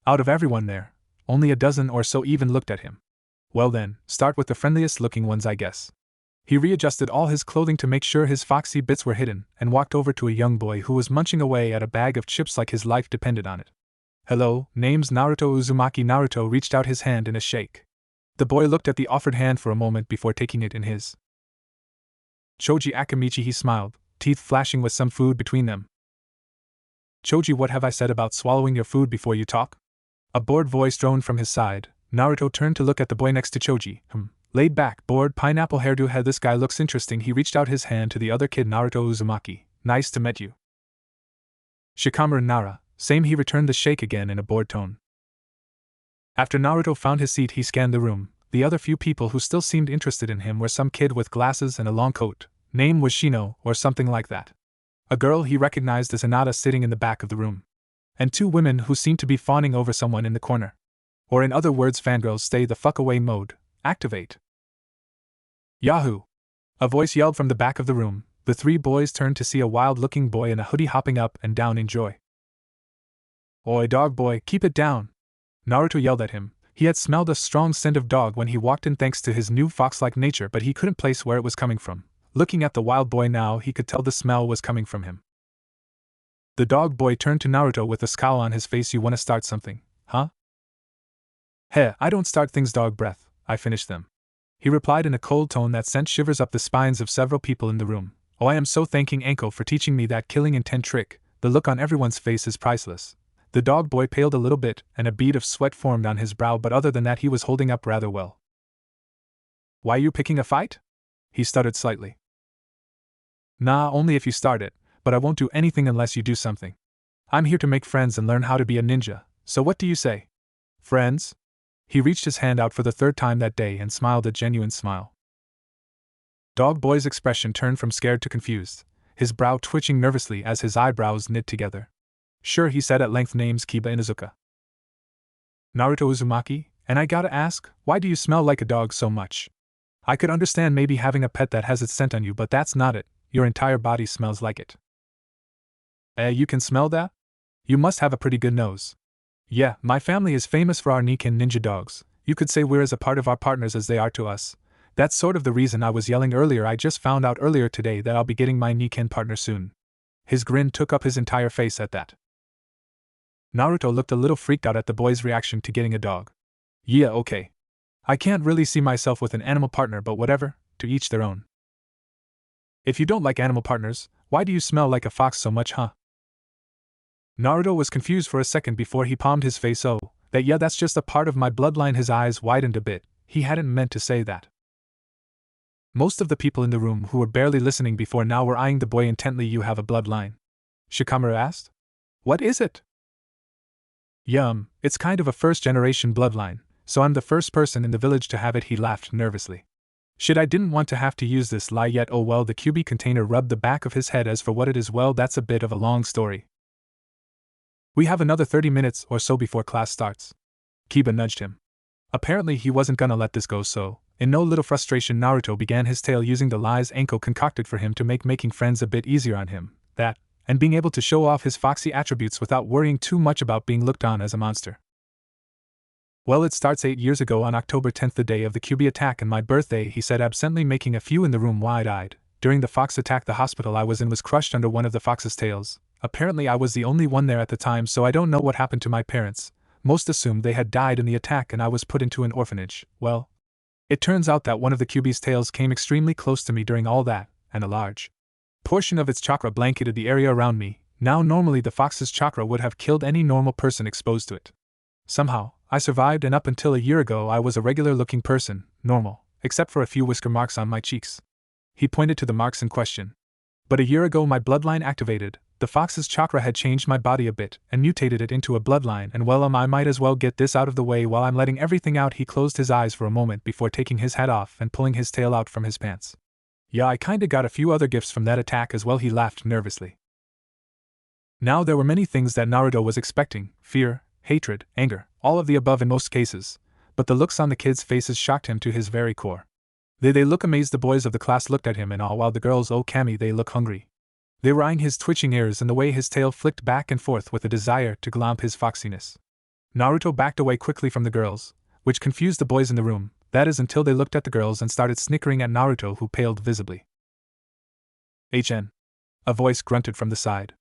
Out of everyone there, only a dozen or so even looked at him. Well then, start with the friendliest looking ones, I guess. He readjusted all his clothing to make sure his foxy bits were hidden, and walked over to a young boy who was munching away at a bag of chips like his life depended on it. Hello, name's Naruto Uzumaki. Naruto reached out his hand in a shake. The boy looked at the offered hand for a moment before taking it in his. Choji Akamichi, he smiled, teeth flashing with some food between them. Choji, what have I said about swallowing your food before you talk? A bored voice droned from his side. Naruto turned to look at the boy next to Choji. Laid back, bored pineapple hairdo head. This guy looks interesting. He reached out his hand to the other kid. Naruto Uzumaki. Nice to meet you. Shikamaru Nara. Same. He returned the shake again in a bored tone. After Naruto found his seat, he scanned the room. The other few people who still seemed interested in him were some kid with glasses and a long coat. Name was Shino, or something like that. A girl he recognized as Hinata sitting in the back of the room. And 2 women who seemed to be fawning over someone in the corner. Or in other words, fangirls stay the fuck away mode. Activate. Yahoo! A voice yelled from the back of the room. The 3 boys turned to see a wild-looking boy in a hoodie hopping up and down in joy. Oi, dog boy, keep it down! Naruto yelled at him. He had smelled a strong scent of dog when he walked in thanks to his new fox-like nature, but he couldn't place where it was coming from. Looking at the wild boy now, he could tell the smell was coming from him. The dog boy turned to Naruto with a scowl on his face. You wanna start something, huh? Heh, I don't start things, dog breath, I finish them. He replied in a cold tone that sent shivers up the spines of several people in the room. Oh, I am so thanking Anko for teaching me that killing intent trick. The look on everyone's face is priceless. The dog boy paled a little bit, and a bead of sweat formed on his brow, but other than that he was holding up rather well. Why you picking a fight? He stuttered slightly. Nah, only if you start it, but I won't do anything unless you do something. I'm here to make friends and learn how to be a ninja, so what do you say? Friends? He reached his hand out for the 3rd time that day and smiled a genuine smile. Dog boy's expression turned from scared to confused, his brow twitching nervously as his eyebrows knit together. Sure, he said at length. Name's Kiba Inuzuka. Naruto Uzumaki, and I gotta ask, why do you smell like a dog so much? I could understand maybe having a pet that has its scent on you, but that's not it. Your entire body smells like it. You can smell that? You must have a pretty good nose. Yeah, my family is famous for our Nikken ninja dogs. You could say we're as a part of our partners as they are to us. That's sort of the reason I was yelling earlier. I just found out earlier today that I'll be getting my Nikken partner soon. His grin took up his entire face at that. Naruto looked a little freaked out at the boy's reaction to getting a dog. Yeah, okay. I can't really see myself with an animal partner, but whatever, to each their own. If you don't like animal partners, why do you smell like a fox so much, huh? Naruto was confused for a second before he palmed his face. Oh, that's just a part of my bloodline. His eyes widened a bit. He hadn't meant to say that. Most of the people in the room who were barely listening before now were eyeing the boy intently. You have a bloodline? Shikamaru asked. What is it? It's kind of a first-generation bloodline, so I'm the first person in the village to have it. He laughed nervously. Shit, I didn't want to have to use this lie yet. Oh well. The QB container rubbed the back of his head. As for what it is, well, that's a bit of a long story. We have another 30 minutes or so before class starts. Kiba nudged him. Apparently he wasn't gonna let this go, so, in no little frustration, Naruto began his tale using the lies Anko concocted for him to make making friends a bit easier on him, that, and being able to show off his foxy attributes without worrying too much about being looked on as a monster. Well, it starts 8 years ago on October 10th, the day of the QB attack and my birthday, he said absently, making a few in the room wide-eyed. During the fox attack, the hospital I was in was crushed under one of the fox's tails. Apparently I was the only one there at the time, so I don't know what happened to my parents. Most assumed they had died in the attack and I was put into an orphanage. Well, it turns out that one of the QB's tails came extremely close to me during all that, and a large portion of its chakra blanketed the area around me. Now normally the fox's chakra would have killed any normal person exposed to it. Somehow, I survived, and up until a year ago I was a regular-looking person, normal, except for a few whisker marks on my cheeks. He pointed to the marks in question. But a year ago my bloodline activated. The fox's chakra had changed my body a bit and mutated it into a bloodline, and well, I might as well get this out of the way while I'm letting everything out. He closed his eyes for a moment before taking his hat off and pulling his tail out from his pants. Yeah, I kinda got a few other gifts from that attack as well. He laughed nervously. Now there were many things that Naruto was expecting: fear, hatred, anger, all of the above in most cases, but the looks on the kids' faces shocked him to his very core. They look amazed. The boys of the class looked at him in awe, while the girls, oh Kami, they look hungry. They were eyeing his twitching ears and the way his tail flicked back and forth with a desire to glomp his foxiness. Naruto backed away quickly from the girls, which confused the boys in the room, that is until they looked at the girls and started snickering at Naruto, who paled visibly. HN. A voice grunted from the side.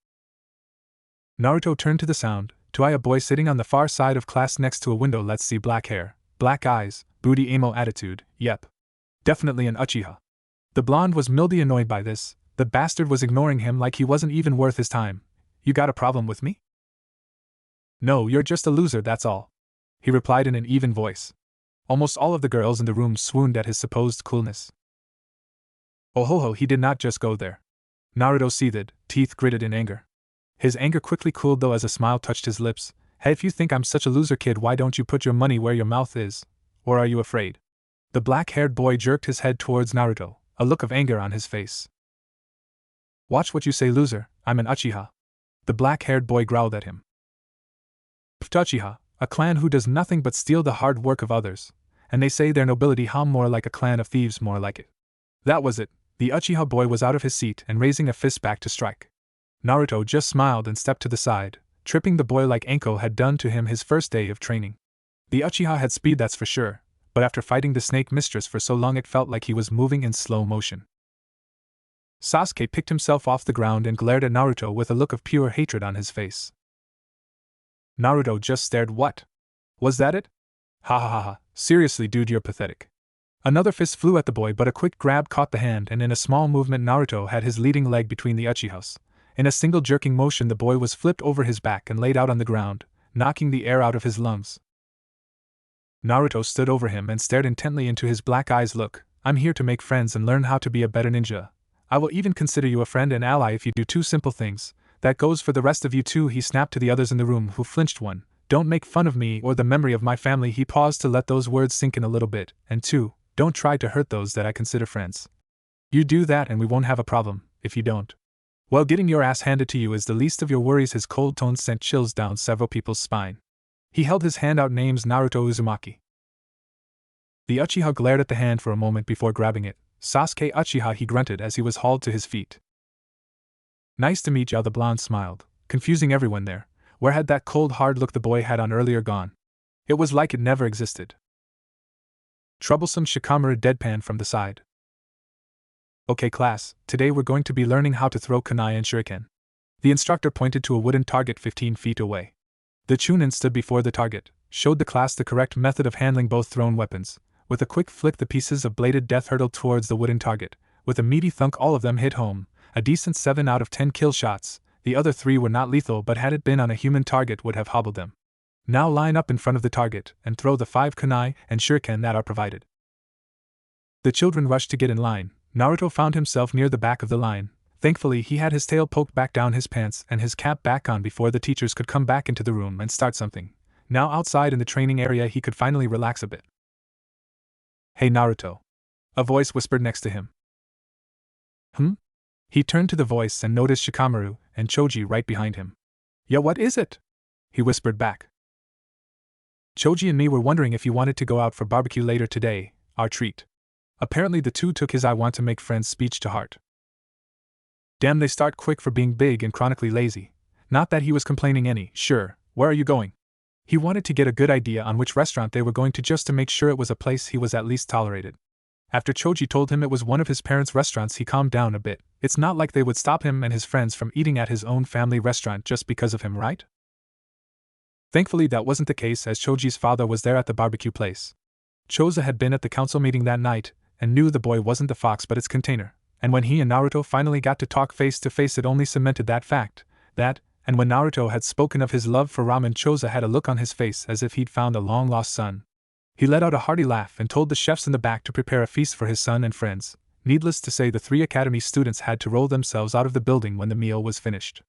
Naruto turned to the sound, to eye a boy sitting on the far side of class next to a window. Let's see, black hair, black eyes, booty emo attitude, yep. Definitely an Uchiha. The blonde was mildly annoyed by this. The bastard was ignoring him like he wasn't even worth his time. You got a problem with me? No, you're just a loser, that's all, he replied in an even voice. Almost all of the girls in the room swooned at his supposed coolness. Oh ho ho, he did not just go there. Naruto seethed, teeth gritted in anger. His anger quickly cooled though as a smile touched his lips. Hey, if you think I'm such a loser, kid, why don't you put your money where your mouth is? Or are you afraid? The black-haired boy jerked his head towards Naruto, a look of anger on his face. Watch what you say, loser, I'm an Uchiha. The black-haired boy growled at him. Uchiha, a clan who does nothing but steal the hard work of others, and they say their nobility more like a clan of thieves, more like it. That was it. The Uchiha boy was out of his seat and raising a fist back to strike. Naruto just smiled and stepped to the side, tripping the boy like Anko had done to him his first day of training. The Uchiha had speed, that's for sure, but after fighting the snake mistress for so long it felt like he was moving in slow motion. Sasuke picked himself off the ground and glared at Naruto with a look of pure hatred on his face. Naruto just stared. What? Was that it? Ha ha ha ha, seriously dude, you're pathetic. Another fist flew at the boy, but a quick grab caught the hand, and in a small movement Naruto had his leading leg between the Uchihas. In a single jerking motion the boy was flipped over his back and laid out on the ground, knocking the air out of his lungs. Naruto stood over him and stared intently into his black eyes. Look, I'm here to make friends and learn how to be a better ninja. I will even consider you a friend and ally if you do two simple things. That goes for the rest of you too, he snapped to the others in the room, who flinched. 1. Don't make fun of me or the memory of my family. He paused to let those words sink in a little bit. And 2. Don't try to hurt those that I consider friends. You do that and we won't have a problem. If you don't, well, getting your ass handed to you is the least of your worries. His cold tones sent chills down several people's spine. He held his hand out, names Naruto Uzumaki. The Uchiha glared at the hand for a moment before grabbing it. Sasuke Uchiha, he grunted as he was hauled to his feet. Nice to meet you, the blonde smiled, confusing everyone there. Where had that cold hard look the boy had on earlier gone? It was like it never existed. Troublesome Shikamaru deadpanned from the side. Okay class, today we're going to be learning how to throw kunai and shuriken. The instructor pointed to a wooden target 15 feet away. The Chunin stood before the target, showed the class the correct method of handling both thrown weapons. With a quick flick, the pieces of bladed death hurtled towards the wooden target. With a meaty thunk, all of them hit home, a decent 7 out of 10 kill shots. The other 3 were not lethal, but had it been on a human target would have hobbled them. Now line up in front of the target and throw the 5 kunai and shuriken that are provided. The children rushed to get in line. Naruto found himself near the back of the line. Thankfully, he had his tail poked back down his pants and his cap back on before the teachers could come back into the room and start something. Now outside in the training area, he could finally relax a bit. Hey Naruto. A voice whispered next to him. He turned to the voice and noticed Shikamaru and Choji right behind him. Yeah, what is it? He whispered back. Choji and me were wondering if you wanted to go out for barbecue later today, our treat. Apparently the two took his "I want to make friends" speech to heart. Damn, they start quick for being big and chronically lazy. Not that he was complaining any. Sure, where are you going? He wanted to get a good idea on which restaurant they were going to, just to make sure it was a place he was at least tolerated. After Choji told him it was one of his parents' restaurants, he calmed down a bit. It's not like they would stop him and his friends from eating at his own family restaurant just because of him, right? Thankfully that wasn't the case, as Choji's father was there at the barbecue place. Choza had been at the council meeting that night and knew the boy wasn't the fox but its container. And when he and Naruto finally got to talk face to face, it only cemented that fact. And when Naruto had spoken of his love for ramen, Choza had a look on his face as if he'd found a long-lost son. He let out a hearty laugh and told the chefs in the back to prepare a feast for his son and friends. Needless to say, the 3 academy students had to roll themselves out of the building when the meal was finished.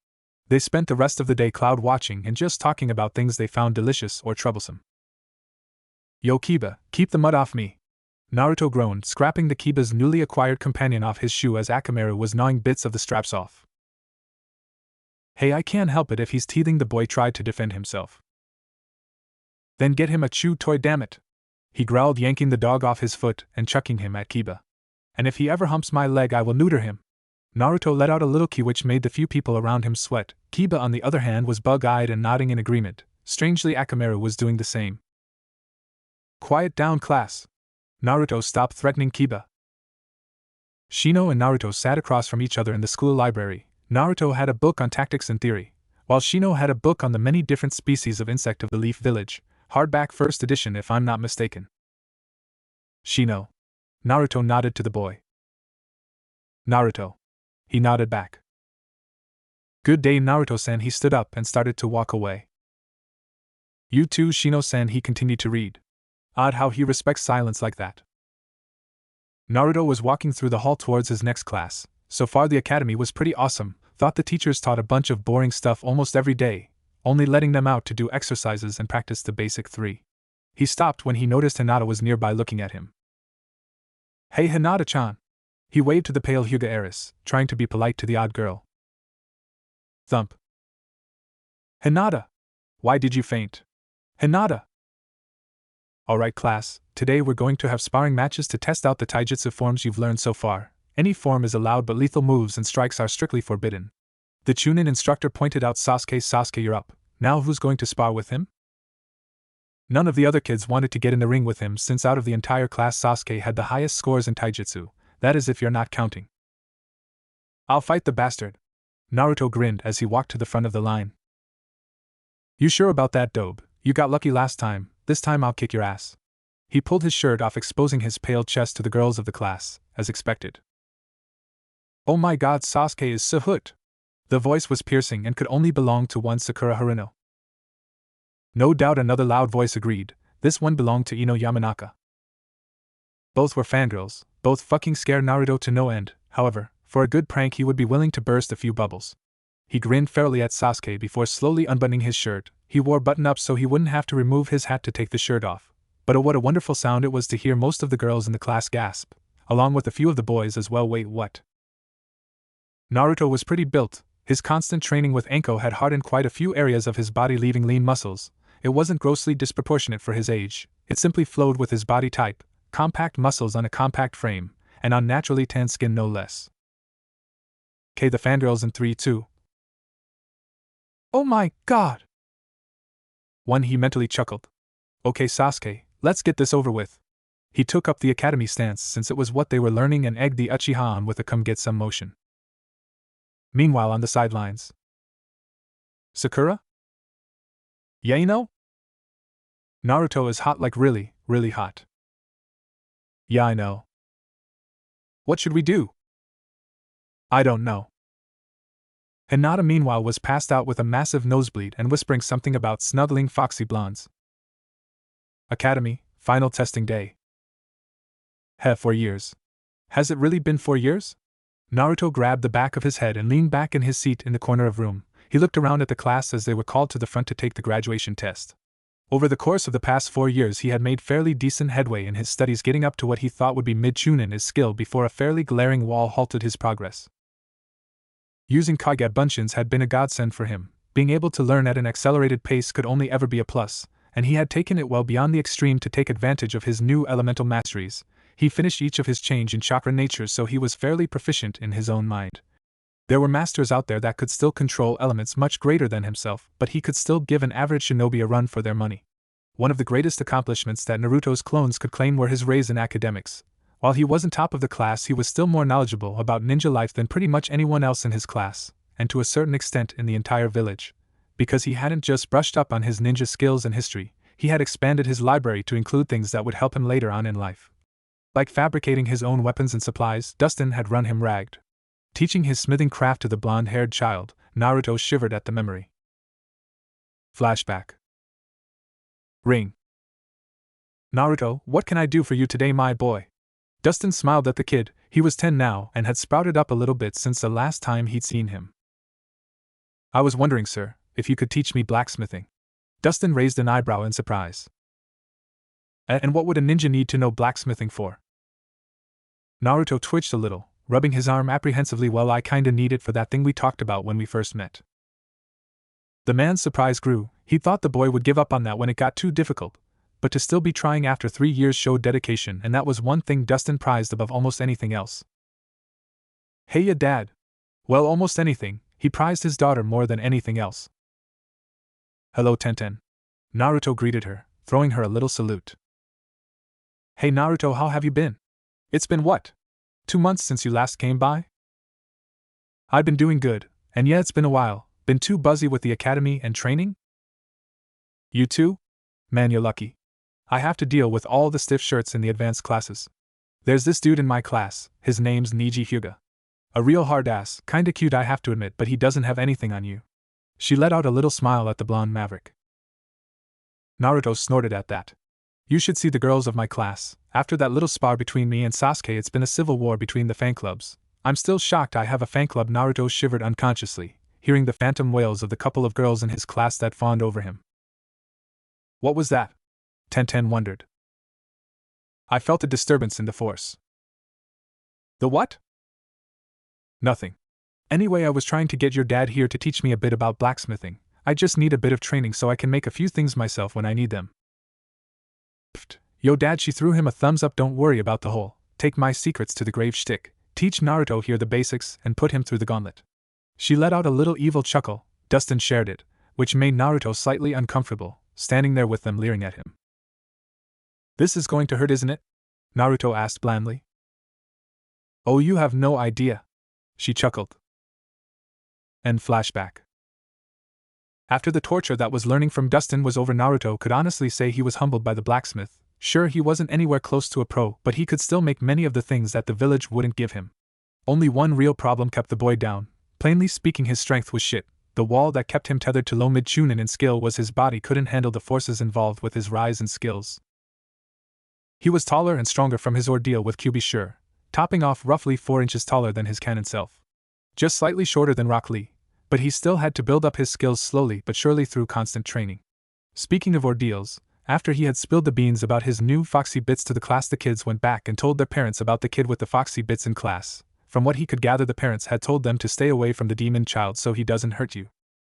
They spent the rest of the day cloud watching and just talking about things they found delicious or troublesome. Yo Kiba, keep the mud off me! Naruto groaned, scrapping the Kiba's newly acquired companion off his shoe as Akamaru was gnawing bits of the straps off. Hey, I can't help it if he's teething, the boy tried to defend himself. Then get him a chew toy, damn it! He growled, yanking the dog off his foot and chucking him at Kiba. And if he ever humps my leg, I will neuter him. Naruto let out a little key which made the few people around him sweat. Kiba, on the other hand, was bug-eyed and nodding in agreement. Strangely, Akamaru was doing the same. Quiet down, class. Naruto stopped threatening Kiba. Shino and Naruto sat across from each other in the school library. Naruto had a book on tactics and theory, while Shino had a book on the many different species of insect of the Leaf Village, hardback 1st edition if I'm not mistaken. Shino. Naruto nodded to the boy. Naruto. He nodded back. Good day, Naruto-san. He stood up and started to walk away. You too, Shino-san, he continued to read. Odd how he respects silence like that. Naruto was walking through the hall towards his next class. So far the academy was pretty awesome. Thought the teachers taught a bunch of boring stuff almost every day, only letting them out to do exercises and practice the basic 3. He stopped when he noticed Hinata was nearby looking at him. Hey Hinata-chan! He waved to the pale Hyuga heiress, trying to be polite to the odd girl. Thump. Hinata! Why did you faint? Hinata! Alright class, today we're going to have sparring matches to test out the taijutsu forms you've learned so far. Any form is allowed, but lethal moves and strikes are strictly forbidden. The Chunin instructor pointed out Sasuke, you're up. Now who's going to spar with him? None of the other kids wanted to get in the ring with him, since out of the entire class Sasuke had the highest scores in taijutsu, that is if you're not counting. I'll fight the bastard. Naruto grinned as he walked to the front of the line. You sure about that, Dobe? You got lucky last time, this time I'll kick your ass. He pulled his shirt off, exposing his pale chest to the girls of the class, as expected. Oh my god, Sasuke is so hoot! The voice was piercing and could only belong to one Sakura Haruno. No doubt, another loud voice agreed. This one belonged to Ino Yamanaka. Both were fangirls, both fucking scare Naruto to no end. However, for a good prank he would be willing to burst a few bubbles. He grinned fairly at Sasuke before slowly unbuttoning his shirt. He wore button-ups so he wouldn't have to remove his hat to take the shirt off. But oh, what a wonderful sound it was to hear most of the girls in the class gasp, along with a few of the boys as well. Wait, what? Naruto was pretty built. His constant training with Anko had hardened quite a few areas of his body, leaving lean muscles, It wasn't grossly disproportionate for his age, it simply flowed with his body type, compact muscles on a compact frame, and unnaturally tan skin no less. The fangirls in 3, 2. Oh my god! 1. He mentally chuckled. Okay, Sasuke, let's get this over with. He took up the academy stance since it was what they were learning and egged the Uchiha on with a come get some motion. Meanwhile, on the sidelines. Sakura? Yeah, you know? Naruto is hot, like really, really hot. Yeah, I know. What should we do? I don't know. Hinata meanwhile was passed out with a massive nosebleed and whispering something about snuggling foxy blondes. Academy, final testing day. 4 years. Has it really been 4 years? Naruto grabbed the back of his head and leaned back in his seat in the corner of room. He looked around at the class as they were called to the front to take the graduation test. Over the course of the past 4 years he had made fairly decent headway in his studies, getting up to what he thought would be mid-chunin in his skill before a fairly glaring wall halted his progress. Using Kage Bunshin's had been a godsend for him. Being able to learn at an accelerated pace could only ever be a plus, and he had taken it well beyond the extreme to take advantage of his new elemental masteries. He finished each of his change in chakra natures, so he was fairly proficient in his own mind. There were masters out there that could still control elements much greater than himself, but he could still give an average shinobi a run for their money. One of the greatest accomplishments that Naruto's clones could claim were his raise in academics. While he wasn't top of the class, he was still more knowledgeable about ninja life than pretty much anyone else in his class, and to a certain extent in the entire village. Because he hadn't just brushed up on his ninja skills and history, he had expanded his library to include things that would help him later on in life. Like fabricating his own weapons and supplies, Dustin had run him ragged. Teaching his smithing craft to the blonde-haired child, Naruto shivered at the memory. Flashback. Ring. Naruto, what can I do for you today, my boy? Dustin smiled at the kid. He was 10 now and had sprouted up a little bit since the last time he'd seen him. I was wondering, sir, if you could teach me blacksmithing. Dustin raised an eyebrow in surprise. And what would a ninja need to know blacksmithing for? Naruto twitched a little, rubbing his arm apprehensively. Well, I kinda need it for that thing we talked about when we first met. The man's surprise grew. He thought the boy would give up on that when it got too difficult, but to still be trying after 3 years showed dedication, and that was one thing Dustin prized above almost anything else. Hey ya, Dad. Well, almost anything. He prized his daughter more than anything else. Hello, Tenten. Naruto greeted her, throwing her a little salute. Hey Naruto, how have you been? It's been what? 2 months since you last came by? I've been doing good, and yeah, it's been a while. Been too busy with the academy and training? You too? Man, you're lucky. I have to deal with all the stiff shirts in the advanced classes. There's this dude in my class, his name's Niji Hyuga. A real hard ass, kinda cute I have to admit, but he doesn't have anything on you. She let out a little smile at the blonde maverick. Naruto snorted at that. You should see the girls of my class. After that little spar between me and Sasuke, it's been a civil war between the fan clubs. I'm still shocked I have a fan club. Naruto shivered unconsciously, hearing the phantom wails of the couple of girls in his class that fawned over him. What was that? Tenten wondered. I felt a disturbance in the force. The what? Nothing. Anyway, I was trying to get your dad here to teach me a bit about blacksmithing. I just need a bit of training so I can make a few things myself when I need them. Pfft. Yo, Dad, she threw him a thumbs up. Don't worry about the whole take my secrets to the grave shtick. Teach Naruto here the basics and put him through the gauntlet. She let out a little evil chuckle. Dustin shared it, which made Naruto slightly uncomfortable, standing there with them leering at him. This is going to hurt, isn't it? Naruto asked blandly. Oh, you have no idea. She chuckled. End flashback. After the torture that was learning from Dustin was over, Naruto could honestly say he was humbled by the blacksmith. Sure, he wasn't anywhere close to a pro, but he could still make many of the things that the village wouldn't give him. Only one real problem kept the boy down. Plainly speaking, his strength was shit. The wall that kept him tethered to low mid-chunin in skill was his body couldn't handle the forces involved with his rise in skills. He was taller and stronger from his ordeal with Kyuubi, sure, topping off roughly 4 inches taller than his canon self. Just slightly shorter than Rock Lee, but he still had to build up his skills slowly but surely through constant training. Speaking of ordeals, after he had spilled the beans about his new foxy bits to the class, the kids went back and told their parents about the kid with the foxy bits in class. From what he could gather, the parents had told them to stay away from the demon child so he doesn't hurt you.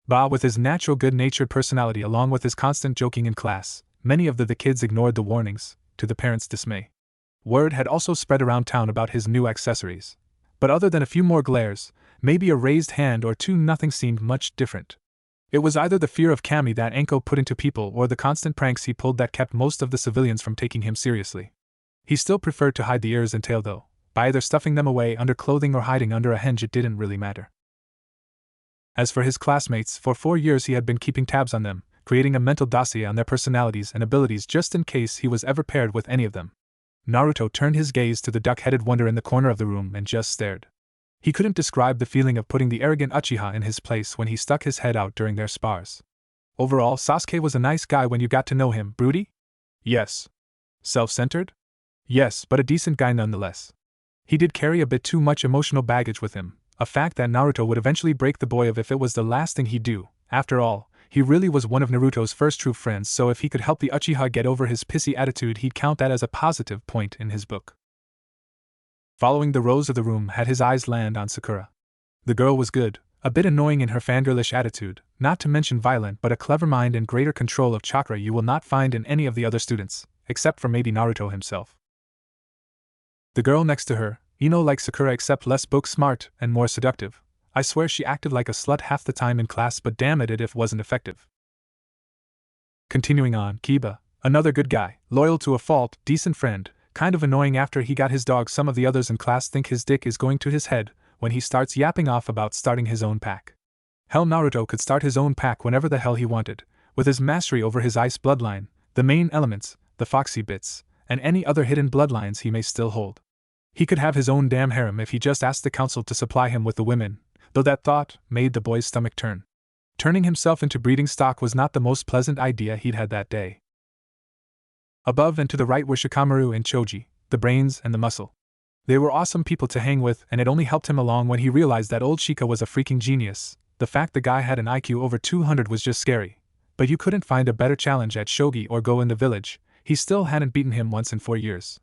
Bah, with his natural good-natured personality along with his constant joking in class, many of the kids ignored the warnings, to the parents' dismay. Word had also spread around town about his new accessories. But other than a few more glares, maybe a raised hand or two, nothing seemed much different. It was either the fear of Cammy that Anko put into people or the constant pranks he pulled that kept most of the civilians from taking him seriously. He still preferred to hide the ears and tail though. By either stuffing them away under clothing or hiding under a hinge, it didn't really matter. As for his classmates, for 4 years he had been keeping tabs on them, creating a mental dossier on their personalities and abilities just in case he was ever paired with any of them. Naruto turned his gaze to the duck-headed wonder in the corner of the room and just stared. He couldn't describe the feeling of putting the arrogant Uchiha in his place when he stuck his head out during their spars. Overall, Sasuke was a nice guy when you got to know him. Broody? Yes. Self-centered? Yes, but a decent guy nonetheless. He did carry a bit too much emotional baggage with him, a fact that Naruto would eventually break the boy of if it was the last thing he'd do. After all, he really was one of Naruto's first true friends, so if he could help the Uchiha get over his pissy attitude, he'd count that as a positive point in his book. Following the rows of the room had his eyes land on Sakura. The girl was good, a bit annoying in her fangirlish attitude, not to mention violent, but a clever mind and greater control of chakra you will not find in any of the other students, except for maybe Naruto himself. The girl next to her, like Sakura except less book smart and more seductive. I swear she acted like a slut half the time in class, but damn it if wasn't effective. Continuing on, Kiba, another good guy, loyal to a fault, decent friend, kind of annoying after he got his dog. Some of the others in class think his dick is going to his head when he starts yapping off about starting his own pack. Hell, Naruto could start his own pack whenever the hell he wanted, with his mastery over his ice bloodline, the main elements, the foxy bits, and any other hidden bloodlines he may still hold. He could have his own damn harem if he just asked the council to supply him with the women, though that thought made the boy's stomach turn. Turning himself into breeding stock was not the most pleasant idea he'd had that day. Above and to the right were Shikamaru and Choji, the brains and the muscle. They were awesome people to hang with, and it only helped him along when he realized that old Shika was a freaking genius. The fact the guy had an IQ over 200 was just scary, but you couldn't find a better challenge at shogi or go in the village. He still hadn't beaten him once in 4 years.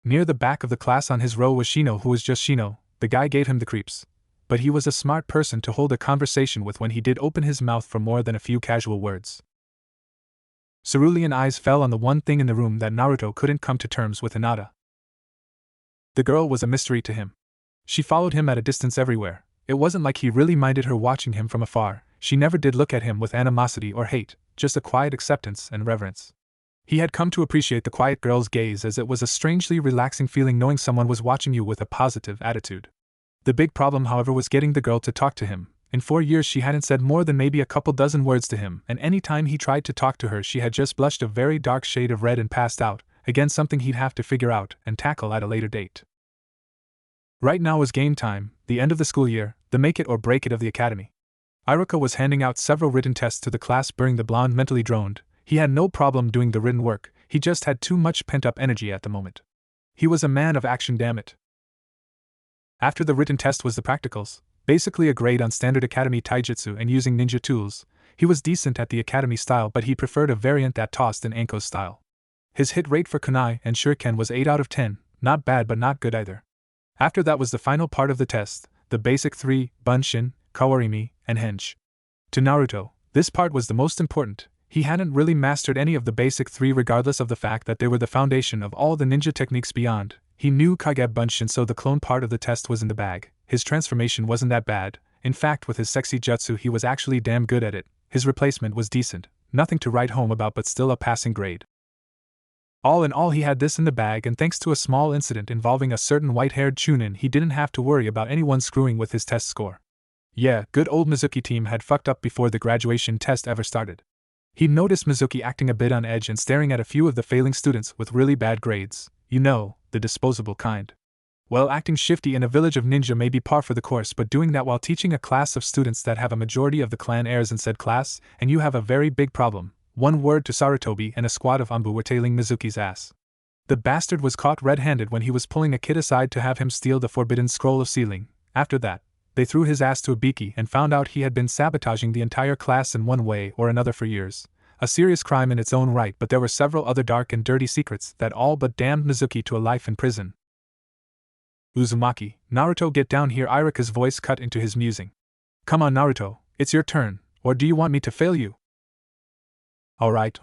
Near the back of the class on his row was Shino, who was just Shino. The guy gave him the creeps, but he was a smart person to hold a conversation with when he did open his mouth for more than a few casual words. Cerulean eyes fell on the one thing in the room that Naruto couldn't come to terms with: Hinata. The girl was a mystery to him. She followed him at a distance everywhere. It wasn't like he really minded her watching him from afar. She never did look at him with animosity or hate, just a quiet acceptance and reverence. He had come to appreciate the quiet girl's gaze, as it was a strangely relaxing feeling knowing someone was watching you with a positive attitude. The big problem, however, was getting the girl to talk to him. In 4 years she hadn't said more than maybe a couple dozen words to him, and any time he tried to talk to her she had just blushed a very dark shade of red and passed out, again something he'd have to figure out and tackle at a later date. Right now was game time, the end of the school year, the make it or break it of the academy. Iruka was handing out several written tests to the class. The blonde mentally droned. He had no problem doing the written work, he just had too much pent-up energy at the moment. He was a man of action, damn it. After the written test was the practicals, basically a grade on standard academy taijutsu and using ninja tools. He was decent at the academy style, but he preferred a variant that tossed in Anko's style. His hit rate for kunai and shuriken was 8 out of 10, not bad but not good either. After that was the final part of the test, the basic 3, bunshin, kawarimi, and henge. To Naruto, this part was the most important. He hadn't really mastered any of the basic 3 regardless of the fact that they were the foundation of all the ninja techniques beyond. He knew Kage Bunshin, so the clone part of the test was in the bag. His transformation wasn't that bad. In fact, with his sexy jutsu he was actually damn good at it. His replacement was decent, nothing to write home about but still a passing grade. All in all, he had this in the bag, and thanks to a small incident involving a certain white-haired chunin he didn't have to worry about anyone screwing with his test score. Yeah, good old Mizuki team had fucked up before the graduation test ever started. He'd noticed Mizuki acting a bit on edge and staring at a few of the failing students with really bad grades. The disposable kind. Well, acting shifty in a village of ninja may be par for the course, but doing that while teaching a class of students that have a majority of the clan heirs in said class, and you have a very big problem. One word to Sarutobi and a squad of Anbu were tailing Mizuki's ass. The bastard was caught red-handed when he was pulling a kid aside to have him steal the forbidden scroll of sealing. After that, they threw his ass to a biki and found out he had been sabotaging the entire class in one way or another for years. A serious crime in its own right, but there were several other dark and dirty secrets that all but damned Mizuki to a life in prison. Uzumaki, Naruto, get down here. Iruka's voice cut into his musing. Come on, Naruto, It's your turn, or do you want me to fail you? Alright.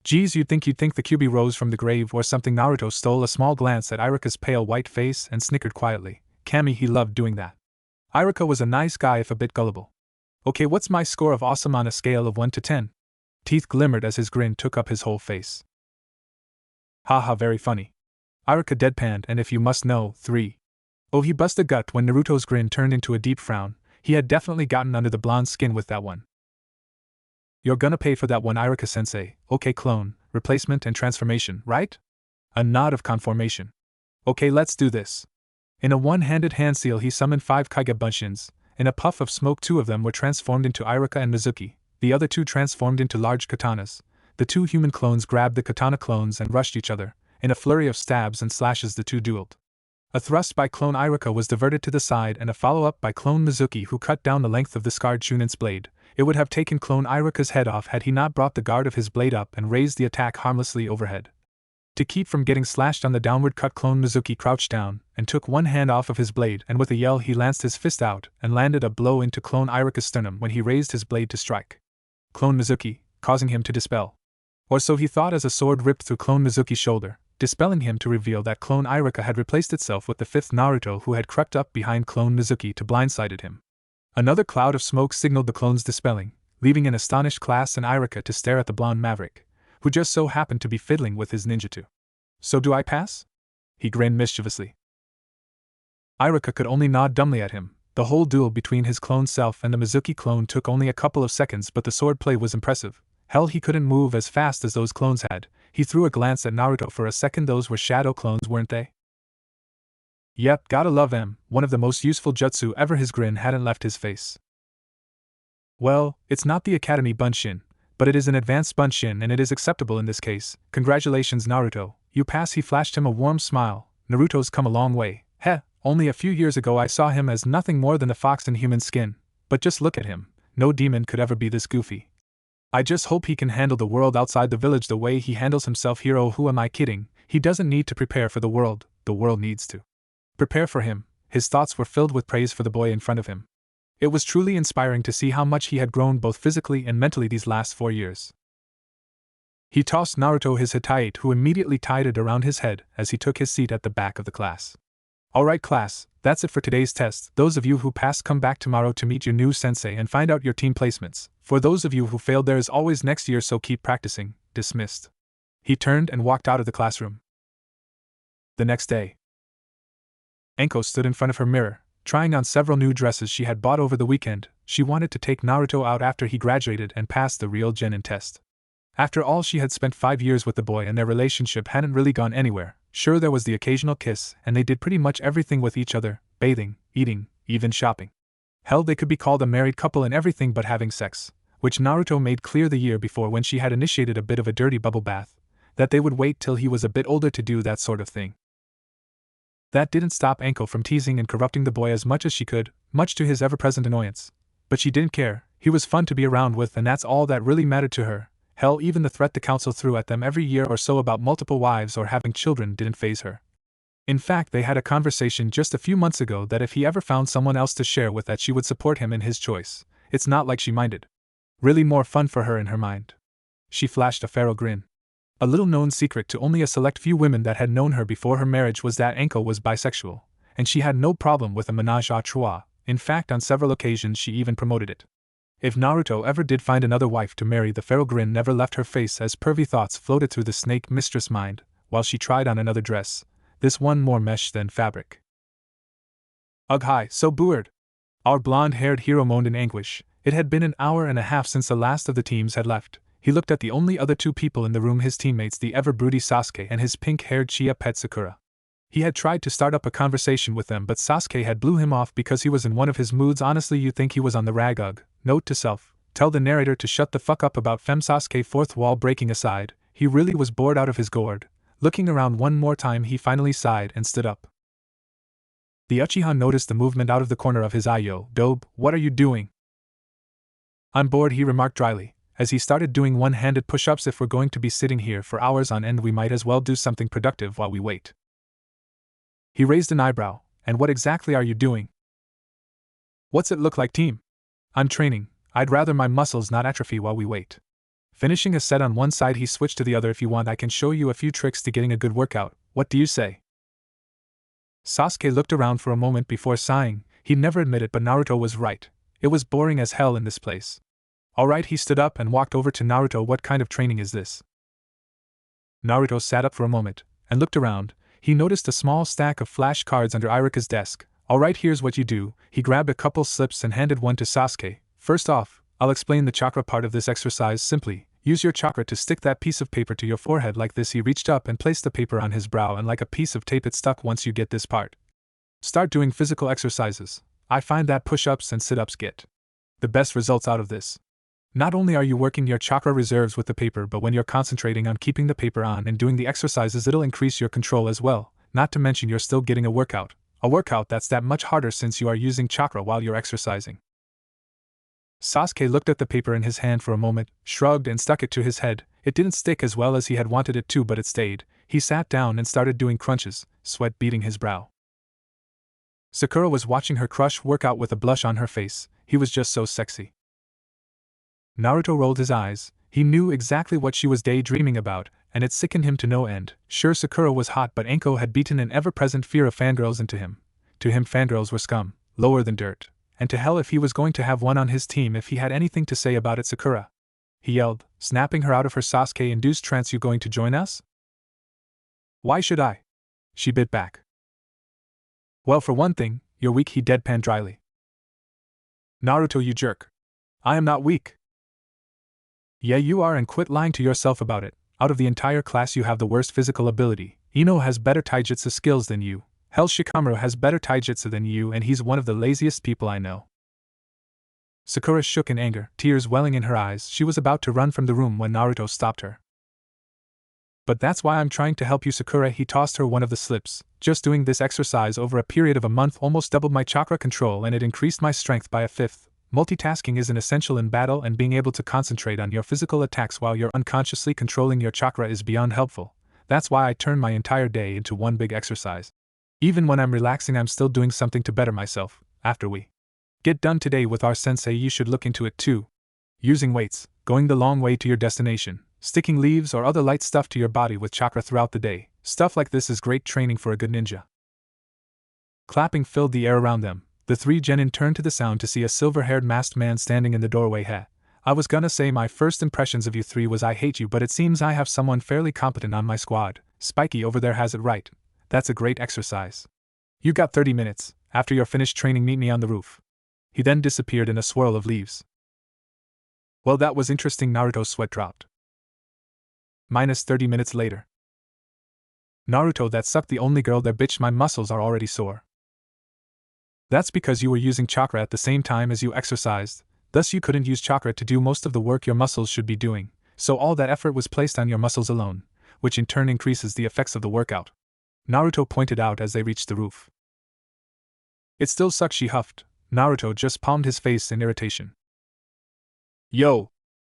Geez, you'd think the QB rose from the grave or something. Naruto stole a small glance at Iruka's pale white face and snickered quietly. Kami, he loved doing that. Iruka was a nice guy if a bit gullible. Okay, what's my score of awesome on a scale of 1 to 10? Teeth glimmered as his grin took up his whole face. Haha, very funny. Iruka deadpanned, and if you must know, 3. Oh, he bust a gut when Naruto's grin turned into a deep frown. He had definitely gotten under the blonde's skin with that one. You're gonna pay for that one, Iruka-sensei. Okay, clone, replacement and transformation, right? A nod of confirmation. Okay, let's do this. In a one-handed hand seal he summoned 5 Kage Bunshins. In a puff of smoke 2 of them were transformed into Iruka and Mizuki, the other 2 transformed into large katanas. The 2 human clones grabbed the katana clones and rushed each other. In a flurry of stabs and slashes the 2 dueled. A thrust by clone Iruka was diverted to the side and a follow-up by clone Mizuki, who cut down the length of the scarred Chunin's blade. It would have taken clone Iruka's head off had he not brought the guard of his blade up and raised the attack harmlessly overhead. To keep from getting slashed on the downward cut, clone Mizuki crouched down and took one hand off of his blade, and with a yell he lanced his fist out and landed a blow into clone Iruka's sternum when he raised his blade to strike clone Mizuki, causing him to dispel. Or so he thought, as a sword ripped through clone Mizuki's shoulder, dispelling him to reveal that clone Iruka had replaced itself with the 5th Naruto, who had crept up behind clone Mizuki to blindsided him. Another cloud of smoke signaled the clone's dispelling, leaving an astonished class and Iruka to stare at the blonde maverick, who just so happened to be fiddling with his ninjutsu. So do I pass? He grinned mischievously. Iruka could only nod dumbly at him. The whole duel between his clone self and the Mizuki clone took only a couple of seconds, but the swordplay was impressive. Hell, he couldn't move as fast as those clones had. He threw a glance at Naruto for a second. Those were shadow clones, weren't they? Yep, gotta love them, one of the most useful jutsu ever. His grin hadn't left his face. Well, it's not the Academy Bunshin, but it is an advanced Bunshin, and it is acceptable in this case. Congratulations, Naruto, you pass. He flashed him a warm smile. Naruto's come a long way. Heh, only a few years ago I saw him as nothing more than a fox in human skin, but just look at him, no demon could ever be this goofy. I just hope he can handle the world outside the village the way he handles himself here. Oh, who am I kidding? He doesn't need to prepare for the world needs to prepare for him. His thoughts were filled with praise for the boy in front of him. It was truly inspiring to see how much he had grown both physically and mentally these last 4 years. He tossed Naruto his hatayate, who immediately tied it around his head as he took his seat at the back of the class. Alright class, that's it for today's test. Those of you who passed, come back tomorrow to meet your new sensei and find out your team placements. For those of you who failed, there is always next year, so keep practicing. Dismissed. He turned and walked out of the classroom. The next day, Enko stood in front of her mirror, trying on several new dresses she had bought over the weekend. She wanted to take Naruto out after he graduated and passed the real genin test. After all, she had spent 5 years with the boy and their relationship hadn't really gone anywhere. Sure, there was the occasional kiss, and they did pretty much everything with each other, bathing, eating, even shopping. Hell, they could be called a married couple in everything but having sex, which Naruto made clear the year before when she had initiated a bit of a dirty bubble bath, that they would wait till he was a bit older to do that sort of thing. That didn't stop Enko from teasing and corrupting the boy as much as she could, much to his ever-present annoyance. But she didn't care. He was fun to be around with, and that's all that really mattered to her. Hell, even the threat the council threw at them every year or so about multiple wives or having children didn't faze her. In fact, they had a conversation just a few months ago that if he ever found someone else to share with, that she would support him in his choice. It's not like she minded. Really more fun for her in her mind. She flashed a feral grin. A little-known secret to only a select few women that had known her before her marriage was that Enko was bisexual, and she had no problem with a ménage à trois. In fact, on several occasions she even promoted it. If Naruto ever did find another wife to marry, the feral grin never left her face as pervy thoughts floated through the snake mistress' mind, while she tried on another dress, this one more mesh than fabric. Ugh, hi, so bored! Our blonde-haired hero moaned in anguish. It had been an hour and a half since the last of the teams had left. He looked at the only other 2 people in the room, his teammates, the ever-broody Sasuke and his pink-haired Chia pet Sakura. He had tried to start up a conversation with them, but Sasuke had blew him off because he was in one of his moods. Honestly, you'd think he was on the rag. Ugh. Note to self, tell the narrator to shut the fuck up about Fem Sasuke. Fourth wall breaking aside, he really was bored out of his gourd. Looking around one more time, he finally sighed and stood up. The Uchiha noticed the movement out of the corner of his eye. Yo, Dobe, what are you doing? I'm bored, he remarked dryly, as he started doing one-handed push-ups. If we're going to be sitting here for hours on end, we might as well do something productive while we wait. He raised an eyebrow. And what exactly are you doing? What's it look like, team? I'm training, I'd rather my muscles not atrophy while we wait. Finishing a set on one side, he switched to the other. If you want, I can show you a few tricks to getting a good workout. What do you say? Sasuke looked around for a moment before sighing. He'd never admit it, but Naruto was right. It was boring as hell in this place. Alright, he stood up and walked over to Naruto. What kind of training is this? Naruto sat up for a moment and looked around. He noticed a small stack of flashcards under Irika's desk. Alright, here's what you do. He grabbed a couple slips and handed one to Sasuke. First off, I'll explain the chakra part of this exercise simply. Use your chakra to stick that piece of paper to your forehead like this. He reached up and placed the paper on his brow, and like a piece of tape it stuck. Once you get this part, start doing physical exercises. I find that push-ups and sit-ups get the best results out of this. Not only are you working your chakra reserves with the paper, but when you're concentrating on keeping the paper on and doing the exercises, it'll increase your control as well. Not to mention you're still getting a workout that's that much harder since you are using chakra while you're exercising. Sasuke looked at the paper in his hand for a moment, shrugged and stuck it to his head. It didn't stick as well as he had wanted it to, but it stayed. He sat down and started doing crunches, sweat beading his brow. Sakura was watching her crush workout with a blush on her face. He was just so sexy. Naruto rolled his eyes. He knew exactly what she was daydreaming about, and it sickened him to no end. Sure, Sakura was hot, but Anko had beaten an ever-present fear of fangirls into him. To him, fangirls were scum, lower than dirt. And to hell if he was going to have one on his team if he had anything to say about it. Sakura, he yelled, snapping her out of her Sasuke-induced trance. You going to join us? Why should I? She bit back. Well, for one thing, you're weak, he deadpanned dryly. Naruto, you jerk. I am not weak. Yeah, you are, and quit lying to yourself about it. Out of the entire class, you have the worst physical ability. Ino has better taijutsu skills than you. Hell, Shikamaru has better taijutsu than you, and he's one of the laziest people I know. Sakura shook in anger, tears welling in her eyes. She was about to run from the room when Naruto stopped her. But that's why I'm trying to help you, Sakura. He tossed her one of the slips. Just doing this exercise over a period of a month almost doubled my chakra control, and it increased my strength by a fifth. Multitasking is an essential in battle, and being able to concentrate on your physical attacks while you're unconsciously controlling your chakra is beyond helpful. That's why I turn my entire day into one big exercise. Even when I'm relaxing, I'm still doing something to better myself. After we get done today with our sensei, you should look into it too. Using weights, going the long way to your destination, sticking leaves or other light stuff to your body with chakra throughout the day. Stuff like this is great training for a good ninja. Clapping filled the air around them. The three genin turned to the sound to see a silver-haired masked man standing in the doorway. I was gonna say my first impressions of you three was I hate you, but it seems I have someone fairly competent on my squad. Spiky over there has it right. That's a great exercise. You got 30 minutes. After you're finished training, meet me on the roof. He then disappeared in a swirl of leaves. Well, that was interesting. Naruto's sweat dropped. Minus 30 minutes later. Naruto, that sucked. The only girl there, bitch. My muscles are already sore. That's because you were using chakra at the same time as you exercised, thus you couldn't use chakra to do most of the work your muscles should be doing, so all that effort was placed on your muscles alone, which in turn increases the effects of the workout. Naruto pointed out as they reached the roof. It still sucks, she huffed. Naruto just palmed his face in irritation. Yo!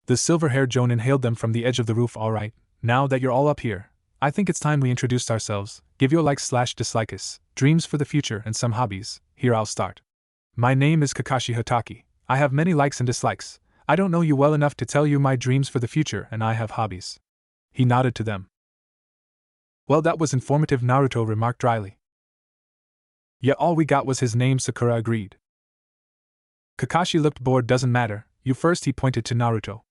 The silver-haired Jonin hailed them from the edge of the roof. Alright, now that you're all up here, I think it's time we introduced ourselves, give your likes/dislike us, dreams for the future, and some hobbies. Here, I'll start. My name is Kakashi Hatake. I have many likes and dislikes. I don't know you well enough to tell you my dreams for the future, and I have hobbies. He nodded to them. Well, that was informative, Naruto remarked dryly. Yeah, all we got was his name, Sakura agreed. Kakashi looked bored. Doesn't matter, you first, he pointed to Naruto.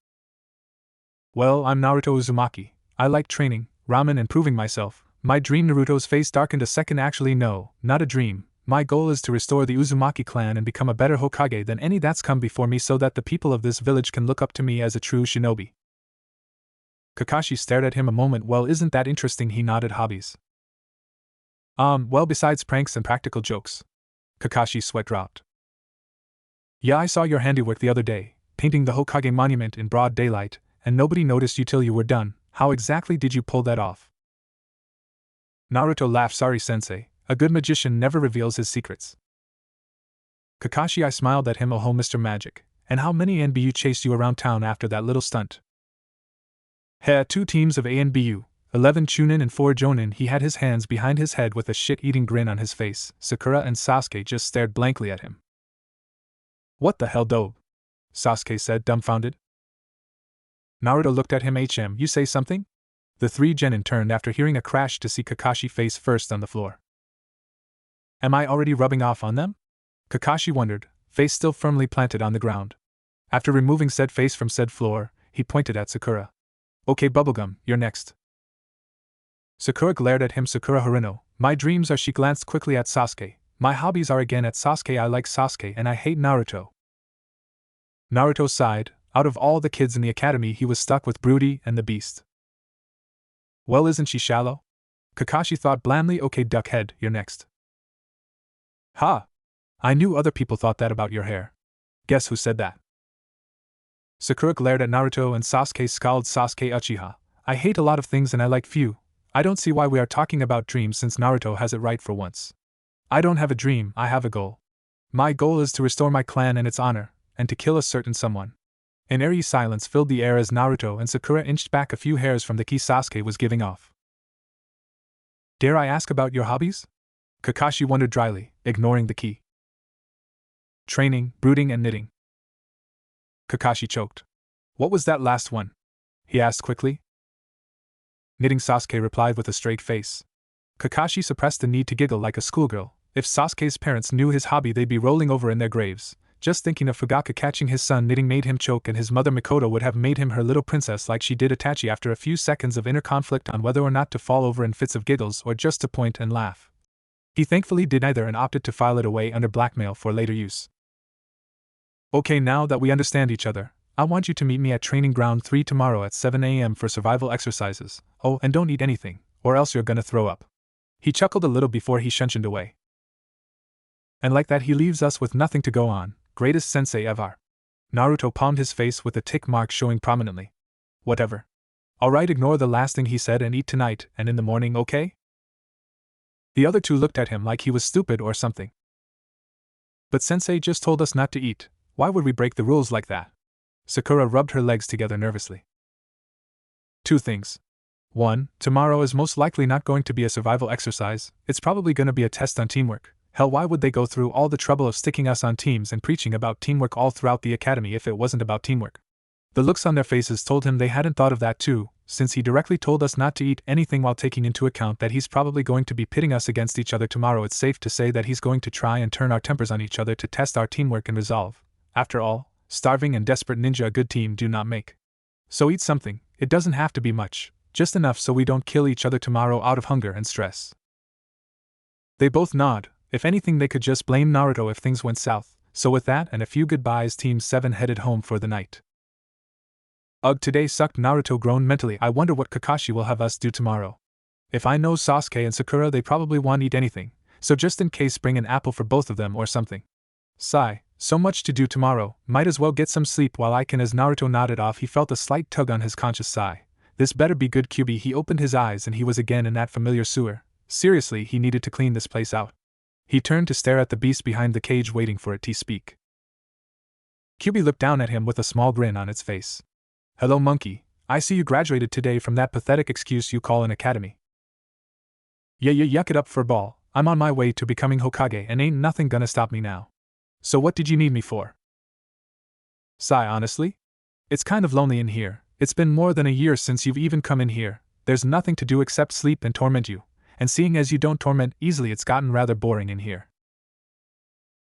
Well, I'm Naruto Uzumaki. I like training, ramen, and proving myself. My dream. Naruto's face darkened a second. Actually, no, not a dream. My goal is to restore the Uzumaki clan and become a better Hokage than any that's come before me, so that the people of this village can look up to me as a true shinobi. Kakashi stared at him a moment. Well, isn't that interesting? He nodded. Hobbies? Well, besides pranks and practical jokes. Kakashi's sweat dropped. Yeah, I saw your handiwork the other day, painting the Hokage monument in broad daylight, and nobody noticed you till you were done. How exactly did you pull that off? Naruto laughed. Sorry, sensei. A good magician never reveals his secrets. Kakashi, I smiled at him. Oh, Mr. Magic. And how many NBU chased you around town after that little stunt? 2 teams of ANBU, 11 Chunin and 4 Jonin. He had his hands behind his head with a shit-eating grin on his face. Sakura and Sasuke just stared blankly at him. What the hell, dope? Sasuke said, dumbfounded. Naruto looked at him. You say something? The three genin turned after hearing a crash to see Kakashi face first on the floor. Am I already rubbing off on them? Kakashi wondered, face still firmly planted on the ground. After removing said face from said floor, he pointed at Sakura. Okay, Bubblegum, you're next. Sakura glared at him. Sakura Harino, my dreams are. She glanced quickly at Sasuke. My hobbies are again at Sasuke. I like Sasuke and I hate Naruto. Naruto sighed. Out of all the kids in the academy, he was stuck with Broody and the Beast. Well, isn't she shallow? Kakashi thought blandly. Okay, Duckhead, you're next. Ha! I knew other people thought that about your hair. Guess who said that? Sakura glared at Naruto and Sasuke scowled. Sasuke Uchiha, I hate a lot of things and I like few. I don't see why we are talking about dreams since Naruto has it right for once. I don't have a dream, I have a goal. My goal is to restore my clan and its honor, and to kill a certain someone. An eerie silence filled the air as Naruto and Sakura inched back a few hairs from the ki Sasuke was giving off. Dare I ask about your hobbies? Kakashi wondered dryly, ignoring the ki. Training, brooding and knitting. Kakashi choked. What was that last one? He asked quickly. Knitting, Sasuke replied with a straight face. Kakashi suppressed the need to giggle like a schoolgirl. If Sasuke's parents knew his hobby, they'd be rolling over in their graves. Just thinking of Fugaku catching his son knitting made him choke, and his mother Mikoto would have made him her little princess like she did Itachi after a few seconds of inner conflict on whether or not to fall over in fits of giggles or just to point and laugh. He thankfully did neither and opted to file it away under blackmail for later use. Okay, now that we understand each other, I want you to meet me at Training Ground 3 tomorrow at 7 a.m. for survival exercises. Oh, and don't eat anything, or else you're gonna throw up. He chuckled a little before he shunshined away. And like that he leaves us with nothing to go on. Greatest sensei ever. Naruto palmed his face with a tick mark showing prominently. Whatever. Alright, ignore the last thing he said and eat tonight and in the morning, okay? The other two looked at him like he was stupid or something. But sensei just told us not to eat. Why would we break the rules like that? Sakura rubbed her legs together nervously. Two things. 1. Tomorrow is most likely not going to be a survival exercise, it's probably going to be a test on teamwork. Hell, why would they go through all the trouble of sticking us on teams and preaching about teamwork all throughout the academy if it wasn't about teamwork? The looks on their faces told him they hadn't thought of that too, since he directly told us not to eat anything while taking into account that he's probably going to be pitting us against each other tomorrow. It's safe to say that he's going to try and turn our tempers on each other to test our teamwork and resolve. After all, starving and desperate ninja a good team do not make. So eat something, it doesn't have to be much, just enough so we don't kill each other tomorrow out of hunger and stress. They both nod. If anything, they could just blame Naruto if things went south. So with that and a few goodbyes, Team 7 headed home for the night. Ugh, today sucked. Naruto groaned mentally. I wonder what Kakashi will have us do tomorrow. If I know Sasuke and Sakura, they probably won't eat anything, so just in case bring an apple for both of them or something. Sigh, so much to do tomorrow, might as well get some sleep while I can. As Naruto nodded off, he felt a slight tug on his conscious sigh. This better be good. Kyuubi. He opened his eyes and he was again in that familiar sewer. Seriously, he needed to clean this place out. He turned to stare at the beast behind the cage, waiting for it to speak. Kyuubi looked down at him with a small grin on its face. Hello, monkey. I see you graduated today from that pathetic excuse you call an academy. Yeah, yuck it up for ball. I'm on my way to becoming Hokage and ain't nothing gonna stop me now. So what did you need me for? Sigh, honestly? It's kind of lonely in here. It's been more than a year since you've even come in here. There's nothing to do except sleep and torment you. And seeing as you don't torment easily, it's gotten rather boring in here.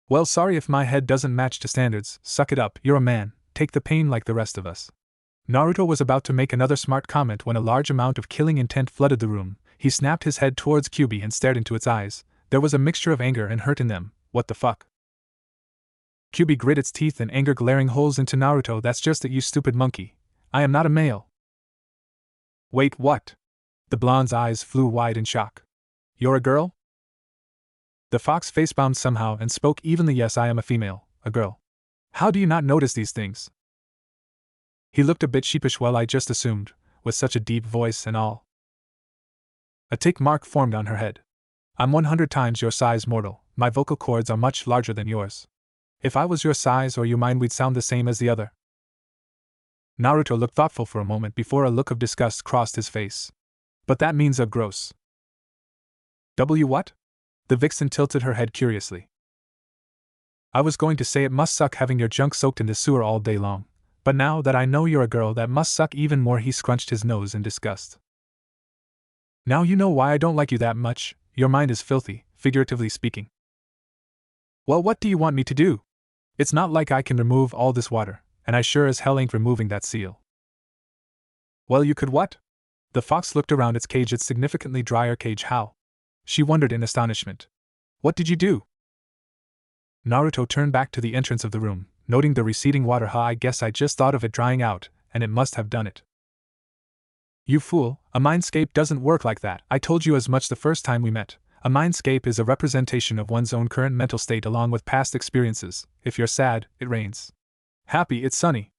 Well, sorry if my head doesn't match to standards. Suck it up, you're a man. Take the pain like the rest of us. Naruto was about to make another smart comment when a large amount of killing intent flooded the room. He snapped his head towards Kyuubi and stared into its eyes. There was a mixture of anger and hurt in them. What the fuck? Kyuubi grit its teeth in anger, glaring holes into Naruto. That's just it, you stupid monkey. I am not a male. Wait, what? The blonde's eyes flew wide in shock. You're a girl? The fox facepalmed somehow and spoke evenly. Yes, I am a female, a girl. How do you not notice these things? He looked a bit sheepish. Well, I just assumed, with such a deep voice and all. A tick mark formed on her head. I'm 100 times your size, mortal. My vocal cords are much larger than yours. If I was your size or you mine, we'd sound the same as the other. Naruto looked thoughtful for a moment before a look of disgust crossed his face. But that means a gross. What? The vixen tilted her head curiously. I was going to say it must suck having your junk soaked in the sewer all day long, but now that I know you're a girl, that must suck even more. He scrunched his nose in disgust. Now you know why I don't like you that much. Your mind is filthy, figuratively speaking. Well, what do you want me to do? It's not like I can remove all this water, and I sure as hell ain't removing that seal. Well, you could what? The fox looked around its cage, its significantly drier cage. How? She wondered in astonishment. What did you do? Naruto turned back to the entrance of the room, noting the receding water. I guess I just thought of it drying out, and it must have done it. You fool, a mindscape doesn't work like that. I told you as much the first time we met. A mindscape is a representation of one's own current mental state along with past experiences. If you're sad, it rains. Happy, it's sunny.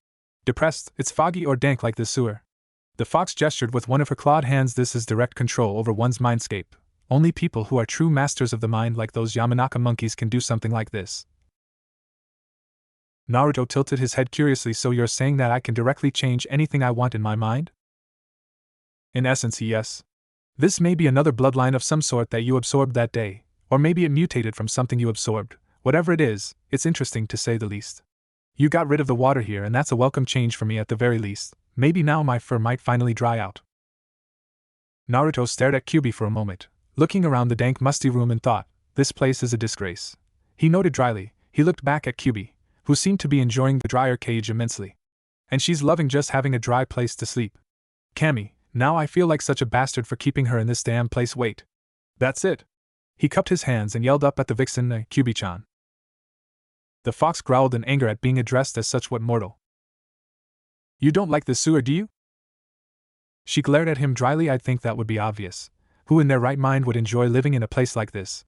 Depressed, it's foggy or dank like the sewer. The fox gestured with one of her clawed hands. This is direct control over one's mindscape. Only people who are true masters of the mind, like those Yamanaka monkeys, can do something like this. Naruto tilted his head curiously. So you're saying that I can directly change anything I want in my mind? In essence, yes. This may be another bloodline of some sort that you absorbed that day, or maybe it mutated from something you absorbed. Whatever it is, it's interesting to say the least. You got rid of the water here, and that's a welcome change for me at the very least. Maybe now my fur might finally dry out. Naruto stared at Kyuubi for a moment, looking around the dank, musty room and thought, this place is a disgrace. He noted dryly. He looked back at Kyuubi, who seemed to be enjoying the drier cage immensely. And she's loving just having a dry place to sleep. Cammy, now I feel like such a bastard for keeping her in this damn place. Wait. That's it. He cupped his hands and yelled up at the vixen, Kyuubi-chan. The fox growled in anger at being addressed as such. What mortal? You don't like the sewer, do you? She glared at him dryly. I'd think that would be obvious. Who in their right mind would enjoy living in a place like this?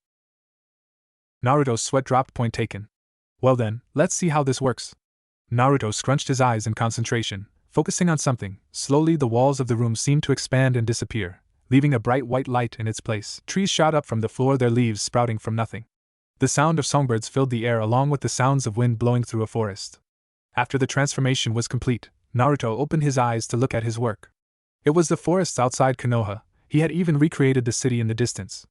Naruto's sweat dropped. Point taken. Well then, let's see how this works. Naruto scrunched his eyes in concentration, focusing on something. Slowly the walls of the room seemed to expand and disappear, leaving a bright white light in its place. Trees shot up from the floor, their leaves sprouting from nothing. The sound of songbirds filled the air along with the sounds of wind blowing through a forest. After the transformation was complete, Naruto opened his eyes to look at his work. It was the forests outside Konoha. He had even recreated the city in the distance.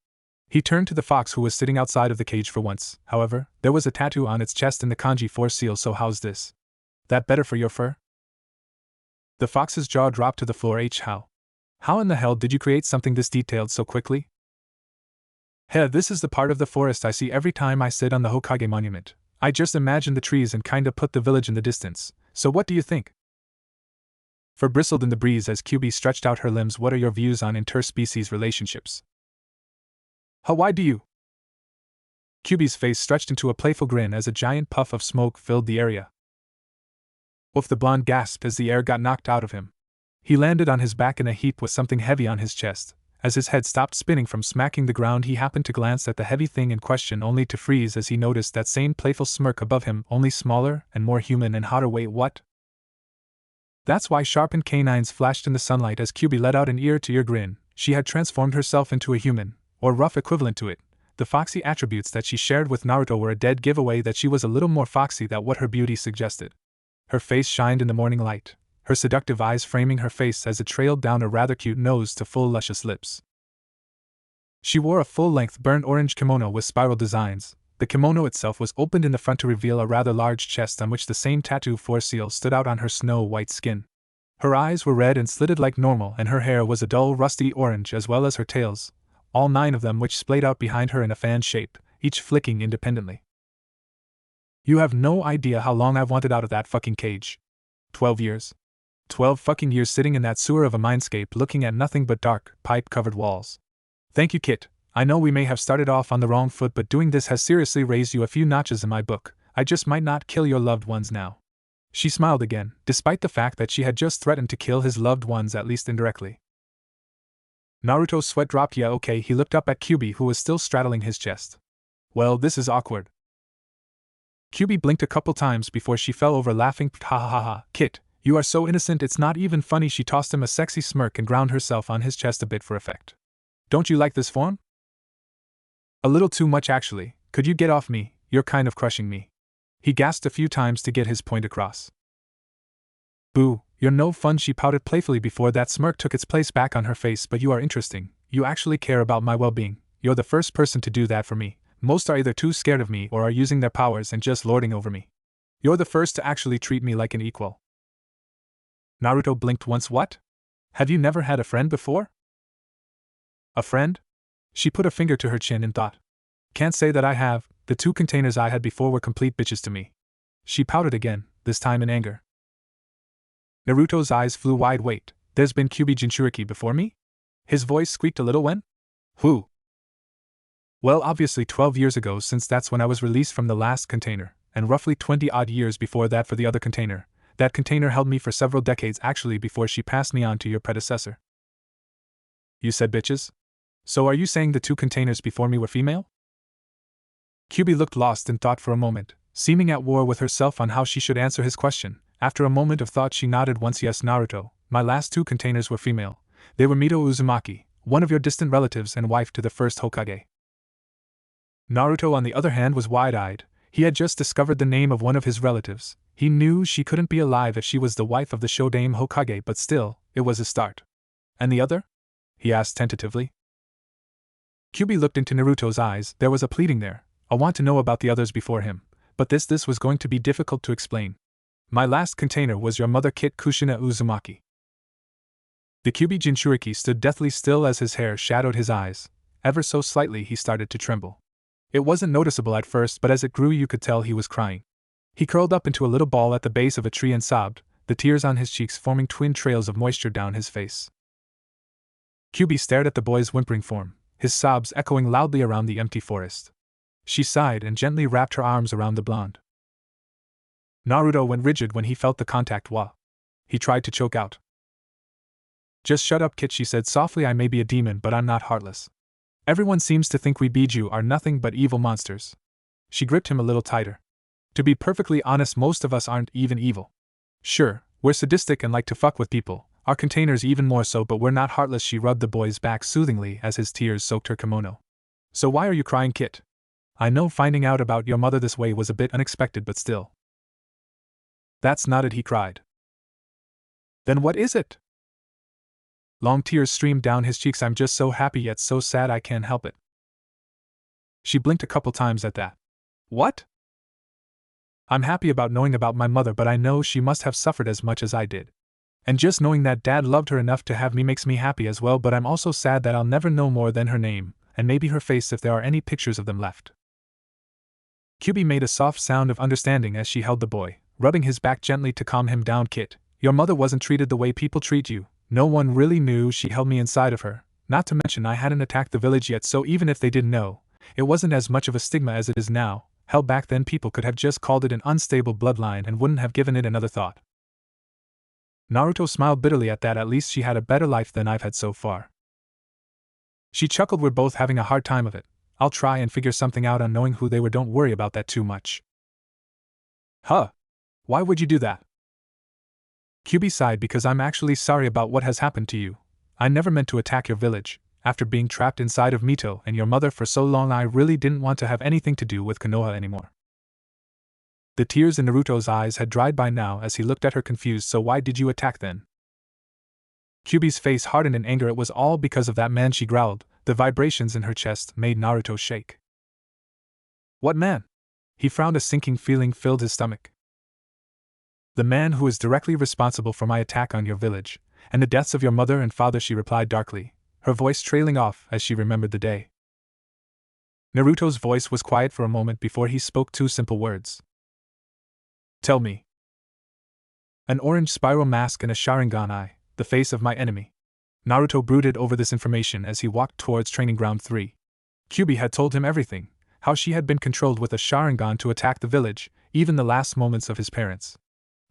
He turned to the fox who was sitting outside of the cage. For once, however, there was a tattoo on its chest in the kanji 4 seal. So how's this? That better for your fur? The fox's jaw dropped to the floor. How in the hell did you create something this detailed so quickly? Heh, this is the part of the forest I see every time I sit on the Hokage monument. I just imagine the trees and kinda put the village in the distance. So what do you think? Fur bristled in the breeze as Kyuubi stretched out her limbs. What are your views on interspecies relationships? Why do you? Kyuubi's face stretched into a playful grin as a giant puff of smoke filled the area. Oof, the blonde gasped as the air got knocked out of him. He landed on his back in a heap with something heavy on his chest. As his head stopped spinning from smacking the ground, he happened to glance at the heavy thing in question, only to freeze as he noticed that same playful smirk above him, only smaller and more human and hotter. Wait, what? That's why sharpened canines flashed in the sunlight as Kyuubi let out an ear-to-ear grin. She had transformed herself into a human, or rough equivalent to it. The foxy attributes that she shared with Naruto were a dead giveaway that she was a little more foxy than what her beauty suggested. Her face shined in the morning light, her seductive eyes framing her face as it trailed down a rather cute nose to full luscious lips. She wore a full-length burnt orange kimono with spiral designs. The kimono itself was opened in the front to reveal a rather large chest on which the same tattoo 4 seal stood out on her snow-white skin. Her eyes were red and slitted like normal, and her hair was a dull rusty orange, as well as her tails, all 9 of them, which splayed out behind her in a fan shape, each flicking independently. You have no idea how long I've wanted out of that fucking cage. 12 years. 12 fucking years sitting in that sewer of a mindscape looking at nothing but dark, pipe-covered walls. Thank you, Kit. I know we may have started off on the wrong foot, but doing this has seriously raised you a few notches in my book. I just might not kill your loved ones now. She smiled again, despite the fact that she had just threatened to kill his loved ones, at least indirectly. Naruto's sweat dropped. Yeah, okay. He looked up at Kyuubi, who was still straddling his chest. Well, this is awkward. Kyuubi blinked a couple times before she fell over laughing. Ha ha ha ha. Kit, you are so innocent it's not even funny. She tossed him a sexy smirk and ground herself on his chest a bit for effect. Don't you like this form? A little too much, actually. Could you get off me? You're kind of crushing me. He gasped a few times to get his point across. Boo, you're no fun, she pouted playfully before that smirk took its place back on her face. But you are interesting. You actually care about my well-being. You're the first person to do that for me. Most are either too scared of me or are using their powers and just lording over me. You're the first to actually treat me like an equal. Naruto blinked once. What? Have you never had a friend before? A friend? She put a finger to her chin and thought. Can't say that I have. The 2 containers I had before were complete bitches to me. She pouted again, this time in anger. Naruto's eyes flew wide. Wait, there's been Kyuubi Jinchuriki before me? His voice squeaked a little. When? Who? Well, obviously 12 years ago, since that's when I was released from the last container, and roughly 20-odd years before that for the other container. That container held me for several decades actually before she passed me on to your predecessor. You said bitches? So are you saying the 2 containers before me were female? Kyuubi looked lost in thought for a moment, seeming at war with herself on how she should answer his question. After a moment of thought she nodded once. Yes, Naruto, my last 2 containers were female. They were Mito Uzumaki, one of your distant relatives and wife to the first Hokage. Naruto, on the other hand, was wide-eyed. He had just discovered the name of one of his relatives. He knew she couldn't be alive if she was the wife of the Shodaime Hokage, but still, it was a start. And the other? He asked tentatively. Kyuubi looked into Naruto's eyes. There was a pleading there. I want to know about the others before him, but this was going to be difficult to explain. My last container was your mother Kit Kushina Uzumaki. The Kyuubi Jinchuriki stood deathly still as his hair shadowed his eyes. Ever so slightly he started to tremble. It wasn't noticeable at first, but as it grew you could tell he was crying. He curled up into a little ball at the base of a tree and sobbed, the tears on his cheeks forming twin trails of moisture down his face. Kyuubi stared at the boy's whimpering form, his sobs echoing loudly around the empty forest. She sighed and gently wrapped her arms around the blonde. Naruto went rigid when he felt the contact. He tried to choke out. Just shut up, Kit, she said softly. I may be a demon, but I'm not heartless. Everyone seems to think we Biju are nothing but evil monsters. She gripped him a little tighter. To be perfectly honest, most of us aren't even evil. Sure, we're sadistic and like to fuck with people, our containers even more so, but we're not heartless. She rubbed the boy's back soothingly as his tears soaked her kimono. So why are you crying, Kit? I know finding out about your mother this way was a bit unexpected, but still. That's not it, he cried. Then what is it? Long tears streamed down his cheeks. I'm just so happy yet so sad I can't help it. She blinked a couple times at that. What? I'm happy about knowing about my mother, but I know she must have suffered as much as I did. And just knowing that Dad loved her enough to have me makes me happy as well, but I'm also sad that I'll never know more than her name, and maybe her face if there are any pictures of them left. Kyuubi made a soft sound of understanding as she held the boy, rubbing his back gently to calm him down. Kit, your mother wasn't treated the way people treat you. No one really knew she held me inside of her, not to mention I hadn't attacked the village yet, so even if they did know, it wasn't as much of a stigma as it is now. Hell, back then people could have just called it an unstable bloodline and wouldn't have given it another thought. Naruto smiled bitterly at that. At least she had a better life than I've had so far. She chuckled. We're both having a hard time of it. I'll try and figure something out on knowing who they were. Don't worry about that too much. Huh? Why would you do that? Kyuubi sighed. Because I'm actually sorry about what has happened to you. I never meant to attack your village. After being trapped inside of Mito and your mother for so long, I really didn't want to have anything to do with Konoha anymore. The tears in Naruto's eyes had dried by now as he looked at her confused. So why did you attack then? Kyuubi's face hardened in anger. It was all because of that man, she growled. The vibrations in her chest made Naruto shake. What man? He frowned. A sinking feeling filled his stomach. The man who is directly responsible for my attack on your village, and the deaths of your mother and father, she replied darkly, her voice trailing off as she remembered the day. Naruto's voice was quiet for a moment before he spoke 2 simple words. Tell me. An orange spiral mask and a Sharingan eye, the face of my enemy. Naruto brooded over this information as he walked towards Training Ground 3. Kyuubi had told him everything, how she had been controlled with a Sharingan to attack the village, even the last moments of his parents.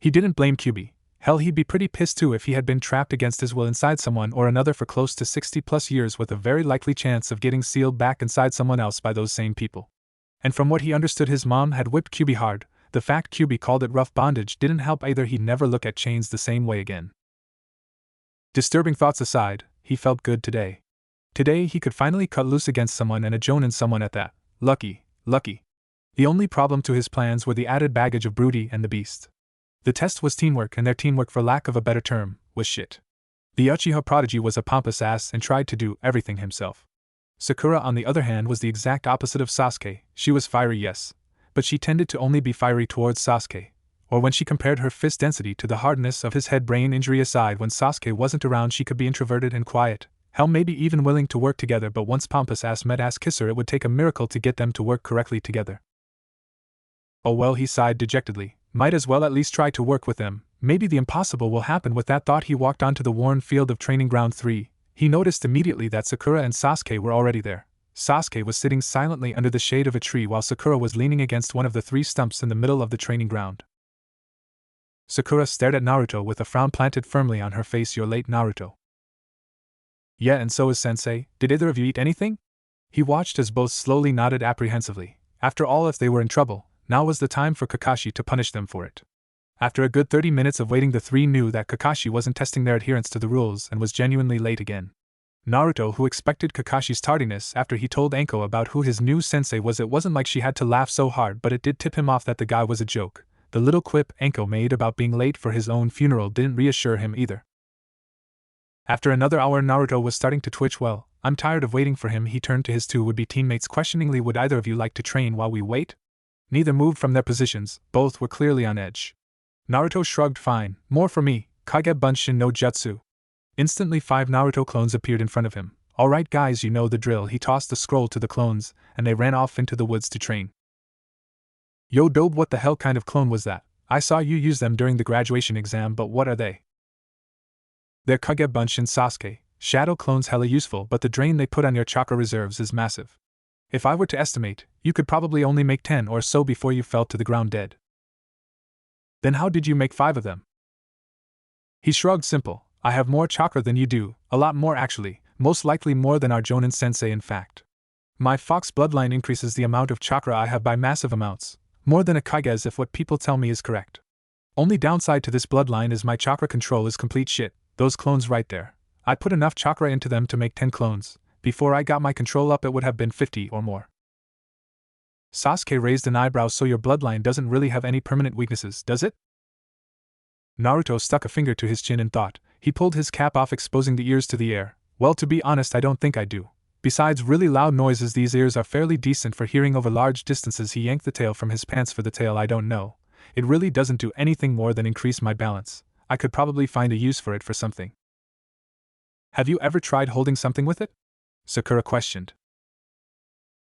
He didn't blame Kyuubi. Hell, he'd be pretty pissed too if he had been trapped against his will inside someone or another for close to 60+ years with a very likely chance of getting sealed back inside someone else by those same people. And from what he understood, his mom had whipped Kyuubi hard. The fact Kyuubi called it rough bondage didn't help either. He'd never look at chains the same way again. Disturbing thoughts aside, he felt good today. Today he could finally cut loose against someone, and a Jonin someone at that. Lucky. The only problem to his plans were the added baggage of Broody and the Beast. The test was teamwork, and their teamwork, for lack of a better term, was shit. The Uchiha prodigy was a pompous ass and tried to do everything himself. Sakura, on the other hand, was the exact opposite of Sasuke. She was fiery, yes, but she tended to only be fiery towards Sasuke, or when she compared her fist density to the hardness of his head. Brain injury aside, when Sasuke wasn't around she could be introverted and quiet, hell, maybe even willing to work together, but once pompous ass met ass kisser, it would take a miracle to get them to work correctly together. Oh well, he sighed dejectedly, might as well at least try to work with them. Maybe the impossible will happen. With that thought, he walked onto the worn field of training ground 3. He noticed immediately that Sakura and Sasuke were already there. Sasuke was sitting silently under the shade of a tree while Sakura was leaning against one of the 3 stumps in the middle of the training ground. Sakura stared at Naruto with a frown planted firmly on her face. You're late, Naruto. Yeah, and so is Sensei. Did either of you eat anything? He watched as both slowly nodded apprehensively. After all, if they were in trouble, now was the time for Kakashi to punish them for it. After a good 30 minutes of waiting, the 3 knew that Kakashi wasn't testing their adherence to the rules and was genuinely late again. Naruto, who expected Kakashi's tardiness after he told Anko about who his new sensei was, it wasn't like she had to laugh so hard, but it did tip him off that the guy was a joke. The little quip Anko made about being late for his own funeral didn't reassure him either. After another hour, Naruto was starting to twitch. Well, I'm tired of waiting for him. He turned to his 2 would-be teammates questioningly. Would either of you like to train while we wait? Neither moved from their positions, both were clearly on edge. Naruto shrugged. Fine, more for me, Kage Bunshin no Jutsu. Instantly 5 Naruto clones appeared in front of him. Alright guys, you know the drill. He tossed the scroll to the clones, and they ran off into the woods to train. Yo Dobe, what the hell kind of clone was that? I saw you use them during the graduation exam, but what are they? They're Kage Bunshin Sasuke, shadow clones. Hella useful, but the drain they put on your chakra reserves is massive. If I were to estimate, you could probably only make 10 or so before you fell to the ground dead. Then how did you make 5 of them? He shrugged. Simple. I have more chakra than you do, a lot more actually, most likely more than our Jonin sensei in fact. My fox bloodline increases the amount of chakra I have by massive amounts, more than a Kage's if what people tell me is correct. Only downside to this bloodline is my chakra control is complete shit. Those clones right there. I put enough chakra into them to make 10 clones. Before I got my control up, it would have been 50 or more. Sasuke raised an eyebrow. So your bloodline doesn't really have any permanent weaknesses, does it? Naruto stuck a finger to his chin and thought. He pulled his cap off, exposing the ears to the air. Well, to be honest, I don't think I do. Besides really loud noises, these ears are fairly decent for hearing over large distances. He yanked the tail from his pants. For the tail, I don't know. It really doesn't do anything more than increase my balance. I could probably find a use for it for something. Have you ever tried holding something with it? Sakura questioned.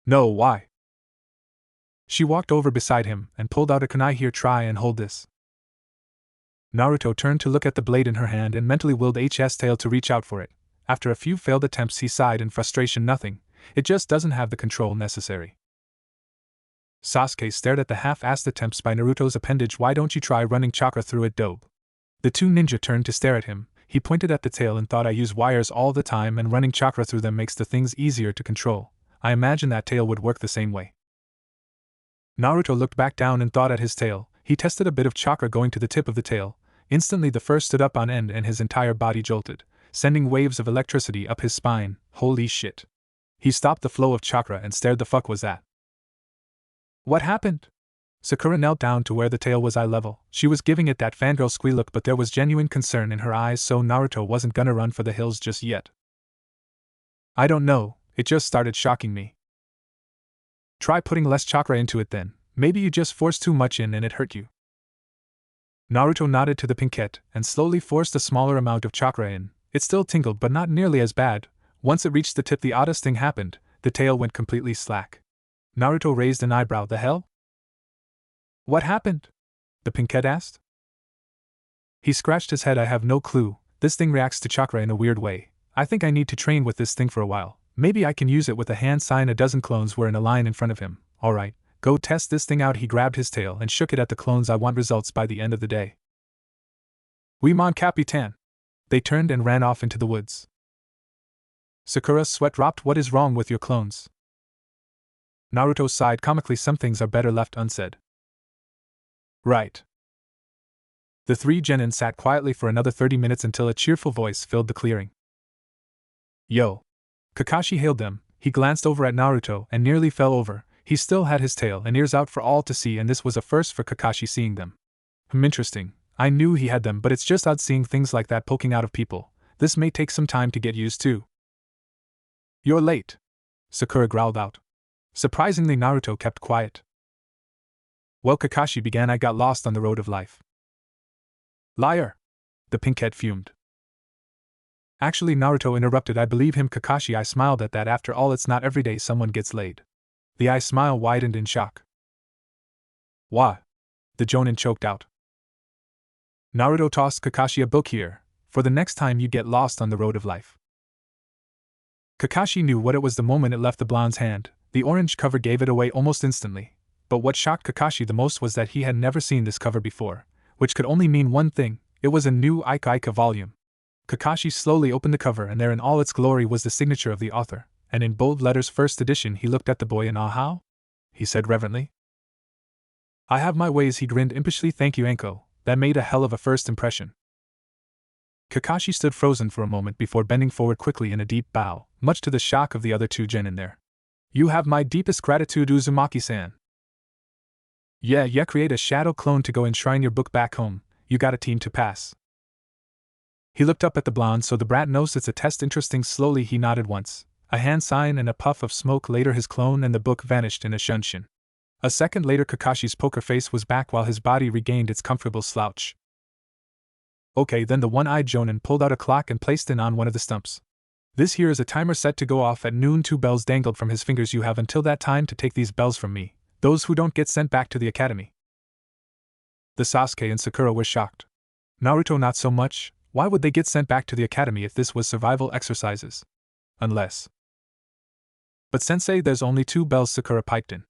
No, why? She walked over beside him and pulled out a kunai. Here, try and hold this. Naruto turned to look at the blade in her hand and mentally willed his tail to reach out for it. After a few failed attempts, he sighed in frustration. Nothing. It just doesn't have the control necessary. Sasuke stared at the half-assed attempts by Naruto's appendage. Why don't you try running chakra through it, Dobe? The 2 ninja turned to stare at him. He pointed at the tail and thought, I use wires all the time and running chakra through them makes the things easier to control. I imagine that tail would work the same way. Naruto looked back down and thought at his tail. He tested a bit of chakra going to the tip of the tail. Instantly the fur stood up on end and his entire body jolted, sending waves of electricity up his spine. Holy shit. He stopped the flow of chakra and stared. The fuck was that? What happened? Sakura knelt down to where the tail was eye level. She was giving it that fangirl squee look, but there was genuine concern in her eyes, so Naruto wasn't gonna run for the hills just yet. I don't know, it just started shocking me. Try putting less chakra into it then. Maybe you just forced too much in and it hurt you. Naruto nodded to the pinkette and slowly forced a smaller amount of chakra in. It still tingled, but not nearly as bad. Once it reached the tip, the oddest thing happened. The tail went completely slack. Naruto raised an eyebrow. The hell? What happened? The pinkette asked. He scratched his head. I have no clue. This thing reacts to chakra in a weird way. I think I need to train with this thing for a while. Maybe I can use it with a hand sign. A dozen clones were in a line in front of him. Alright, go test this thing out. He grabbed his tail and shook it at the clones. I want results by the end of the day. Oui, mon Capitan. They turned and ran off into the woods. Sakura's sweat dropped. What is wrong with your clones? Naruto sighed comically. Some things are better left unsaid. Right. The 3 genin sat quietly for another 30 minutes until a cheerful voice filled the clearing. Yo. Kakashi hailed them. He glanced over at Naruto and nearly fell over. He still had his tail and ears out for all to see, and this was a first for Kakashi seeing them. Interesting. I knew he had them, but it's just odd seeing things like that poking out of people. This may take some time to get used to. You're late. Sakura growled out. Surprisingly, Naruto kept quiet. Well, Kakashi began, I got lost on the road of life. Liar! The pinkhead fumed. Actually, Naruto interrupted, I believe him, Kakashi. I smiled at that. After all, it's not every day someone gets laid. The eye smile widened in shock. Why? The Jonin choked out. Naruto tossed Kakashi a book. Here, for the next time you get lost on the road of life. Kakashi knew what it was the moment it left the blonde's hand. The orange cover gave it away almost instantly. But what shocked Kakashi the most was that he had never seen this cover before, which could only mean one thing: it was a new Ika Ika volume. Kakashi slowly opened the cover, and there in all its glory was the signature of the author, and in bold letters, first edition. He looked at the boy in awe. How? He said reverently. I have my ways, he grinned impishly. Thank you, Anko, that made a hell of a first impression. Kakashi stood frozen for a moment before bending forward quickly in a deep bow, much to the shock of the other two genin there. You have my deepest gratitude, Uzumaki-san. Yeah, create a shadow clone to go enshrine your book back home. You got a team to pass. He looked up at the blonde. So the brat knows it's a test. Interesting. Slowly he nodded once, a hand sign and a puff of smoke later his clone and the book vanished in a shunshin. A second later Kakashi's poker face was back while his body regained its comfortable slouch. Okay, then the one-eyed Jonin pulled out a clock and placed it on one of the stumps. This here is a timer set to go off at noon. 2 bells dangled from his fingers. You have until that time to take these bells from me, those who don't get sent back to the academy. The Sasuke and Sakura were shocked. Naruto not so much. Why would they get sent back to the academy if this was survival exercises? Unless. But sensei, there's only 2 bells, Sakura piped in.